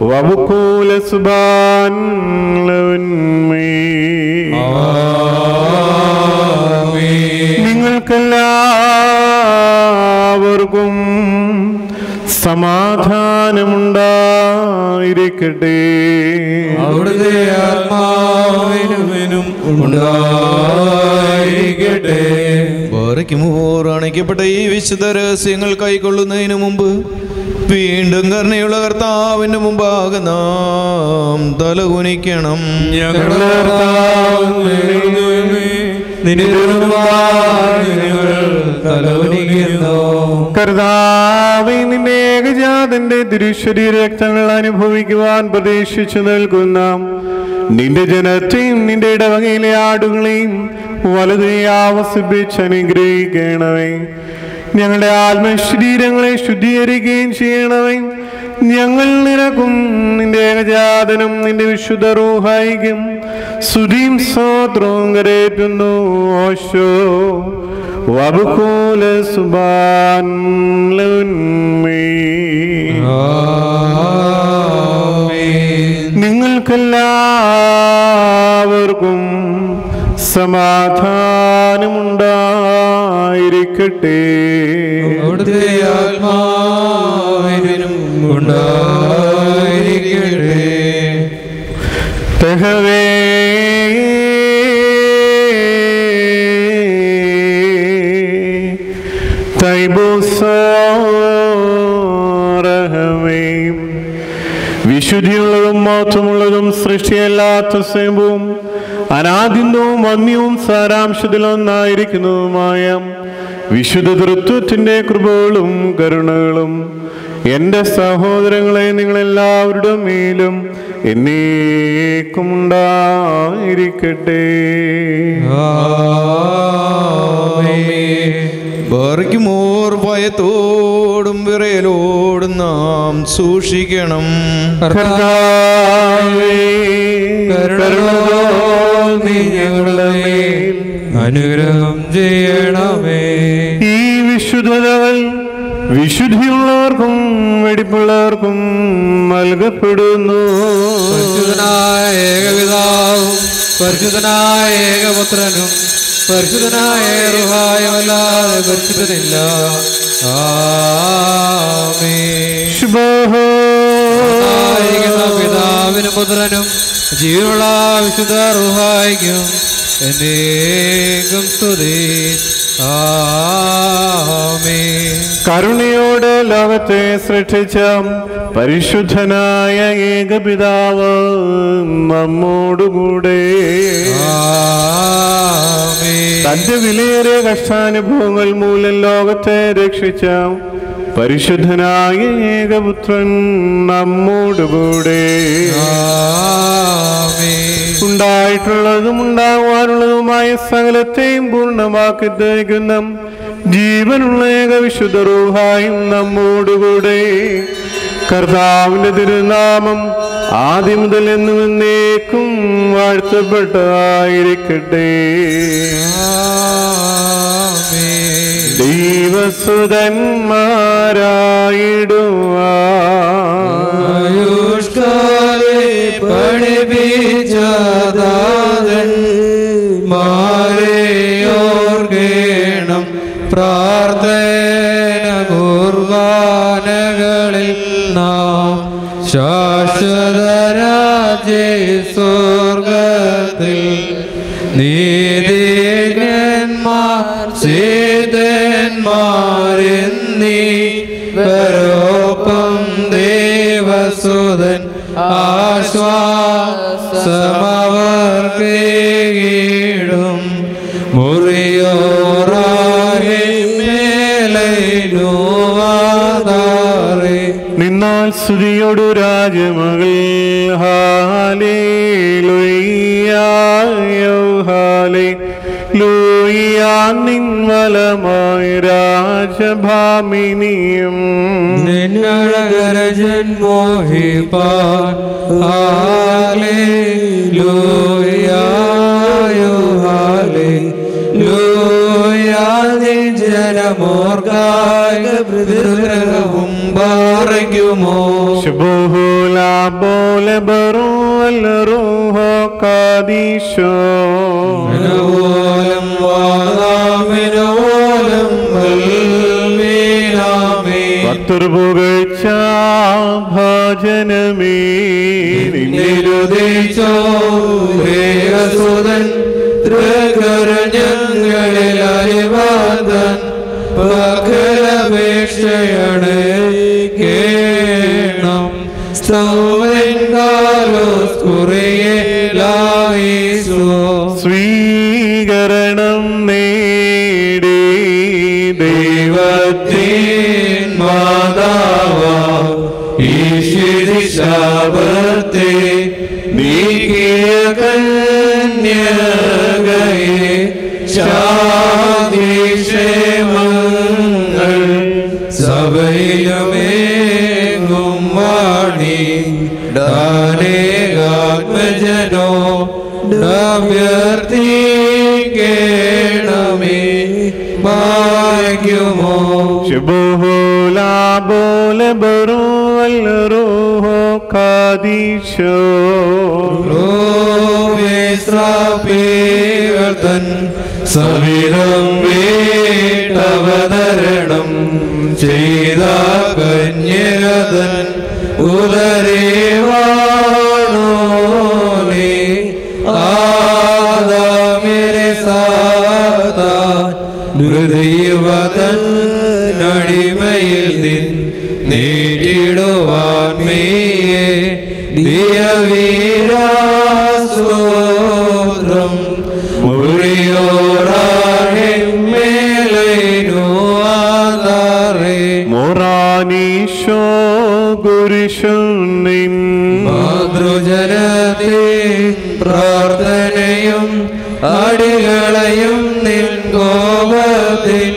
വബുകൂല സുബാൻ നിങ്ങൾക്കെല്ലാവർക്കും സമാധാനമുണ്ടായിരിക്കട്ടെ. അവിടുത്തെ ആത്മാവിനും ഉണ്ടായിരിക്കട്ടെ. അണയ്ക്കപ്പെട്ട ഈ വിശുദ്ധ രഹസ്യങ്ങൾ കൈക്കൊള്ളുന്നതിന് മുമ്പ് വീണ്ടും കരുണയുള്ള കർത്താവിന്റെ മുമ്പാകെ നാം തലകുനിക്കണം. കർത്താവേ, നിന്റെ ഏകജാതന്റെ തിരുശരീര രക്തങ്ങൾ അനുഭവിക്കുവാൻ പ്രതീക്ഷിച്ചു നിൽക്കുന്ന നിന്റെ ജനത്തെയും നിന്റെ ഇടവകയിലെ ആടുകളെയും വലുതേ ആവസിപ്പിച്ച് അനുഗ്രഹിക്കണമേ. ഞങ്ങളുടെ ആത്മശരീരങ്ങളെ ശുദ്ധീകരിക്കുകയും ചെയ്യണമേ. ഞങ്ങൾ നിനക്കും നിന്റെ ഏകജാതനും നിന്റെ വിശുദ്ധ റൂഹായിക്കും സ്തുതിയും സ്തോത്രവും കരേറ്റുന്നു. ഓശോ വബുകൂല സുബാൻ നിങ്ങൾക്കെല്ലാവർക്കും സമാധാനമുണ്ടായിരിക്കട്ടെ. അവിടുത്തെ ആത്മാവിനും ഉണ്ടായിരിക്കട്ടെ. തഹവേ വിശുദ്ധിയുള്ളതും മഹത്വമുള്ളതും സൃഷ്ടിയല്ലാത്ത സ്വയംഭൂവും അനാദിന്യവും വന്യവും സാരാംശത്തിലൊന്നായിരിക്കുന്നതുമായ വിശുദ്ധ തൃത്വത്തിന്റെ കൃപകളും കരുണകളും എൻ്റെ സഹോദരങ്ങളെ നിങ്ങളെല്ലാവരുടെ മേലും എന്നേക്കും ഉണ്ടായിരിക്കട്ടെ. ബാർക്കുമോർ ഭയത്തോടും വിറയലോടും നാം സൂക്ഷിക്കണം. അനുഗ്രഹം ചെയ്യണമേ. ഈ വിശുദ്ധതകൾ വിശുദ്ധിയുള്ളവർക്കും വെടിപ്പുള്ളവർക്കും നൽകപ്പെടുന്നു. പരിശുദ്ധനായ ഏകപിതാവും പരിശുദ്ധനായ ഏകപുത്രനും പരിശുദ്ധനായ റുഹായുമല്ലാതെ പരിശുദ്ധനില്ല. പിതാവിനും പുത്രനും ജീവനുള്ള വിശുദ്ധ റുഹായിക്കും എന്നേക്കും സ്തുതി. കരുണയോടെ ലോകത്തെ സൃഷ്ടിച്ച പരിശുദ്ധനായ ഏകപിതാവ് നമ്മോടുകൂടെ. തന്റെ വിലയേറിയ കഷ്ടാനുഭവങ്ങൾ മൂലം ലോകത്തെ രക്ഷിച്ച പരിശുദ്ധനായ ഏകപുത്രൻ നമ്മോടുകൂടെ. ഉണ്ടായിട്ടുള്ളതും ഉണ്ടാകുവാനുള്ളതുമായ സകലത്തെയും പൂർണ്ണമാക്കി തേക്കുന്ന ജീവനുള്ള ഏക വിശുദ്ധ റൂഹായും നമ്മോടുകൂടെ. കർത്താവിന്റെ തിരുനാമം ആദ്യം മുതൽ എന്നും എന്നേക്കും വാഴ്ത്തപ്പെട്ടതായിരിക്കട്ടെ. ദൈവസുതന്മാരായിടുവായുഷ്കാലെ പഠിപ്പിച്ചതാതന്മാരെയോർക്കേണം പ്രാർത്ഥന കുർബാനകളിൽ നാം ശാശ്വതരാജ്യ സ്വർഗത്തിൽ നീതിജ്ഞന്മാർ സിദ്ധന്മാരെന്നീവരോപ്പം ദേവസുതൻ ആശ്വാസമവർക്കേടും മുറിയോറാകെ മേലൈനുവാതാറേ. നിന്നാൽ സ്തുതിയോടു രാജമകൾ ഹാലേലൂയ ഹാലേലൂയ നിൻവലമായ രാജഭാമിനിയും നിന്നഴകരജൻ മോഹിപ്പാൻ ഹാലേലൂയ മോർഗായ പ്രതിഗ്രഹവും പാറയ്ക്കുമോ മനോലം വാദാമിനോലം ഭജനമേ നിന്നിരുദിച്ചോ വേഗസുതൻ ഞങ്ങളിൽ അരിവാദൻ പകലപേക്ഷയാണ് കേണം സൗവൻകാലോസ് കുറയേലായിസോ സ്വീകരണം നേടി ദൈവത്തിൻ മാതാവ ഈശ്വരി ശാപത്തെ നീക്കിയ കന്യകയെ ശാന്തിക്ഷേമങ്ങൾ സഭയിലുമേങ്ങും വാണി ഡാനേകാത്മജനോ അഭ്യർത്ഥിക്കണമേ ഭാഗ്യമോ ോസ്രാപേകൻ സവിധം വേട്ടവതരണം ചെയ്ത കന്യകതൻ ഉദരേവാണോനെ ആദാമിനെ സാതാൻ ഹൃദയവതൻ അടിമയിൽ നേടിടുവാൻ മേയെ ദിയവീരാസ്തോത്രം മോറാനീശോ ഗുരുശുനിൻ മാതൃജനത്തെ പ്രാർത്ഥനയും അടികളെയും നിൻ കോപത്തിൽ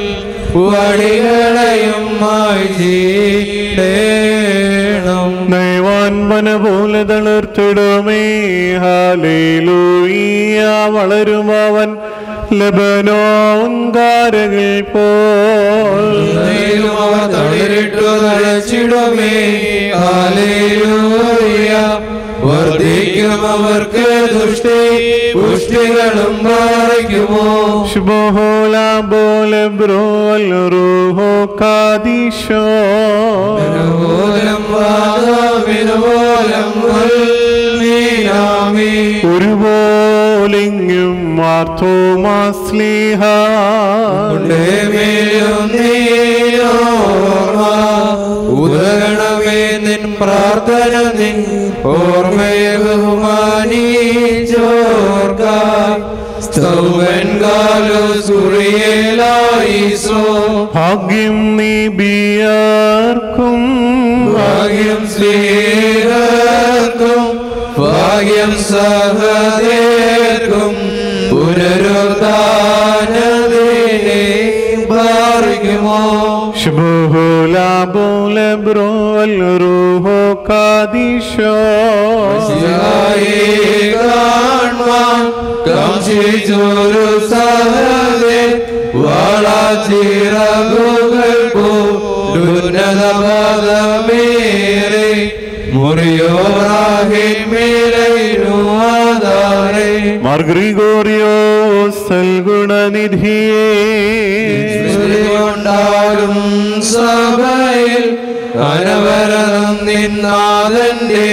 വടികളെയും മായ്ചീടേണം നയവാൻമന പോലെ തളിർത്തിടുമേ ഹല്ലേലൂയ വളരുമവൻ ലബനോൻ കാരകൾ പോൽ തളിരിട്ടു തഴച്ചിടുമേ ഹല്ലേലൂയ വർദ്ധിക്കും അവർക്ക് ദുഷ്ടി പുഷ്ടികളും പാറയ്ക്കുമോ ശുഭോല ബോലെ ബ്രോൽ റൂഹോ കാദീശോ ഒരുപോലെങ്ങും മാർത്തോമാസ്ലീഹ ഉദകണമേ നിൻ പ്രാർത്ഥന നിൻ ഓർമ്മയെ ബഹുമാനിച്ചോർക്ക ഭാഗ്യം നീബിയാർക്കും ഭാഗ്യം സ്ത്രീകർക്കും ഭാഗ്യം സഹദേർക്കും പുനരുദ്ധാനദിനെ പാറിക്കുമോ ശുഭോല ബോലെ ബ്രോൽ റൂഹോ കാദീശോ കാംക്ഷിച്ചൊരു സഹദേ വളാചിറകുകൾ പോന്നത പദമേറെ മുറിയോറാഹിമേലൈരുവാദാരേ മാർഗ്രിഗോറിയോ സൽഗുണനിധിയേ കൊണ്ടാലും സഭയിൽ അനവരതം നിന്നാഥന്റെ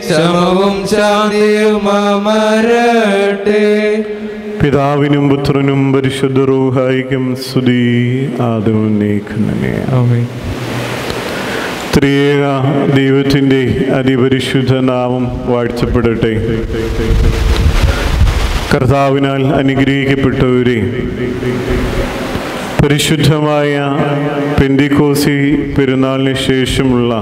ശമവും ശാന്തിയും അമരട്ടെ. പിതാവിനും പുത്രനും പരിശുദ്ധ റൂഹായിക്കും സ്തുതി ആദവും നീക്കുന്നേ. ത്രിയേക ദൈവത്തിൻ്റെ അതിപരിശുദ്ധ നാമം വാഴ്ത്തപ്പെടട്ടെ. കർത്താവിനാൽ അനുഗ്രഹിക്കപ്പെട്ടവരെ, പരിശുദ്ധമായ പെന്തിക്കോസി പെരുന്നാളിന് ശേഷമുള്ള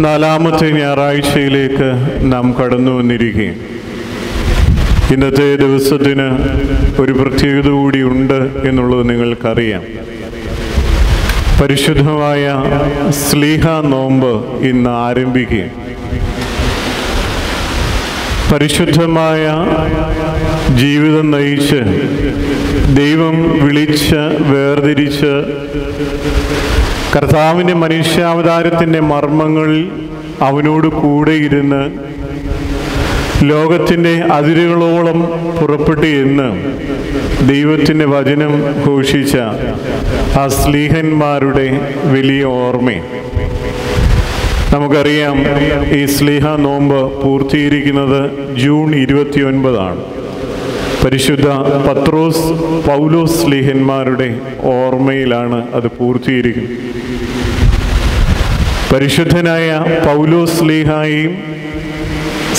നാലാമത്തെ ഞായറാഴ്ചയിലേക്ക് നാം കടന്നു വന്നിരിക്കുകയും ഇന്നത്തെ ദിവസത്തിന് ഒരു പ്രത്യേകത കൂടിയുണ്ട് എന്നുള്ളത് നിങ്ങൾക്കറിയാം. പരിശുദ്ധമായ സ്ലീഹ നോമ്പ് ഇന്ന് ആരംഭിക്കുകയും പരിശുദ്ധമായ ജീവിതം നയിച്ച് ദൈവം വിളിച്ച് വേർതിരിച്ച് കർത്താവിൻ്റെ മനുഷ്യാവതാരത്തിൻ്റെ മർമ്മങ്ങളിൽ അവനോട് കൂടെ ഇരുന്ന് ലോകത്തിൻ്റെ അതിരുകളോളം പുറപ്പെട്ടു എന്ന് ദൈവത്തിൻ്റെ വചനം ഘോഷിച്ച ആ സ്ലീഹന്മാരുടെ വലിയ ഓർമ്മ നമുക്കറിയാം. ഈ സ്ലീഹ നോമ്പ് പൂർത്തീകരിക്കുന്നത് ജൂൺ 29 പരിശുദ്ധ പത്രോസ് പൗലോസ് സ്ലീഹന്മാരുടെ ഓർമ്മയിലാണ് അത് പൂർത്തീകരിക്കുന്നത്. പരിശുദ്ധനായ പൗലോസ് സ്ലീഹായും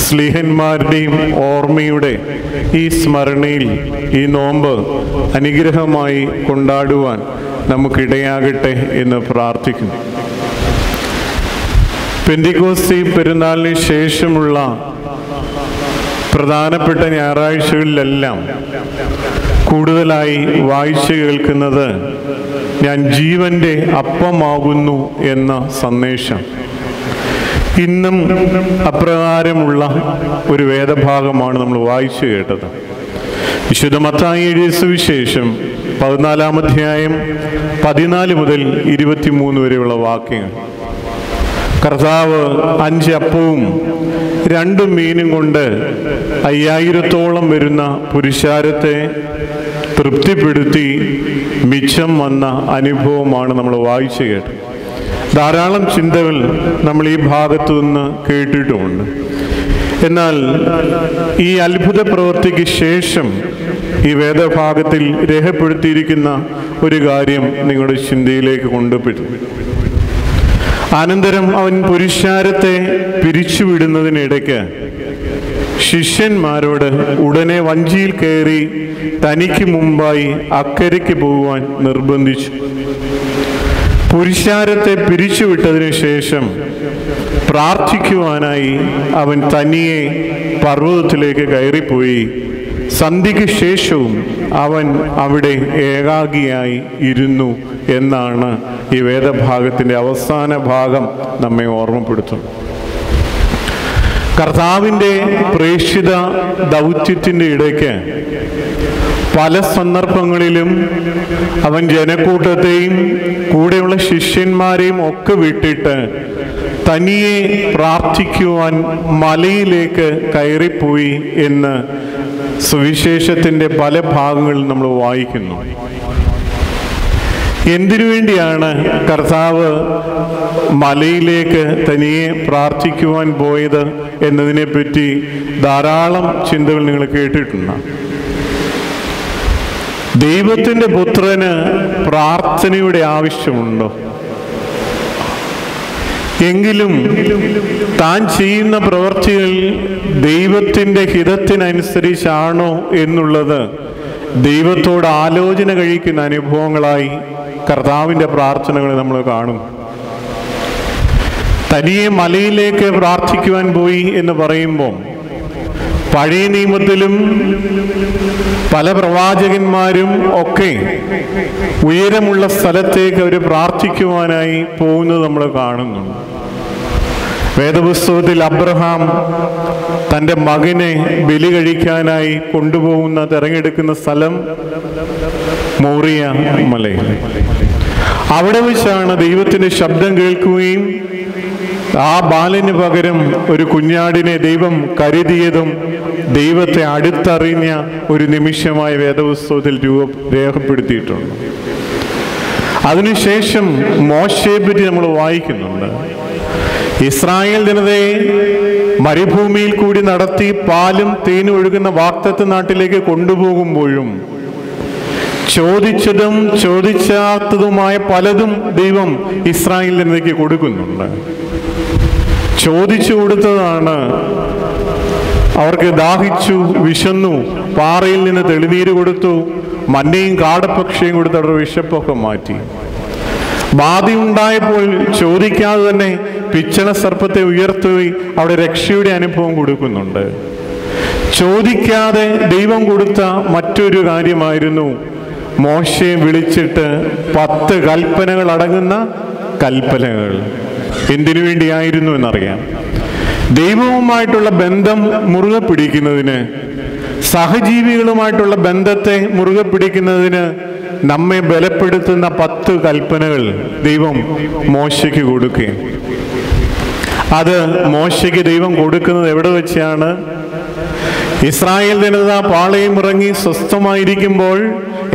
സ്ലീഹന്മാരുടെയും ഓർമ്മയുടെ ഈ സ്മരണയിൽ ഈ നോമ്പ് അനുഗ്രഹമായി കൊണ്ടാടുവാൻ നമുക്കിടയാകട്ടെ എന്ന് പ്രാർത്ഥിക്കുന്നു. പെന്തിക്കോസ്തി പെരുന്നാളിന് ശേഷമുള്ള പ്രധാനപ്പെട്ട ഞായറാഴ്ചകളിലെല്ലാം കൂടുതലായി വായിച്ചു കേൾക്കുന്നത് ഞാൻ ജീവന്റെ അപ്പമാകുന്നു എന്ന സന്ദേശം. ഇന്നും അപ്രകാരമുള്ള ഒരു വേദഭാഗമാണ് നമ്മൾ വായിച്ചു കേട്ടത്. വിശുദ്ധ മത്തായി എഴുതിയ സുവിശേഷം 14-ാം അധ്യായം 14 മുതൽ 23 വരെയുള്ള വാക്യങ്ങൾ. കർത്താവ് 5 അപ്പവും 2 മീനും കൊണ്ട് 5000-ഓളം വരുന്ന പുരുഷാരത്തെ തൃപ്തിപ്പെടുത്തി മിച്ചം വന്ന അനുഭവമാണ് നമ്മൾ വായിച്ചു കേട്ടത്. ധാരാളം ചിന്തകൾ നമ്മൾ ഈ ഭാഗത്തു നിന്ന് കേട്ടിട്ടുമുണ്ട്. എന്നാൽ ഈ അത്ഭുത പ്രവൃത്തിക്ക് ശേഷം ഈ വേദഭാഗത്തിൽ രേഖപ്പെടുത്തിയിരിക്കുന്ന ഒരു കാര്യം നിങ്ങളുടെ ചിന്തയിലേക്ക് കൊണ്ടുപോയി. അനന്തരം അവൻ പുരുഷാരത്തെ പിരിച്ചുവിടുന്നതിനിടയ്ക്ക് ശിഷ്യന്മാരോട് ഉടനെ വഞ്ചിയിൽ കയറി തനിക്ക് മുമ്പായി അക്കരയ്ക്ക് പോകുവാൻ നിർബന്ധിച്ചു. പുരുഷാരത്തെ പിരിച്ചുവിട്ടതിനു ശേഷം പ്രാർത്ഥിക്കുവാനായി അവൻ തനിയെ പർവ്വതത്തിലേക്ക് കയറിപ്പോയി. സന്ധ്യയ്ക്ക് ശേഷവും അവൻ അവിടെ ഏകാഗിയായി ഇരുന്നു എന്നാണ് ഈ വേദഭാഗത്തിൻ്റെ അവസാന ഭാഗം നമ്മെ ഓർമ്മപ്പെടുത്തുന്നത്. കർത്താവിൻ്റെ പ്രേക്ഷിത ദൗത്യത്തിൻ്റെ ഇടയ്ക്ക് പല സന്ദർഭങ്ങളിലും അവൻ ജനക്കൂട്ടത്തെയും കൂടെയുള്ള ശിഷ്യന്മാരെയും ഒക്കെ വിട്ടിട്ട് തനിയെ പ്രാർത്ഥിക്കുവാൻ മലയിലേക്ക് കയറിപ്പോയി എന്ന് സുവിശേഷത്തിൻ്റെ പല ഭാഗങ്ങളിൽ നമ്മൾ വായിക്കുന്നു. എന്തിനു വേണ്ടിയാണ് കർത്താവ് മലയിലേക്ക് തനിയെ പ്രാർത്ഥിക്കുവാൻ പോയത് എന്നതിനെപ്പറ്റി ധാരാളം ചിന്തകൾ നിങ്ങൾ കേട്ടിട്ടുണ്ട്. ദൈവത്തിൻ്റെ പുത്രന് പ്രാർത്ഥനയുടെ ആവശ്യമുണ്ടോ? എങ്കിലും താൻ ചെയ്യുന്ന പ്രവൃത്തികൾ ദൈവത്തിൻ്റെ ഹിതത്തിനനുസരിച്ചാണോ എന്നുള്ളത് ദൈവത്തോട് ആലോചന കഴിക്കുന്ന അനുഭവങ്ങളായി കർത്താവിൻ്റെ പ്രാർത്ഥനകൾ നമ്മൾ കാണും. തനിയെ മലയിലേക്ക് പ്രാർത്ഥിക്കുവാൻ പോയി എന്ന് പറയുമ്പോൾ പഴയ നിയമത്തിലും പല പ്രവാചകന്മാരും ഒക്കെ ഉയരമുള്ള സ്ഥലത്തേക്ക് അവർ പ്രാർത്ഥിക്കുവാനായി പോകുന്നത് നമ്മൾ കാണുന്നുണ്ട്. വേദപുസ്തകത്തിൽ അബ്രഹാം തൻ്റെ മകനെ ബലി കഴിക്കാനായി തിരഞ്ഞെടുക്കുന്ന സ്ഥലം മോറിയ മലയിൽ. അവിടെ വെച്ചാണ് ദൈവത്തിൻ്റെ ശബ്ദം കേൾക്കുകയും ആ ബാലന് പകരം ഒരു കുഞ്ഞാടിനെ ദൈവം കരുതിയതും ദൈവത്തെ അടുത്തറിഞ്ഞ ഒരു നിമിഷമായി വേദപുസ്തകത്തിൽ രേഖപ്പെടുത്തിയിട്ടുണ്ട്. അതിനുശേഷം മോശയെ പറ്റി നമ്മൾ വായിക്കുന്നുണ്ട്. ഇസ്രായേൽ ജനതയെ മരുഭൂമിയിൽ കൂടി നടത്തി പാലും തേനും ഒഴുകുന്ന വാഗ്ദത്ത നാട്ടിലേക്ക് കൊണ്ടുപോകുമ്പോഴും ചോദിച്ചതും ചോദിച്ചാത്തതുമായ പലതും ദൈവം ഇസ്രായേൽ ജനതയ്ക്ക് കൊടുക്കുന്നുണ്ട്. ചോദിച്ചു കൊടുത്തതാണ്. അവർക്ക് ദാഹിച്ചു, വിശന്നു, പാറയിൽ നിന്ന് തെളിനീര് കൊടുത്തു, മന്നയും കാടപ്പക്ഷിയും കൊടുത്ത് അവരുടെ വിശപ്പൊക്കെ മാറ്റി. ബാധയുണ്ടായപ്പോൾ ചോദിക്കാതെ തന്നെ പിച്ചള സർപ്പത്തെ ഉയർത്തി അവിടെ രക്ഷയുടെ അനുഭവം കൊടുക്കുന്നുണ്ട്. ചോദിക്കാതെ ദൈവം കൊടുത്ത മറ്റൊരു കാര്യമായിരുന്നു മോശയെ വിളിച്ചിട്ട് 10 കൽപ്പനകൾ അടങ്ങുന്ന കൽപ്പനകൾ. എന്തിനു വേണ്ടിയായിരുന്നു എന്നറിയാം. ദൈവവുമായിട്ടുള്ള ബന്ധം മുറുകെ പിടിക്കുന്നതിന്, സഹജീവികളുമായിട്ടുള്ള ബന്ധത്തെ മുറുകെ പിടിക്കുന്നതിന് നമ്മെ ബലപ്പെടുത്തുന്ന 10 കൽപ്പനകൾ ദൈവം മോശയ്ക്ക് കൊടുക്കുകയും, അത് മോശയ്ക്ക് ദൈവം കൊടുക്കുന്നത് എവിടെ വെച്ചാണ്? ഇസ്രായേൽ ജനത പാളയം ഇറങ്ങി സ്വസ്ഥമായിരിക്കുമ്പോൾ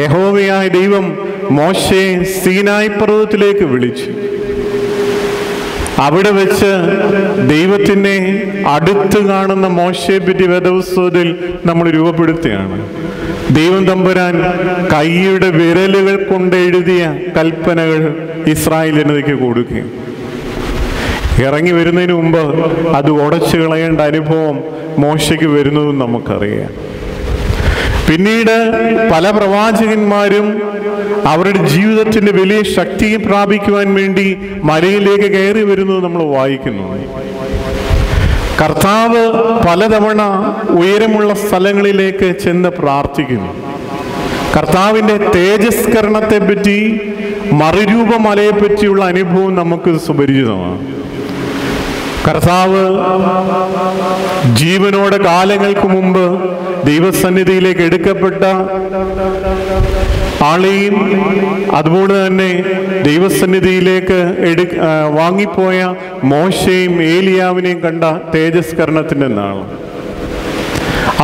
യഹോവയായ ദൈവം മോശയെ സീനായി പർവ്വതത്തിലേക്ക് വിളിച്ചു. അവിടെ വെച്ച് ദൈവത്തിനെ അടുത്ത് കാണുന്ന മോശയെ പറ്റി വേദപുസ്തകത്തിൽ നമ്മൾ രൂപപ്പെടുത്തുകയാണ്. ദൈവം തമ്പുരാൻ കൈയുടെ വിരലുകൾ കൊണ്ട് എഴുതിയ കൽപ്പനകൾ ഇസ്രായേൽ ജനതയ്ക്ക് കൊടുക്കുകയും, ഇറങ്ങി വരുന്നതിന് മുമ്പ് അത് ഉടച്ചു കളയേണ്ട അനുഭവം മോശയ്ക്ക് വരുന്നതും നമുക്കറിയാം. പിന്നീട് പല പ്രവാചകന്മാരും അവരുടെ ജീവിതത്തിന്റെ വലിയ ശക്തി പ്രാപിക്കുവാൻ വേണ്ടി മലയിലേക്ക് കയറി വരുന്നത് നമ്മൾ വായിക്കുന്നു. കർത്താവ് പലതവണ ഉയരമുള്ള സ്ഥലങ്ങളിലേക്ക് ചെന്ന് പ്രാർത്ഥിക്കുന്നു. കർത്താവിൻ്റെ തേജസ്കരണത്തെ പറ്റി, മറുരൂപമലയെ പറ്റിയുള്ള അനുഭവം നമുക്ക് സുപരിചിതമാണ്. കർത്താവ് ജീവനോടെ കാലങ്ങൾക്ക് മുമ്പ് ദൈവസന്നിധിയിലേക്ക് എടുക്കപ്പെട്ട ആളെയും അതുപോലെ തന്നെ ദൈവസന്നിധിയിലേക്ക് വാങ്ങിപ്പോയ മോശയും ഏലിയാവിനെയും കണ്ട തേജസ്കരണത്തിൻ്റെ നാൾ.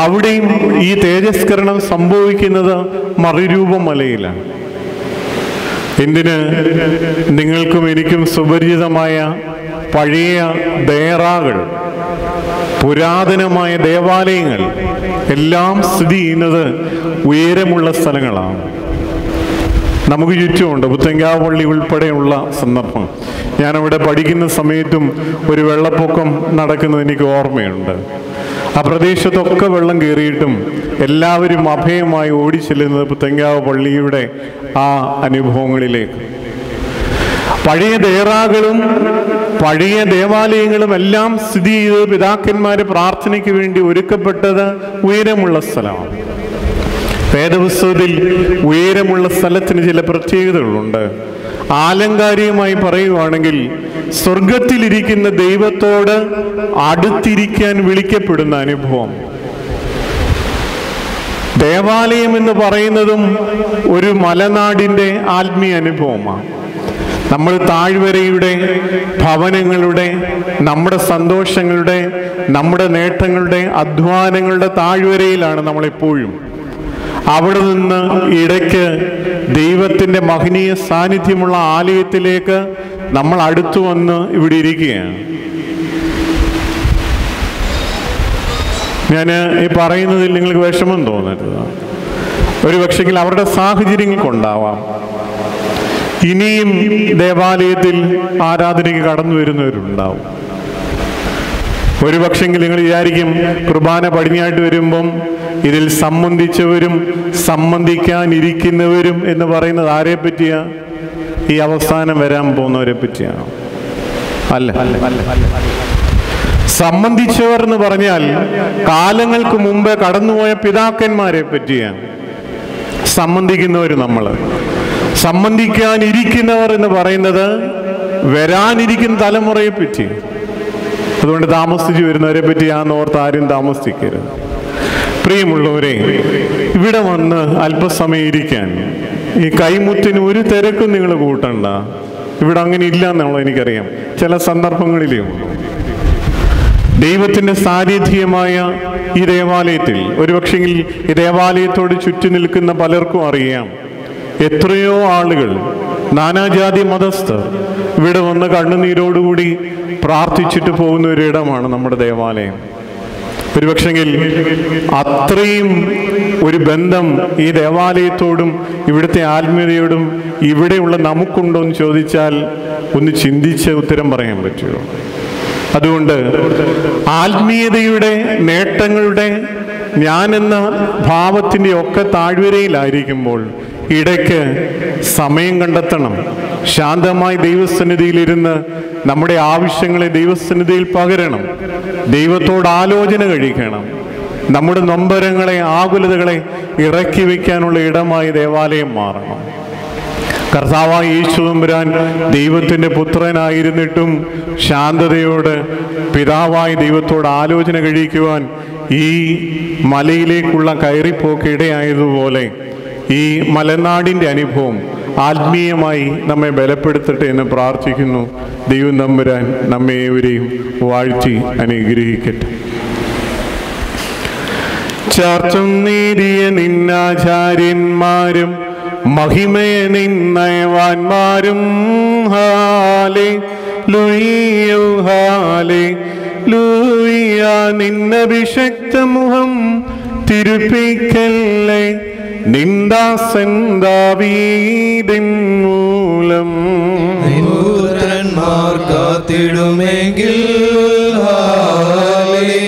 അവിടെയും ഈ തേജസ്കരണം സംഭവിക്കുന്നത് മറുരൂപമലയിലാണ്. എന്തിന്? നിങ്ങൾക്കും എനിക്കും സുപരിചിതമായ പഴയ ദേറാകൾ, പുരാതനമായ ദേവാലയങ്ങൾ എല്ലാം സ്ഥിതി ചെയ്യുന്നത് ഉയരമുള്ള സ്ഥലങ്ങളാണ്. നമുക്ക് ചുറ്റുമുണ്ട്. പുത്തങ്കാവ് പള്ളി ഉൾപ്പെടെയുള്ള സന്ദർഭം. ഞാനവിടെ പഠിക്കുന്ന സമയത്തും ഒരു വെള്ളപ്പൊക്കം നടക്കുന്നത് എനിക്ക് ഓർമ്മയുണ്ട്. ആ പ്രദേശത്തൊക്കെ വെള്ളം കയറിയിട്ടും എല്ലാവരും അഭയമായി ഓടിച്ചെല്ലുന്നത് പുത്തങ്കാവ് പള്ളിയുടെ ആ അനുഭവങ്ങളിലേക്ക്. പഴയ ദേറാകളും പഴയ ദേവാലയങ്ങളും എല്ലാം സ്ഥിതി ചെയ്തത് പിതാക്കന്മാര് പ്രാർത്ഥനയ്ക്ക് വേണ്ടി ഒരുക്കപ്പെട്ടത് ഉയരമുള്ള സ്ഥലമാണ്. വേദപുസ്തകത്തിൽ ഉയരമുള്ള സ്ഥലത്തിന് ചില പ്രത്യേകതകളുണ്ട്. ആലങ്കാരികമായി പറയുവാണെങ്കിൽ സ്വർഗത്തിലിരിക്കുന്ന ദൈവത്തോട് അടുത്തിരിക്കാൻ വിളിക്കപ്പെടുന്ന അനുഭവം. ദേവാലയം എന്ന് പറയുന്നതും ഒരു മലനാടിൻ്റെ ആത്മീയ അനുഭവമാണ്. നമ്മൾ താഴ്വരയുടെ, ഭവനങ്ങളുടെ, നമ്മുടെ സന്തോഷങ്ങളുടെ, നമ്മുടെ നേട്ടങ്ങളുടെ, അധ്വാനങ്ങളുടെ താഴ്വരയിലാണ് നമ്മളെപ്പോഴും. അവിടെ നിന്ന് ഇടയ്ക്ക് ദൈവത്തിൻ്റെ മഹനീയ സാന്നിധ്യമുള്ള ആലയത്തിലേക്ക് നമ്മൾ അടുത്തു വന്ന് ഇവിടെ ഇരിക്കുകയാണ്. ഞാൻ ഈ പറയുന്നതിൽ നിങ്ങൾക്ക് വിഷമം തോന്നരുത്. ഒരു പക്ഷെങ്കിൽ അവരുടെ സാഹചര്യങ്ങൾ കൊണ്ടാവാം ഇനിയും ദേവാലയത്തിൽ ആരാധനയ്ക്ക് കടന്നു വരുന്നവരുണ്ടാവും. ഒരു പക്ഷെങ്കിൽ നിങ്ങൾ വിചാരിക്കും കുർബാന പടിഞ്ഞായിട്ട് വരുമ്പം ഇതിൽ സംബന്ധിച്ചവരും സംബന്ധിക്കാനിരിക്കുന്നവരും എന്ന് പറയുന്നത് ആരെ പറ്റിയാ? ഈ അവസാനം വരാൻ പോകുന്നവരെ പറ്റിയാണ്. അല്ല, സംബന്ധിച്ചവർ എന്ന് പറഞ്ഞാൽ കാലങ്ങൾക്ക് മുമ്പേ കടന്നുപോയ പിതാക്കന്മാരെ പറ്റിയാണ് സംബന്ധിക്കുന്നവർ. നമ്മൾ സംബന്ധിക്കാനിരിക്കുന്നവർ എന്ന് പറയുന്നത് വരാനിരിക്കുന്ന തലമുറയെ പറ്റി. അതുകൊണ്ട് താമസിച്ചു വരുന്നവരെ പറ്റിയാന്ന് ഓർത്ത് ആരും താമസിക്കരുത്. പ്രിയമുള്ളവരെ, ഇവിടെ വന്ന് അല്പസമയം ഇരിക്കാൻ ഈ കൈമുത്തിന് ഒരു തിരക്കും നിങ്ങൾ കൂട്ടണ്ട. ഇവിടെ അങ്ങനെ ഇല്ല എന്നുള്ളത് എനിക്കറിയാം. ചില സന്ദർഭങ്ങളിലും ദൈവത്തിൻ്റെ സാന്നിധ്യമായ ഈ ദേവാലയത്തിൽ, ഒരുപക്ഷെങ്കിൽ ഈ ദേവാലയത്തോട് ചുറ്റി നിൽക്കുന്ന പലർക്കും അറിയാം, എത്രയോ ആളുകൾ, നാനാജാതി മതസ്ഥർ ഇവിടെ വന്ന് കണ്ണുനീരോടുകൂടി പ്രാർത്ഥിച്ചിട്ട് പോകുന്ന ഒരിടമാണ് നമ്മുടെ ദേവാലയം. ഒരുപക്ഷെങ്കിൽ അത്രയും ഒരു ബന്ധം ഈ ദേവാലയത്തോടും ഇവിടുത്തെ ആത്മീയതയോടും ഇവിടെയുള്ള നമുക്കുണ്ടോ എന്ന് ചോദിച്ചാൽ ഒന്ന് ചിന്തിച്ച് ഉത്തരം പറയാൻ പറ്റുമോ? അതുകൊണ്ട് ആത്മീയതയുടെ നേട്ടങ്ങളുടെ ഞാനെന്ന ഭാവത്തിൻ്റെ ഒക്കെ താഴ്വരയിലായിരിക്കുമ്പോൾ ഇടയ്ക്ക് സമയം കണ്ടെത്തണം. ശാന്തമായി ദൈവസന്നിധിയിലിരുന്ന് നമ്മുടെ ആവശ്യങ്ങളെ ദൈവസന്നിധിയിൽ പകരണം. ദൈവത്തോട് ആലോചന കഴിക്കണം. നമ്മുടെ നൊമ്പരങ്ങളെ, ആകുലതകളെ ഇറക്കി വയ്ക്കാനുള്ള ഇടമായി ദേവാലയം മാറണം. കർത്താവായ യേശു തമ്പുരാൻ ദൈവത്തിൻ്റെ പുത്രനായിരുന്നിട്ടും ശാന്തതയോട് പിതാവായ ദൈവത്തോട് ആലോചന കഴിക്കുവാൻ ഈ മലയിലേക്കുള്ള കയറിപ്പോക്ക് ഇടയായതുപോലെ ഈ മലനാടിൻ്റെ അനുഭവം ആത്മീയമായി നമ്മെ ബലപ്പെടുത്തട്ടെ എന്ന് പ്രാർത്ഥിക്കുന്നു. ദൈവം തമ്പുരാൻ നമ്മെ ഏവരെയും വാഴ്ത്തി അനുഗ്രഹിക്കട്ടെ. ചാർച്ചും നേരിയ നിന്നാചാര്യന്മാരും മഹിമയെ നിന്നയവാന്മാരും ഹാലേ ലൂയ്യോ ഹാലേ ലൂയ്യ നിന്നഭിഷക്ത മുഖം തിരുപ്പിക്കല്ലേ നിന്ദാസൻ ദാവീദിൻ മൂലം പുത്രന്മാർ കാത്തിടുമെങ്കിൽ ഹാലേ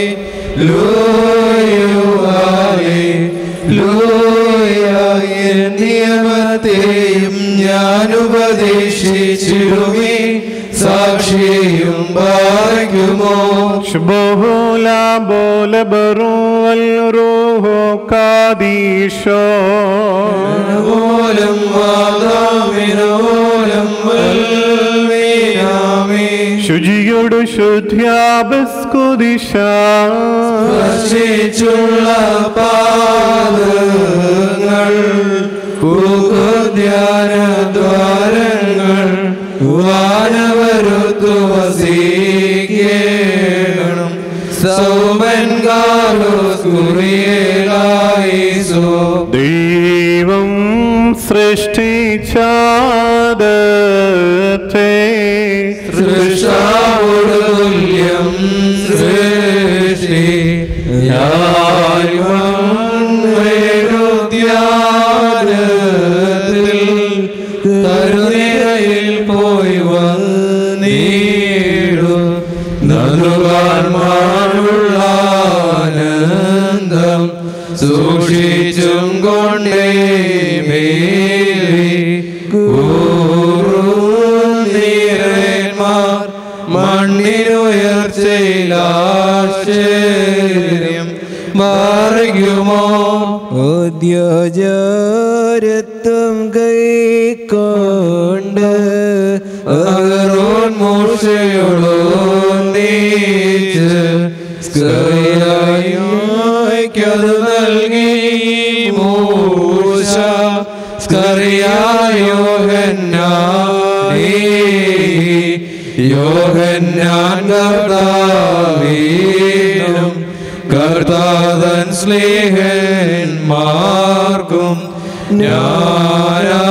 ലൂയ്യോ ഹാലേ ലൂയ്യ നിയമത്തെയും ഞാൻ ഉപദേശിച്ചിടുമേ സാക്ഷിയും ഭാഗ്യമോ ശുഭോല ബോല ബറുവൽ റൂഹോ കാദീശോ ഓലം വാദാമിനോലം വൽമീനാമേ ശുചിയോട് ശുദ്ധ്യാബസ്കുദിശ സ്പർശിച്ചുള്ള പാദങ്ങൾ ധ്യാനദ്വാരങ്ങൾ വാനവരുത്തു വസീകേണം സൗമൻ കാലോസ് കുറിയേലായിസോ ദൈവം സൃഷ്ടിച്ചാദത്തെ സൃഷ്ടാവോട് തുല്യം സൃഷ്ടി തരുനിരയിൽ പോയി വന്നീടു നറുകാന്മാരുള്ള ആനന്ദം സൂക്ഷിച്ചും കൊണ്ടേ കൂറുന്നീരന്മാർ മണ്ണിനുയർച്ചയിലാശ്ചര്യം മാറിയുമോ ഉദ്യോജരത്വം കൈക്കൊണ്ട് അകറോൻ മൂർച്ചയോടൊന്നിച്ച് സ്കറിയായിക്കത് നൽകി മൂർച്ച യോഹന്നാൻ കർത്താവീനും കർത്താതൻ സ്നേഹന്മാർക്കും ഞാനാ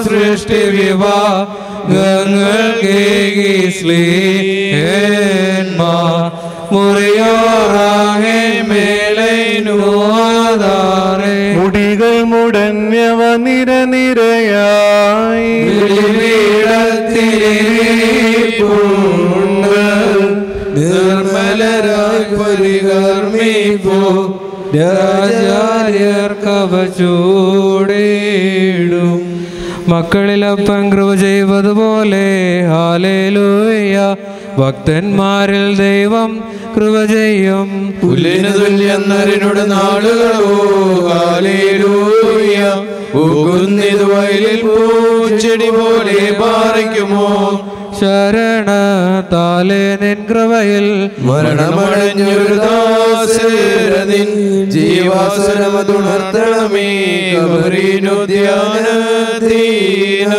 സൃഷ്ടി വിഭാഗങ്ങൾ കേകി സ്നേഹന്മാർ മുറിയോറാകെ മേലൈനുവാദാറെ മുടികൾ മുടഞ്ഞവ നിരനിരയായി നിർമ്മലരായി പരികർമ്മിപ്പോ രാജാര്യർക്കവചൂടേടും മക്കളിലപ്പൻ കൃപ ചെയ്വതുപോലെ ഹാലേലൂയ ഭക്തന്മാരിൽ ദൈവം കൃപ ചെയ്യും. പുല്ലിന് തുല്യം നരനുടെ നാളുകളോ ഹാലേലൂയ ഊകുന്നിത് വയലിൽ പൂച്ചെടി പോലെ പാറിക്കുമോ ശരണത്താലെ നിൻ കൃപയിൽ മരണമടഞ്ഞൊരു ദാസരനിൻ ജീവാസുരമതുണർത്തണമേ കബറിനുദ്യാനദീന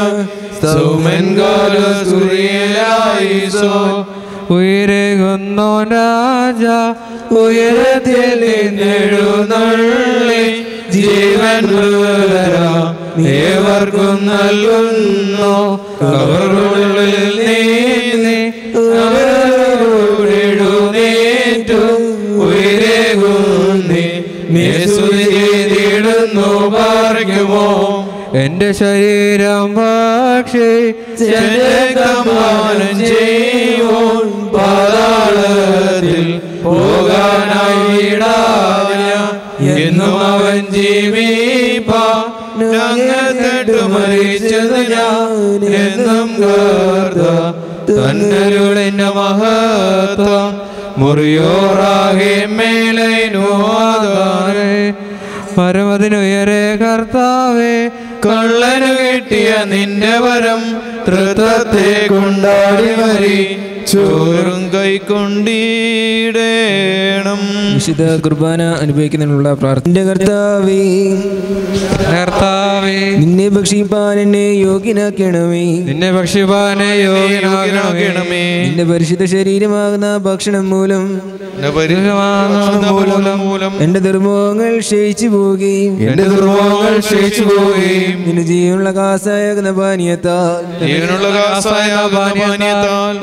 സൗമൻ കാലസുറിയലായിസോ ഉയരകുന്നോ രാജ ഉയരത്തിൽ നിന്നെഴുന്നള്ളി ജീവൻ ഏവർക്കും നൽകുന്നു കബറുകളിൽ നീന്തി അവരെഴുന്നേറ്റു ഉയരകുന്നി സ്തുതി ചെയ്തിടുന്നു പാർക്കുമോ എന്റെ ശരീരം ഭക്ഷിച്ചമാനം ചെയ്യുവോൻ പാതാളത്തിൽ പോകാനായി വിടാന എന്നും അവൻ ജീവിപ്പാങ്ങു മരിച്ചത് ഞാൻ എന്നും കർത്ത തന്നരുളിന്റെ മഹത്വം മുറിയോറാകെ മേലൈനുവാദാരെ പരമതിനുയരെ കർത്താവേ കള്ളനു കിട്ടിയ നിന്റെ വരം തൃത്വത്തെ കൊണ്ടാടി വരി ചോറും കൈക്കൊണ്ടിടേണം. വിശുദ്ധ കുർബാന അനുഭവിക്കുന്നതിനുള്ള പ്രാർത്ഥന. കർത്താവേ, നിന്നെ ഭക്ഷിപ്പാൻ എന്നെ യോഗ്യനാക്കണമേ. നിന്നെ ഭക്ഷിപ്പാനെ യോഗ്യനാക്കണമേ. നിന്റെ പരിശുദ്ധ ശരീരമാകുന്ന ഭക്ഷണം മൂലം എന്റെ ദുർമോഹങ്ങൾ ക്ഷയിച്ചു പോവുകയും നിന്റെ ജീവനുള്ള കാസായാകുന്ന പാനീയത്താൽ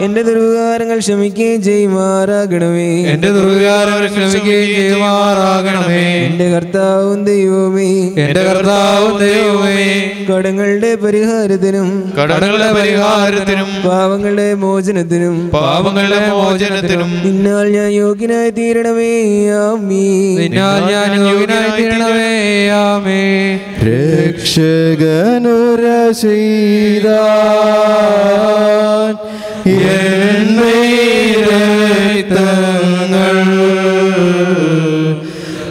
എന്റെ ദുർവികാരങ്ങൾ ക്ഷമിക്കുകയും ചെയ്യുമാറാകണമേ. എന്റെ കർത്താവും ദൈവമേ, കടങ്ങളുടെ പരിഹാരത്തിനും പാവങ്ങളുടെ മോചനത്തിനും നിന്നാൽ ഞാൻ യോഗ്യനായി തീരണമേ. ആമേൻ. രക്ഷകനുരചയിതാൻ രക്തങ്ങൾ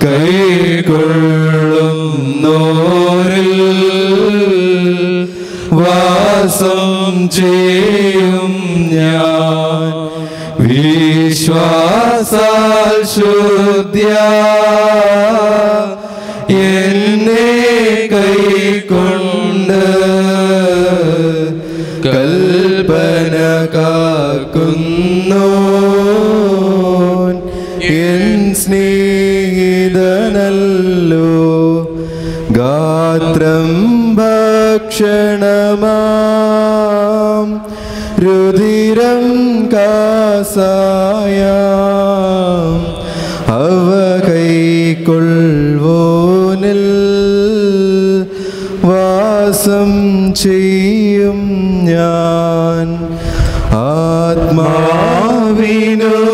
കൈക്കൊള്ളുന്നോരിൽ വാസം ചെയ്യും ഞാൻ വിശ്വാസാൽ ശുദ്ധ്യ എന്നെ കൈക്കൊണ്ട് കൽപ്പന കാക്കുന്നോ എൻ സ്നേഹിതനല്ലോ. ഗാത്രം ഭക്ഷണമാം രുധിരം കാസായാം അവ കൈക്കൊള്ളുവോനിൽ വാസം ചെയ്യും ഞാൻ. ആത്മാവിനു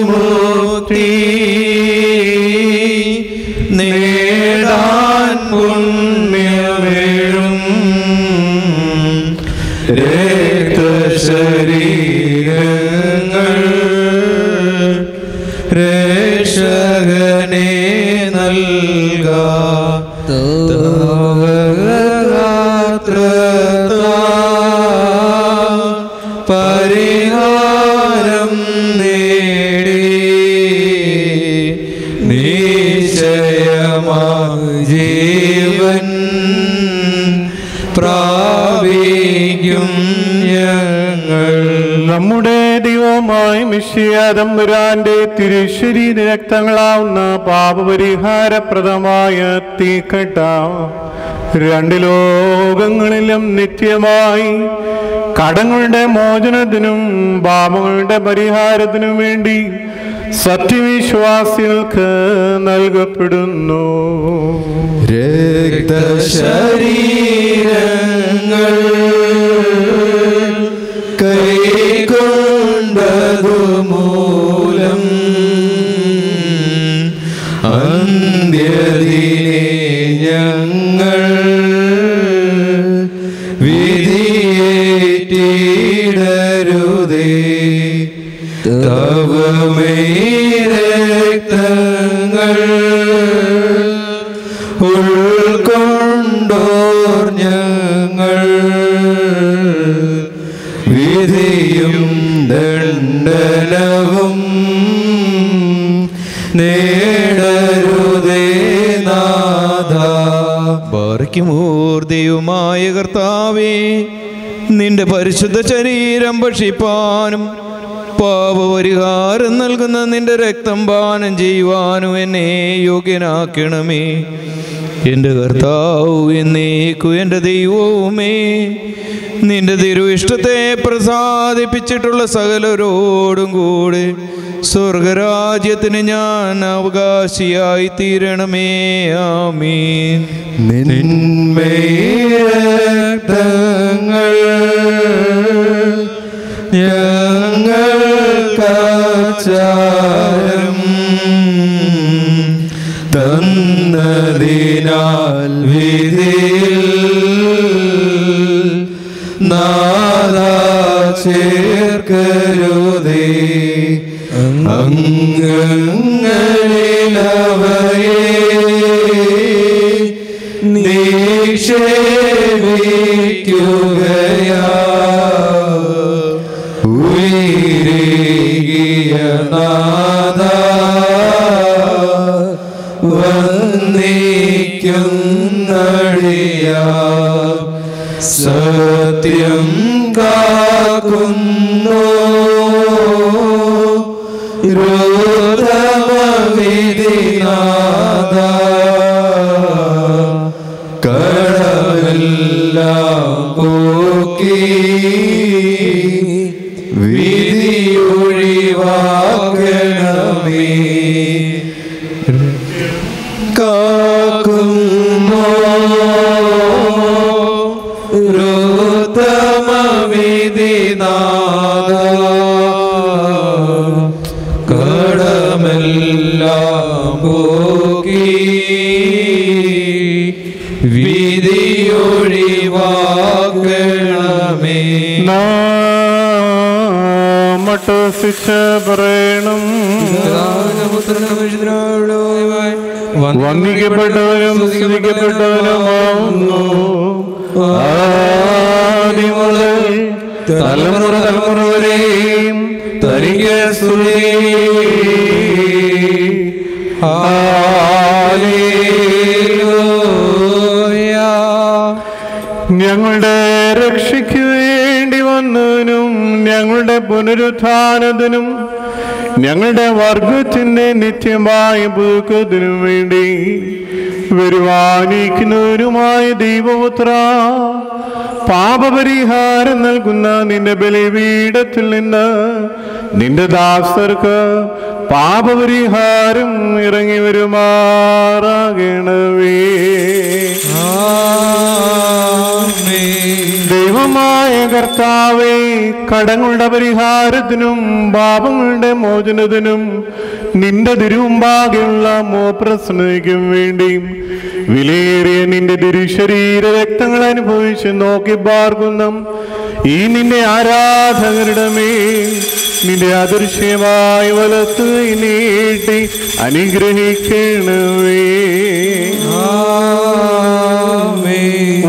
മുക്തി നേടാൻ പുണ്യമേഴും രക്തശരീരങ്ങൾ രക്ഷകനെ നൽകാ പരിഹാരം നേടി നിശ്ചയമായി ജീവൻ പ്രാപിക്കും ഞങ്ങൾ. നമ്മുടെ ദൈവമായി മിശിഹാ തമ്പുരാന്റെ തിരുശരീര രക്തങ്ങളാവുന്ന പാപപരിഹാരപ്രദമായ തീക്കട്ട രണ്ട് ലോകങ്ങളിലും നിത്യമായി കടങ്ങളുടെ മോചനത്തിനും പാപങ്ങളുടെ പരിഹാരത്തിനും വേണ്ടി സത്യവിശ്വാസികൾക്ക് നൽകപ്പെടുന്നു. രക്തശരീരങ്ങൾ കൈക്കൊണ്ടതു മൂലം അന്ത്യദിനെ ഞങ്ങൾ വിധിയേറ്റിടരുതേ. തവമേ രക്തങ്ങൾ ഉൾക്കൊണ്ടോർ ഞങ്ങൾ വിധിയും ദണ്ഡനവും നേടരുതേ നാഥ. ദൈവമായ കർത്താവേ, നിന്റെ പരിശുദ്ധ ശരീരം ഭക്ഷിപ്പാനും പാപപരിഹാരം നൽകുന്ന നിന്റെ രക്തം പാനം ചെയ്യുവാനും എന്നെ യോഗ്യനാക്കണമേ. എൻ്റെ കർത്താവ് എന്നേക്കും എൻ്റെ ദൈവവുമേ, നിന്റെ തിരുവിഷ്ടത്തെ പ്രസാദിപ്പിച്ചിട്ടുള്ള സകലരോടും കൂടെ സ്വർഗരാജ്യത്തിന് ഞാൻ അവകാശിയായി തീരണമേ. ആമീൻ. നിന്മേരക്തങ്ങൾ ഞങ്ങൾക്കാചാരം തന്നതിനാൽ വിധിയിൽ നാദാ ചേർക്കരുതേ. അംഗങ്ങളിലവയെ നിക്ഷേപിക്കണമേ. സ്തുതിക്കുകയാ ഉയരേകിയ നാഥ വന്ദിക്കുന്നടിയാ സത്യം കാക്കുന്നു രോധമവിധിനാഥ കടമെല്ലാം പോക്കി വിധിയൊഴിവാക്കണമേ കാക്കുമോ രോധമവിധിനാഥ കടമെല്ലാം പോക്കി വിധിയൊഴിവാക്കണമേ മട്ടസിച്ച് പറയണം വന്ദിക്കപ്പെട്ടവരും സ്തുതിക്കപ്പെട്ടവരുമാവുന്നു ആദ്യം മുതൽ തലമുറ തലമുറ വരെയും തനിക്ക് സ്തുതി ഹല്ലേലൂയ. ഞങ്ങളുടെ രക്ഷയ്ക്ക് വേണ്ടി വന്നവനും ഞങ്ങളുടെ പുനരുത്ഥാനത്തിനും ഞങ്ങളുടെ വർഗത്തിന്റെ നിത്യമായ പുതുക്കത്തിനും വേണ്ടി വരുവാനിരിക്കുന്നവരുമായ ദൈവപുത്ര, പാപപരിഹാരം നൽകുന്ന നിന്റെ ബലിപീഠത്തിൽ നിന്ന് നിന്റെ ദാസർക്ക് പാപപരിഹാരം ഇറങ്ങി വരുമാറാകണമേ. ദൈവമായ കർത്താവേ, കടങ്ങളുടെ പരിഹാരത്തിനും പാപങ്ങളുടെ മോചനത്തിനും നിന്റെ തിരുമുമ്പാകെയുള്ള മോപ്രസന്നതയ്ക്കും വേണ്ടി വിലയേറിയ നിന്റെ തിരുശരീര രക്തങ്ങൾ അനുഭവിച്ച് നോക്കി പാർക്കുന്ന ഈ നിന്റെ ആരാധകരുടെ മേൽ നിന്റെ അദൃശ്യമായ വലത്ത് നീട്ടി അനുഗ്രഹിക്കണമേ.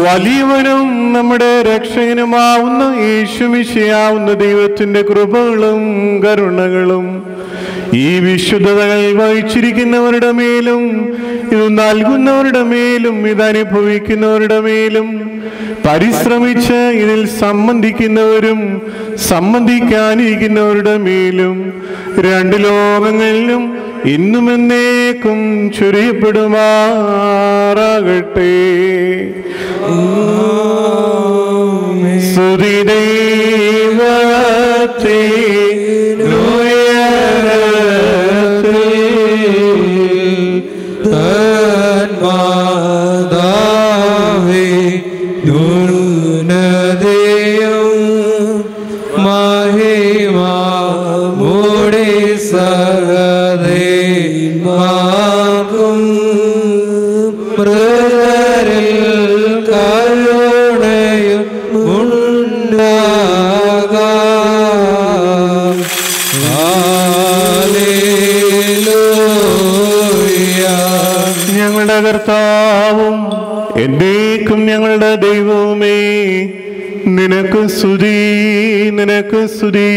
വലിയവനും നമ്മുടെ രക്ഷകനുമാവുന്ന യേശുമിശിയാവുന്ന ദൈവത്തിന്റെ കൃപകളും കരുണകളും ഈ വിശുദ്ധതകൾ വഹിച്ചിരിക്കുന്നവരുടെ മേലും ഇത് നൽകുന്നവരുടെ മേലും ഇത് അനുഭവിക്കുന്നവരുടെ മേലും പരിശ്രമിച്ച് ഇതിൽ സംബന്ധിക്കുന്നവരും സംബന്ധിക്കാനിരിക്കുന്നവരുടെ മേലും രണ്ട് ലോകങ്ങളിലും ഇന്നും എന്നേക്കും ചൊരിയപ്പെടുമാറാകട്ടെ. സ്തുതി ദൈവത്തെ ഞങ്ങളുടെ കർത്താവും എന്നേക്കും ഞങ്ങളുടെ ദൈവവുമേ, നിനക്ക് സ്തുതി, നിനക്ക് സ്തുതി,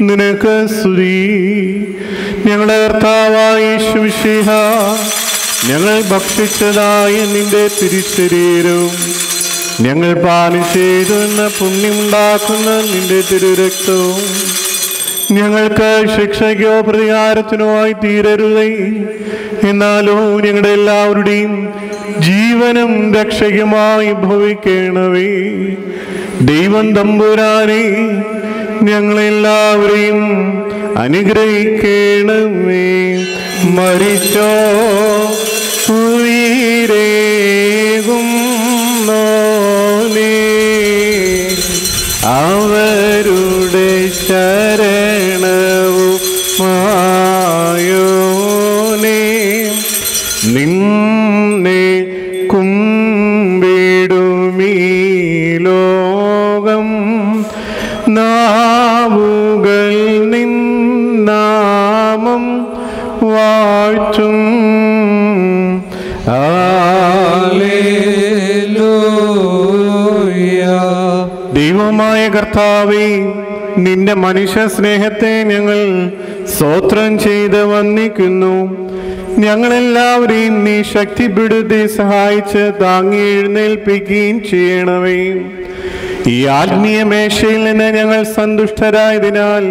നിനക്ക് സ്തുതി. ഞങ്ങളുടെ കർത്താവായ യേശുമിശിഹ, ഞങ്ങൾ ഭക്ഷിച്ചതായ നിന്റെ തിരുശരീരവും ഞങ്ങൾ പാനം ചെയ്തുവെന്ന പുണ്യമുണ്ടാക്കുന്ന നിന്റെ തിരുരക്തവും ഞങ്ങൾക്ക് ശിക്ഷയ്ക്കോ പ്രതികാരത്തിനോ ആയി തീരരുതേ, എന്നാലോ ഞങ്ങളുടെ എല്ലാവരുടെയും ജീവനും രക്ഷയുമായി ഭവിക്കണമേ. ദൈവം തമ്പുരാനെ, ഞങ്ങളെല്ലാവരെയും അനുഗ്രഹിക്കണമേ. മരിച്ചോ ഉയരേകും അവരുടെ ശരണവും മായോനേ, നിന്നെ കുമ്പിടുമീ ലോകം നാവുകൾ നിന്നാമം വാഴ്ത്തും. ഹല്ലേലൂയ. കർത്താവേ, നിന്റെ മനുഷ്യ സ്നേഹത്തെ ഞങ്ങൾ സ്തോത്രം ചെയ്ത് വന്ദിക്കുന്നു. ഞങ്ങളെല്ലാവരെയും നീ ശക്തിപ്പെടുത്തി സഹായിച്ച് താങ്ങി എഴുന്നേൽപ്പിക്കുകയും ചെയ്യണമേ. ഈ ആത്മീയ മേശയിൽ നിന്ന് ഞങ്ങൾ സന്തുഷ്ടരായതിനാൽ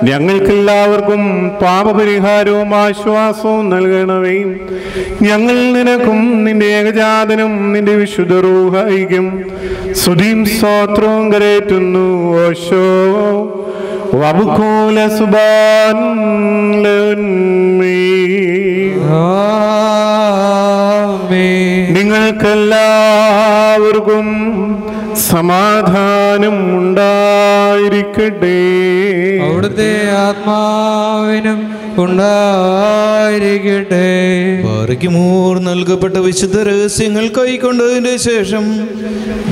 ഞങ്ങൾക്കെല്ലാവർക്കും പാപപരിഹാരവും ആശ്വാസവും നൽകണമേ. ഞങ്ങൾ നിനക്കും നിന്റെ ഏകജാതനും നിന്റെ വിശുദ്ധ റൂഹായിക്കും സ്തുതിയും സ്തോത്രവും കരേറ്റുന്നു. ഓശോ വബുകൂല സുബാൻ നിങ്ങൾക്കെല്ലാവർക്കും സമാധാനം ഉണ്ടായിരിക്കട്ടെ. അവിടുത്തെ ആത്മാവിനും ഉണ്ടായിരിക്കട്ടെ. പാറയ്ക്കുമോർ നൽകപ്പെട്ട വിശുദ്ധ രഹസ്യങ്ങൾ കൈക്കൊണ്ടതിന്റെ ശേഷം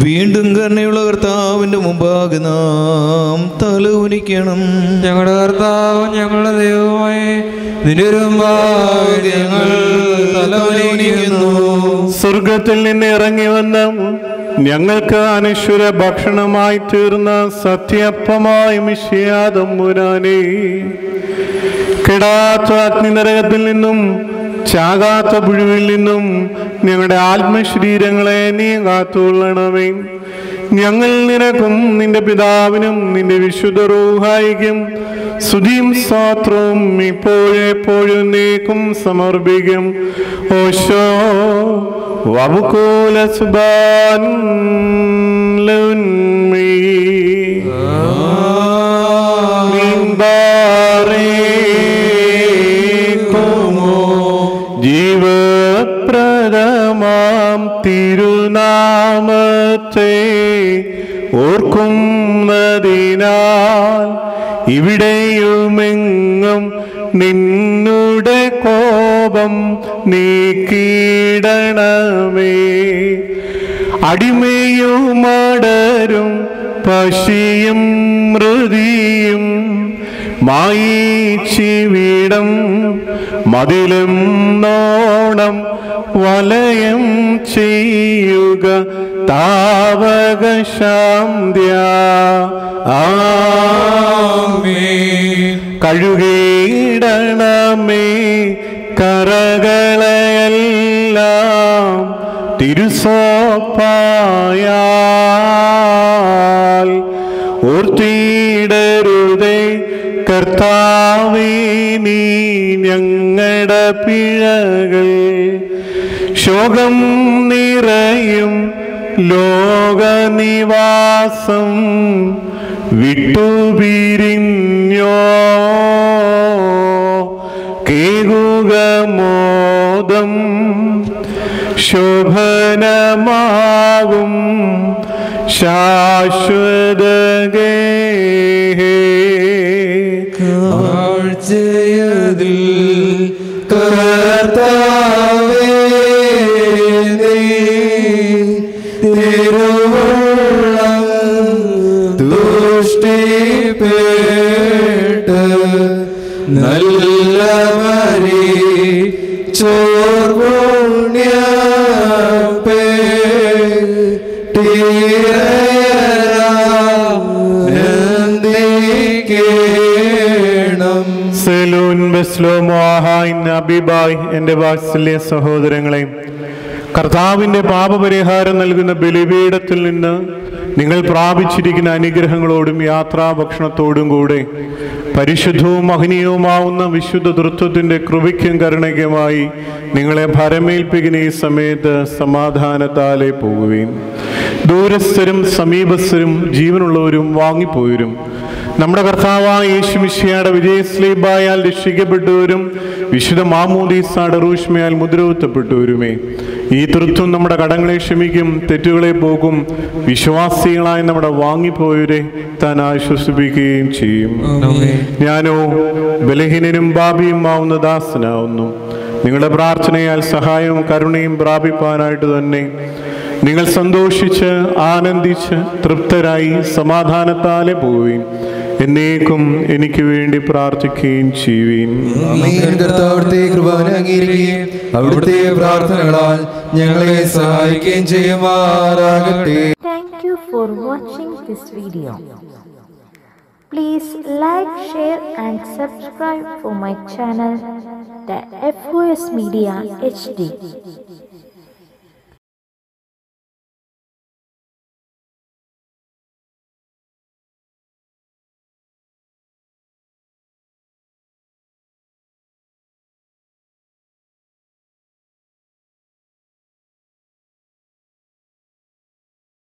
വീണ്ടും കരുണയുള്ള കർത്താവിന്റെ മുമ്പാകെ നാം തല ഉനിക്കണം. ഞങ്ങളുടെ കർത്താവും ഞങ്ങളുടെ ദൈവമായി നിന്റെ മുമ്പാകെ ഞങ്ങൾ തല ഉനിക്കുന്നു. സ്വർഗത്തിൽ നിന്ന് ഇറങ്ങി വന്ന ഞങ്ങൾക്ക് അനശ്വര ഭക്ഷണമായി തീർന്ന സത്യപ്പമായ മിശിഹാ തമ്പുരാനേ, കെടാത്ത അഗ്നിനരകത്തിൽ നിന്നും ചാകാത്ത പുഴുവിൽ നിന്നും ഞങ്ങളുടെ ആത്മശരീരങ്ങളെ നീ കാത്തുകൊള്ളണമേ. ഞങ്ങൾ നിനക്കും നിന്റെ പിതാവിനും നിന്റെ വിശുദ്ധ റൂഹായിക്കും സ്തുതിയും സ്തോത്രവും ഇപ്പോഴെപ്പോഴും നീക്കും സമർപ്പിക്കും. ഓശോ വബുകൂല സുബാൻ ജീവപ്രദമാം തിരുനാമത്തെ ഓർക്കുന്നതിനാൽ ഇവിടെയുമെങ്ങും നിന്നുടെ കോപം നീക്കിടണമേ. അടിമയുമടരും പശിയും മൃതിയും മായിച്ചിവിടം മതിലും നോണം വലയം ചെയ്യുക താവക ശാന്ത്യ. കഴുകിയിടണമേ കറകളെയെല്ലാം തിരുസോപ്പായാൽ. ഓർത്തിടരുതേ കർത്താവേ നീ ഞങ്ങളുടെ പിഴകൾ. ശോകം നിറയും ലോകനിവാസം വിട്ടുപിരിഞ്ഞോ കേകുക മോദം ശോഭനമാകും ശാശ്വതഗേ. കാഴ്ചയതിൽ കർത്താവേ നീ തിരുവുള്ളം തുഷ്ടിപ്പെട്ട് നല്ല മരി എന്റെ വാത്സല്യ സഹോദരങ്ങളെ, കർത്താവിന്റെ പാപപരിഹാരം നൽകുന്ന ബലിപീഠത്തിൽ നിന്ന് നിങ്ങൾ പ്രാപിച്ചിരിക്കുന്ന അനുഗ്രഹങ്ങളോടും യാത്രാഭക്ഷണത്തോടും കൂടെ പരിശുദ്ധവും മഹനീയവുമാവുന്ന വിശുദ്ധ തൃത്വത്തിന്റെ കൃപയ്ക്കും കരുണയ്ക്കുമായി നിങ്ങളെ ഭരമേൽപ്പിക്കുന്ന ഈ സമയത്ത് സമാധാനത്താലെ പോകുകയും ദൂരസ്ഥരും സമീപസ്ഥരും ജീവനുള്ളവരും വാങ്ങിപ്പോയവരും നമ്മുടെ കർത്താവായ യേശു മിശിഹായുടെ വിജയസ്ലീബായാൽ രക്ഷിക്കപ്പെട്ടവരും വിശുദ്ധ മാമോദീസായുടെ റൂഷ്മയാൽ മുദ്രകുത്തപ്പെട്ടവരുമേ, ഈ തൃത്വം നമ്മുടെ കടങ്ങളെ ക്ഷമിക്കും, തെറ്റുകളെ പോകും, വിശ്വാസികളായി നമ്മുടെ വാങ്ങിപ്പോയവരെ താൻ ആശ്വസിപ്പിക്കുകയും ചെയ്യും. ഞാനോ ബലഹീനനും പാപിയുമാവുന്ന ദാസനാവുന്നു. നിങ്ങളുടെ പ്രാർത്ഥനയാൽ സഹായവും കരുണയും പ്രാപിപ്പാനായിട്ട് തന്നെ നിങ്ങൾ സന്തോഷിച്ച് ആനന്ദിച്ച് തൃപ്തരായി സമാധാനത്താലെ പോവുകയും എന്നേക്കും എനിക്ക് വേണ്ടി പ്രാർത്ഥിക്കുകയും ചെയ്യുവീൻ. കർത്താവിടുത്തെ കൃപ അംഗീകരിക്കുകയും അവിടുത്തെ പ്രാർത്ഥനകളാൽ ഞങ്ങളെ സഹായിക്കുകയും ചെയ്യുമാറാകട്ടെ. Thank you for watching this video. Please like, share and subscribe for my channel, the FOS Media HD.